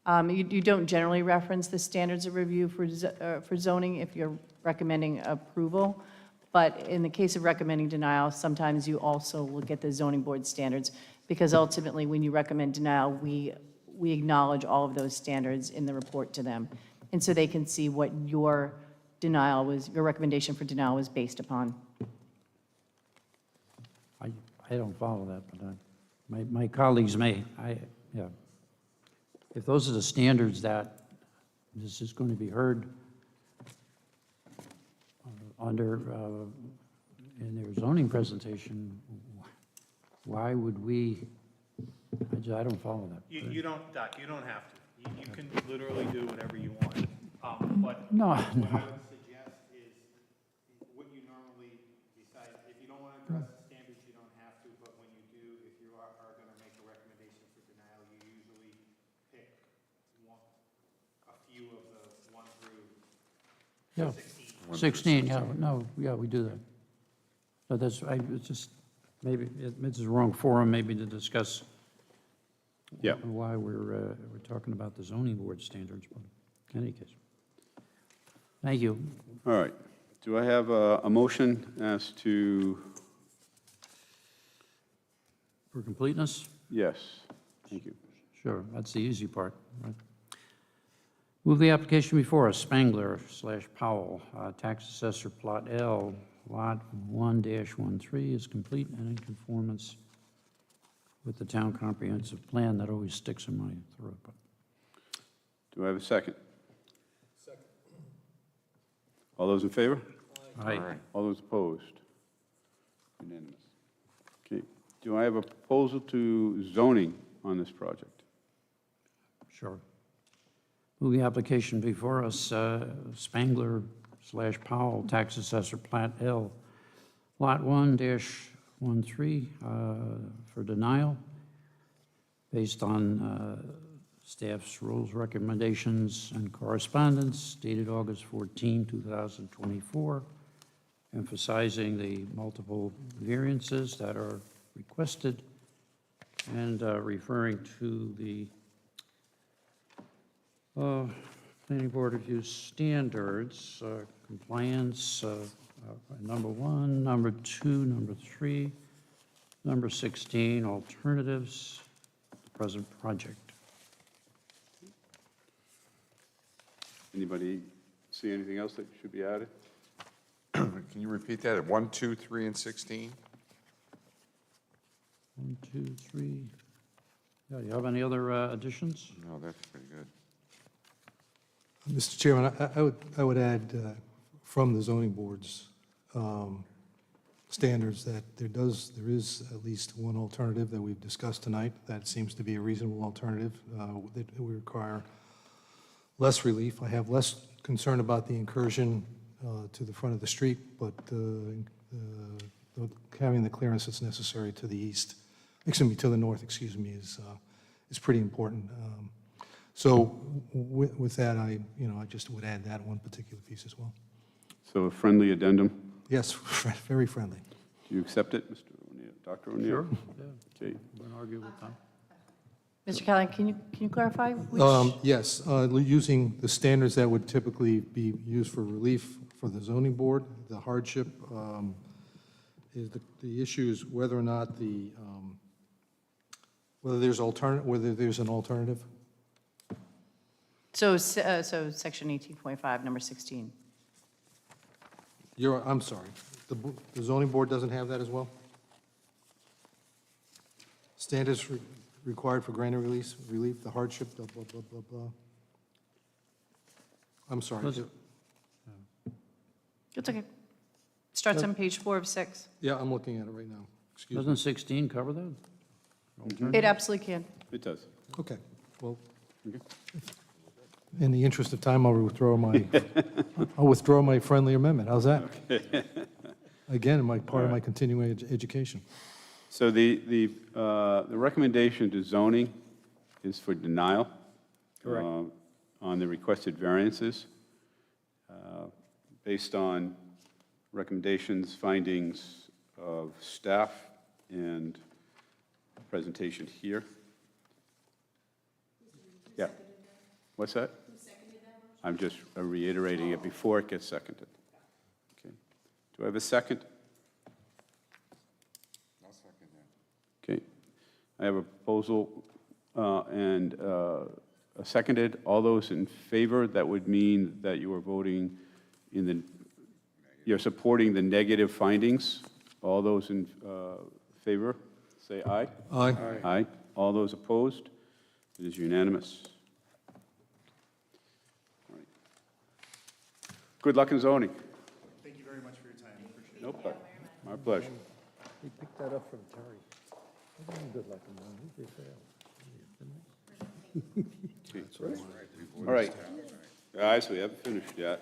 H: You don't generally reference the standards of review for zoning if you're recommending approval, but in the case of recommending denial, sometimes you also look at the zoning board standards, because ultimately, when you recommend denial, we acknowledge all of those standards in the report to them, and so they can see what your denial was, your recommendation for denial was based upon.
C: I don't follow that, but my colleagues may. Yeah. If those are the standards that this is going to be heard under, in their zoning presentation, why would we, I don't follow that.
I: You don't, Doc, you don't have to. You can literally do whatever you want. But
C: No,
I: what I
C: no.
I: would suggest is what you normally decide. If you don't want to address the standards, you don't have to, but when you do, if you are going to make a recommendation for denial, you usually pick a few of the 1 through
C: Yeah.
I: 16.
C: 16, yeah, no, yeah, we do that. So that's, it's just, maybe, it's the wrong forum, maybe to discuss
A: Yeah.
C: why we're talking about the zoning board standards, but in any case. Thank you.
A: All right. Do I have a motion as to,
C: For completeness?
A: yes, thank you.
C: Sure, that's the easy part, right? Move the application before us, Spangler/Powell, tax assessor Plot L, Lot 1-13 is complete and in conformance with the town comprehensive plan. That always sticks in my throat. But
A: Do I have a second? Second. All those in favor?
C: Aye.
A: All those opposed? Unanimous. Okay. Do I have a proposal to zoning on this project?
C: Sure. Move the application before us, Spangler/Powell, tax assessor Plat L, Lot 1-13, for denial, based on staff's rules, recommendations, and correspondence dated August 14, 2024, emphasizing the multiple variances that are requested and referring to the planning board review standards, compliance, number 1, number 2, number 3, number 16, alternatives, present project.
A: Anybody see anything else that should be added?
D: Can you repeat that at 1, 2, 3, and 16?
C: 1, 2, 3. Yeah, you have any other additions?
D: No, that's pretty good.
F: Mr. Chairman, I would add from the zoning board's standards that there is at least one alternative that we've discussed tonight that seems to be a reasonable alternative that would require less relief. I have less concern about the incursion to the front of the street, but having the clearance that's necessary to the east, to the north, is pretty important. So with that, I just would add that one particular piece as well.
A: So a friendly addendum.
F: Yes, very friendly.
A: Do you accept it, Mr. O'Neill? Dr. O'Neill?
C: Sure, yeah.
A: Okay.
C: I'm going to argue with them.
H: Mr. Callahan, can you clarify which?
F: Yes, using the standards that would typically be used for relief for the zoning board, the hardship is the issue is whether or not whether there's an alternative.
H: So section 18.5, number 16.
F: I'm sorry, the zoning board doesn't have that as well? Standards required for granting relief, the hardship, blah, blah, blah, blah, blah. I'm sorry.
C: Does-
H: It's okay. Starts on page 4 of 6.
F: Yeah, I'm looking at it right now. Excuse me.
C: Doesn't 16 cover that?
H: It absolutely can.
A: It does.
F: Okay, well,
A: Okay.
F: in the interest of time, I'll withdraw my friendly amendment. How's that? Again, part of my continuing education.
A: So the recommendation to zoning is for denial.
C: Correct.
A: On the requested variances, based on recommendations, findings of staff, and presentation here. Yeah. What's that? I'm just reiterating it before it gets seconded. Okay. Do I have a second?
D: I'll second that.
A: Okay. I have a proposal and a seconded. All those in favor, that would mean that you are voting you're supporting the negative findings. All those in favor, say aye.
F: Aye.
A: Aye. All those opposed? It is unanimous. All right. Good luck in zoning.
K: Thank you very much for your time. Appreciate it.
A: No problem. My pleasure.
F: He picked that up from Terry. Good luck.
A: All right. Guys, we haven't finished yet.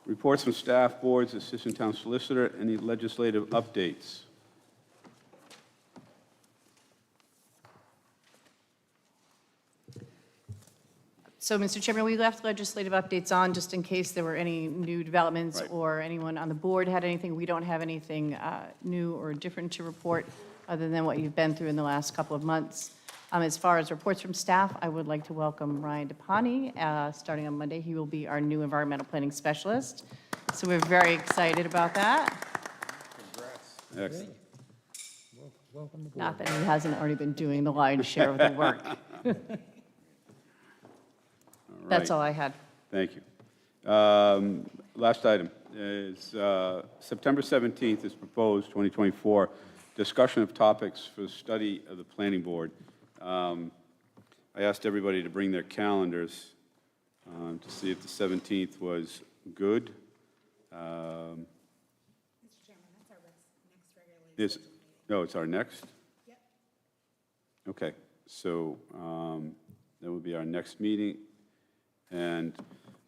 A: Reports from staff, boards, assistant town solicitor, any legislative updates?
H: So, Mr. Chairman, we left legislative updates on just in case there were any new developments
A: Right.
H: or anyone on the board had anything. We don't have anything new or different to report other than what you've been through in the last couple of months. As far as reports from staff, I would like to welcome Ryan DePani. Starting on Monday, he will be our new environmental planning specialist. So we're very excited about that.
A: Excellent.
H: Not that he hasn't already been doing the lion's share of the work. That's all I had.
A: Thank you. Last item is September 17th is proposed, 2024, discussion of topics for study of the planning board. I asked everybody to bring their calendars to see if the 17th was good.
O: Mr. Chairman, that's our next regularly scheduled meeting.
A: No, it's our next?
O: Yep.
A: Okay, so that would be our next meeting. And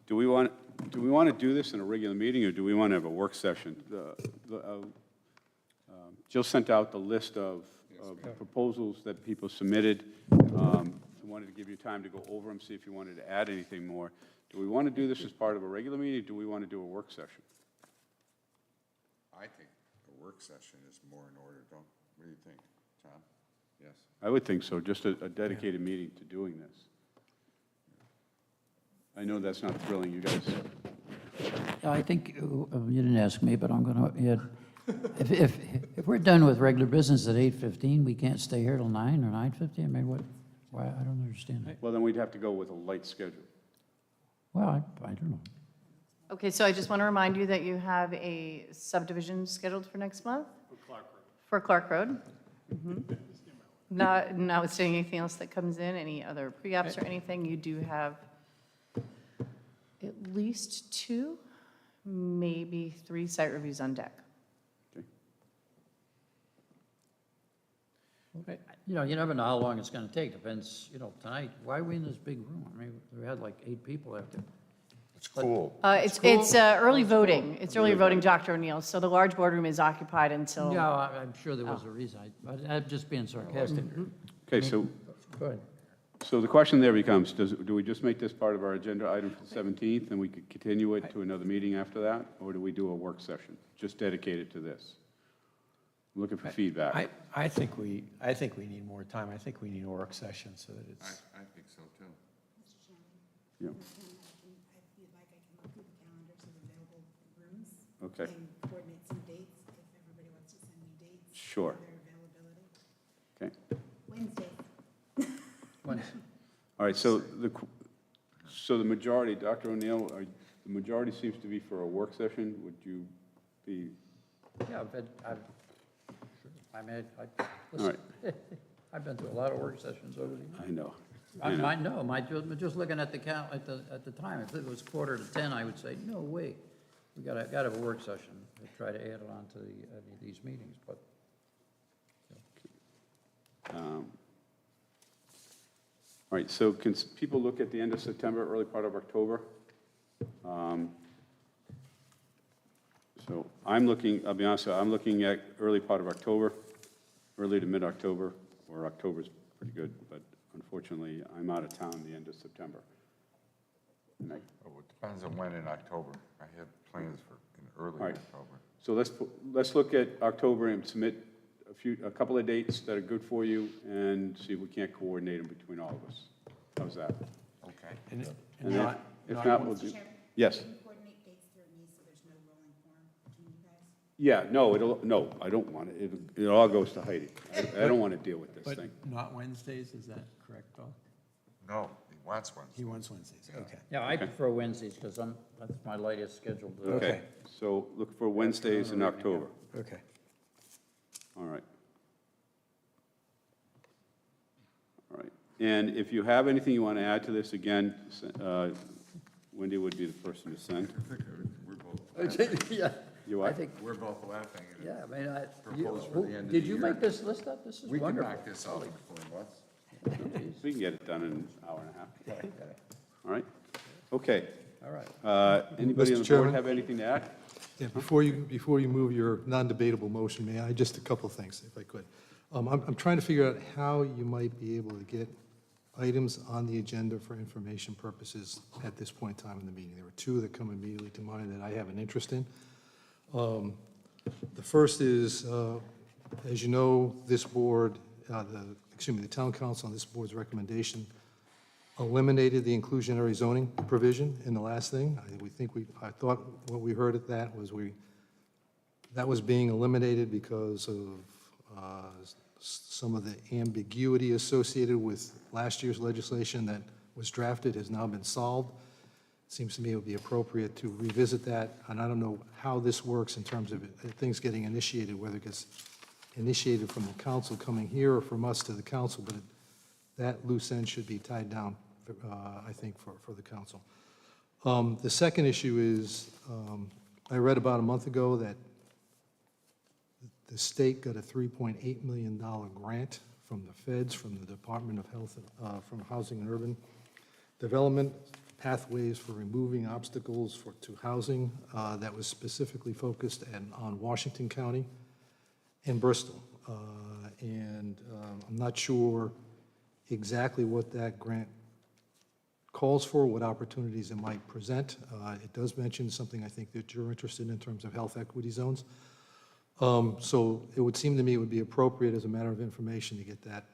A: do we want to do this in a regular meeting, or do we want to have a work session? Jill sent out the list of proposals that people submitted. I wanted to give you time to go over them, see if you wanted to add anything more. Do we want to do this as part of a regular meeting, or do we want to do a work session?
D: I think a work session is more in order, what do you think, Tom? Yes?
A: I would think so, just a dedicated meeting to doing this. I know that's not thrilling, you guys.
C: I think, you didn't ask me, but I'm going to add, if we're done with regular business at 8:15, we can't stay here till 9 or 9:50? I mean, why, I don't understand that.
A: Well, then we'd have to go with a light schedule.
C: Well, I don't know.
H: Okay, so I just want to remind you that you have a subdivision scheduled for next month? For Clark Road. Mhm. Notwithstanding anything else that comes in, any other pre-apps or anything, you do have at least 2, maybe 3 site reviews on deck.
C: Okay, you know, you never know how long it's gonna take, depends, you know, tonight, why are we in this big room? I mean, we had like 8 people out there.
D: It's cool.
H: It's early voting. It's early voting, Dr. O'Neill, so the large boardroom is occupied until.
C: Yeah, I'm sure there was a reason, but I'm just being sarcastic.
A: Okay, so,
C: Go ahead.
A: so the question there becomes, do we just make this part of our agenda item for the 17th, and we could continue it to another meeting after that? Or do we do a work session, just dedicated to this? I'm looking for feedback.
E: I think we need more time. I think we need a work session so that it's.
D: I think so, too.
A: Yeah.
O: If you'd like, I can look through the calendars of available rooms.
A: Okay.
O: And coordinate some dates, if everybody wants to send me dates.
A: Sure.
O: for their availability.
A: Okay.
O: Wednesday.
A: All right, so the majority, Dr. O'Neill, the majority seems to be for a work session. Would you be,
C: Yeah, I mean,
A: all
C: listen,
A: right,
C: I've been to a lot of work sessions over the years.
A: I know.
C: I know, just looking at the count, at the time, if it was 9:45, I would say, no way. We gotta have a work session to try to add it on to any of these meetings, but.
A: All right, so can people look at the end of September, early part of October? So I'm looking, I'll be honest, I'm looking at early part of October, early to mid-October, or October's pretty good, but unfortunately, I'm out of town the end of September. And
D: Oh, it depends on when in October. I have plans for in early
A: All right.
D: October.
A: So let's look at October and submit a couple of dates that are good for you, and see if we can't coordinate them between all of us. How's that?
D: Okay.
A: And then, if not, we'll do, yes.
O: Can you coordinate dates through me so there's no rolling form between you guys?
A: Yeah, no, I don't want it. It all goes to Heidi. I don't want to deal with this
E: But
A: thing.
E: not Wednesdays, is that correct, Bill?
D: No, he wants one.
E: He wants Wednesdays, okay.
C: Yeah, I prefer Wednesdays, because that's my latest scheduled.
A: Okay, so look for Wednesdays in October.
E: Okay.
A: All right. All right. And if you have anything you want to add to this, again, Wendy would be the person to send.
D: We're both,
C: Yeah,
A: You
C: I
A: what?
C: think,
D: we're both laughing at it.
C: yeah, I mean,
D: Proposed for the end of
C: did
D: the
C: you
D: year.
C: make this list up? This is
D: We can
C: wonderful.
D: knock this out before what's?
A: We can get it done in an hour and a half. All right? Okay.
C: All right.
A: Anybody on
F: Mr.
A: the board
F: Chairman?
A: have anything to add?
F: Yeah, before you move your non-debatable motion, may I, just a couple of things, if I could. I'm trying to figure out how you might be able to get items on the agenda for information purposes at this point in time in the meeting. There were 2 that come immediately to mind that I have an interest in. The first is, as you know, this board, the town council on this board's recommendation eliminated the inclusionary zoning provision in the last thing. I thought what we heard at that was that was being eliminated because of some of the ambiguity associated with last year's legislation that was drafted has now been solved. It seems to me it would be appropriate to revisit that, and I don't know how this works in terms of things getting initiated, whether it gets initiated from the council coming here or from us to the council, but that loose end should be tied down, I think, for the council. The second issue is, I read about a month ago that the state got a $3.8 million grant from the feds, from the Department of Health, from Housing and Urban Development, pathways for removing obstacles to housing, that was specifically focused on Washington County and Bristol. And I'm not sure exactly what that grant calls for, what opportunities it might present. It does mention something I think that you're interested in terms of health equity zones. So it would seem to me it would be appropriate as a matter of information to get that,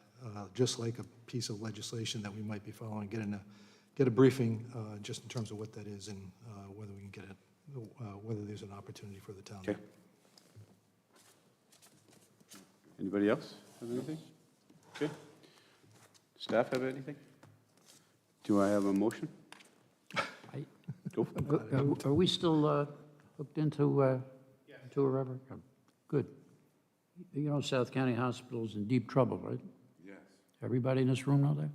F: just like a piece of legislation that we might be following, get a briefing just in terms of what that is and whether we can get it, whether there's an opportunity for the town.
A: Okay. Anybody else have anything? Okay. Staff have anything? Do I have a motion? Go for it.
C: Are we still hooked into a river? Good. You know South County Hospital's in deep trouble, right?
D: Yes.
C: Everybody in this room know that?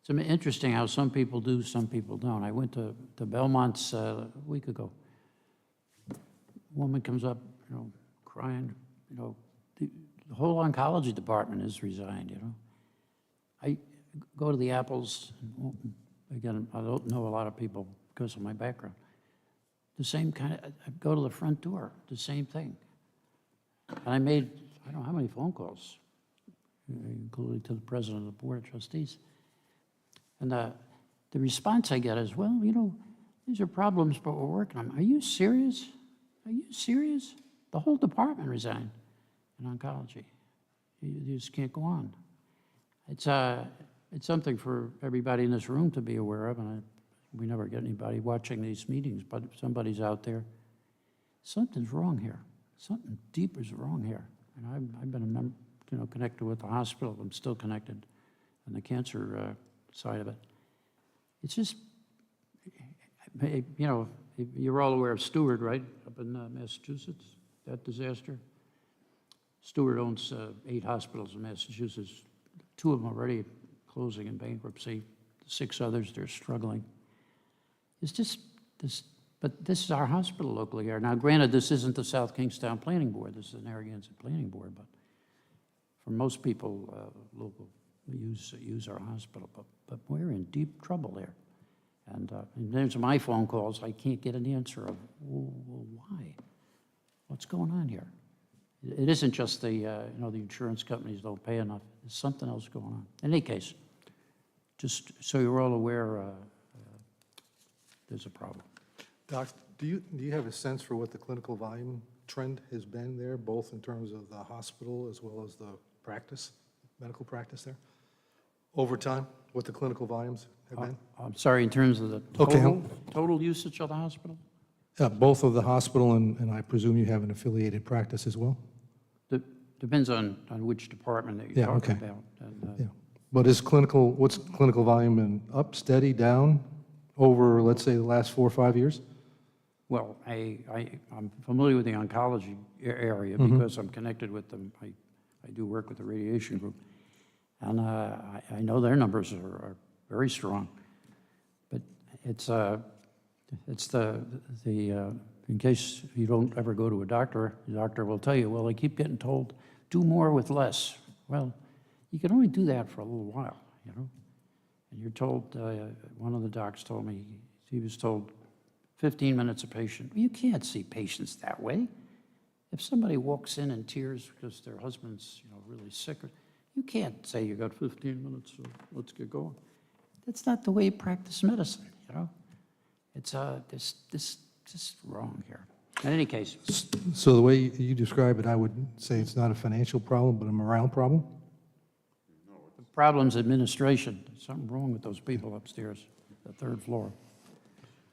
C: It's interesting how some people do, some people don't. I went to Belmont's a week ago. Woman comes up, crying, the whole oncology department is resigned, I go to the Apples, and again, I don't know a lot of people because of my background. The same kind of, I go to the front door, the same thing. And I made, I don't know how many phone calls, including to the president of the Board of Trustees. And the response I get is, well, these are problems, but we're working on them. Are you serious? Are you serious? The whole department resigned in oncology. You just can't go on. It's something for everybody in this room to be aware of, and we never get anybody watching these meetings, but if somebody's out there, something's wrong here. Something deep is wrong here. And I've been a member, connected with the hospital. I'm still connected on the cancer side of it. It's just, you're all aware of Stewart, right, up in Massachusetts, that disaster? Stewart owns 8 hospitals in Massachusetts. 2 of them already closing in bankruptcy. 6 others, they're struggling. It's just this, but this is our hospital locally here. Now, granted, this isn't the South Kingstown Planning Board. This is the Narragansett Planning Board, but for most people, local, use our hospital, but we're in deep trouble there. And there's my phone calls. I can't get an answer of, well, why? What's going on here? It isn't just the insurance companies don't pay enough. There's something else going on. In any case, just so you're all aware, there's a problem.
F: Doc, do you have a sense for what the clinical volume trend has been there, both in terms of the hospital as well as the practice, medical practice there? Over time, what the clinical volumes have been?
C: I'm sorry, in terms of the total usage of the hospital?
F: Both of the hospital and I presume you have an affiliated practice as well?
C: Depends on which department that you're talking about. And,
F: Yeah. But what's clinical volume been up, steady, down over, let's say, the last 4 or 5 years?
C: Well, I'm familiar with the oncology area because I'm connected with them. I do work with the radiation group. And I know their numbers are very strong. But it's in case you don't ever go to a doctor, the doctor will tell you, well, I keep getting told, do more with less. Well, you can only do that for a little while, And you're told, one of the docs told me, he was told 15 minutes a patient. You can't see patients that way. If somebody walks in tears because their husband's, really sick, you can't say you got 15 minutes, so let's get going. That's not the way you practice medicine, It's this just wrong here. In any case.
F: So the way you describe it, I would say it's not a financial problem, but a morale problem?
C: The problem's administration. There's something wrong with those people upstairs, the 3rd floor.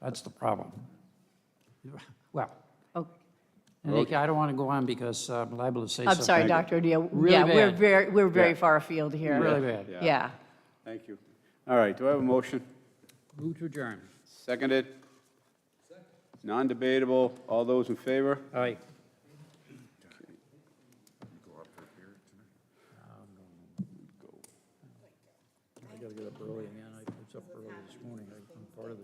C: That's the problem. Well, I don't want to go on because I'm liable to say something.
H: I'm sorry, Dr. O'Neill.
C: Really
H: Yeah,
C: bad.
H: we're very far afield here.
C: Really bad.
H: Yeah.
A: Thank you. All right, do I have a motion?
C: Move to adjourn.
A: Seconded? Non-debatable. All those in favor?
C: All right. I got to get up early again. I was up early this morning. I'm part of the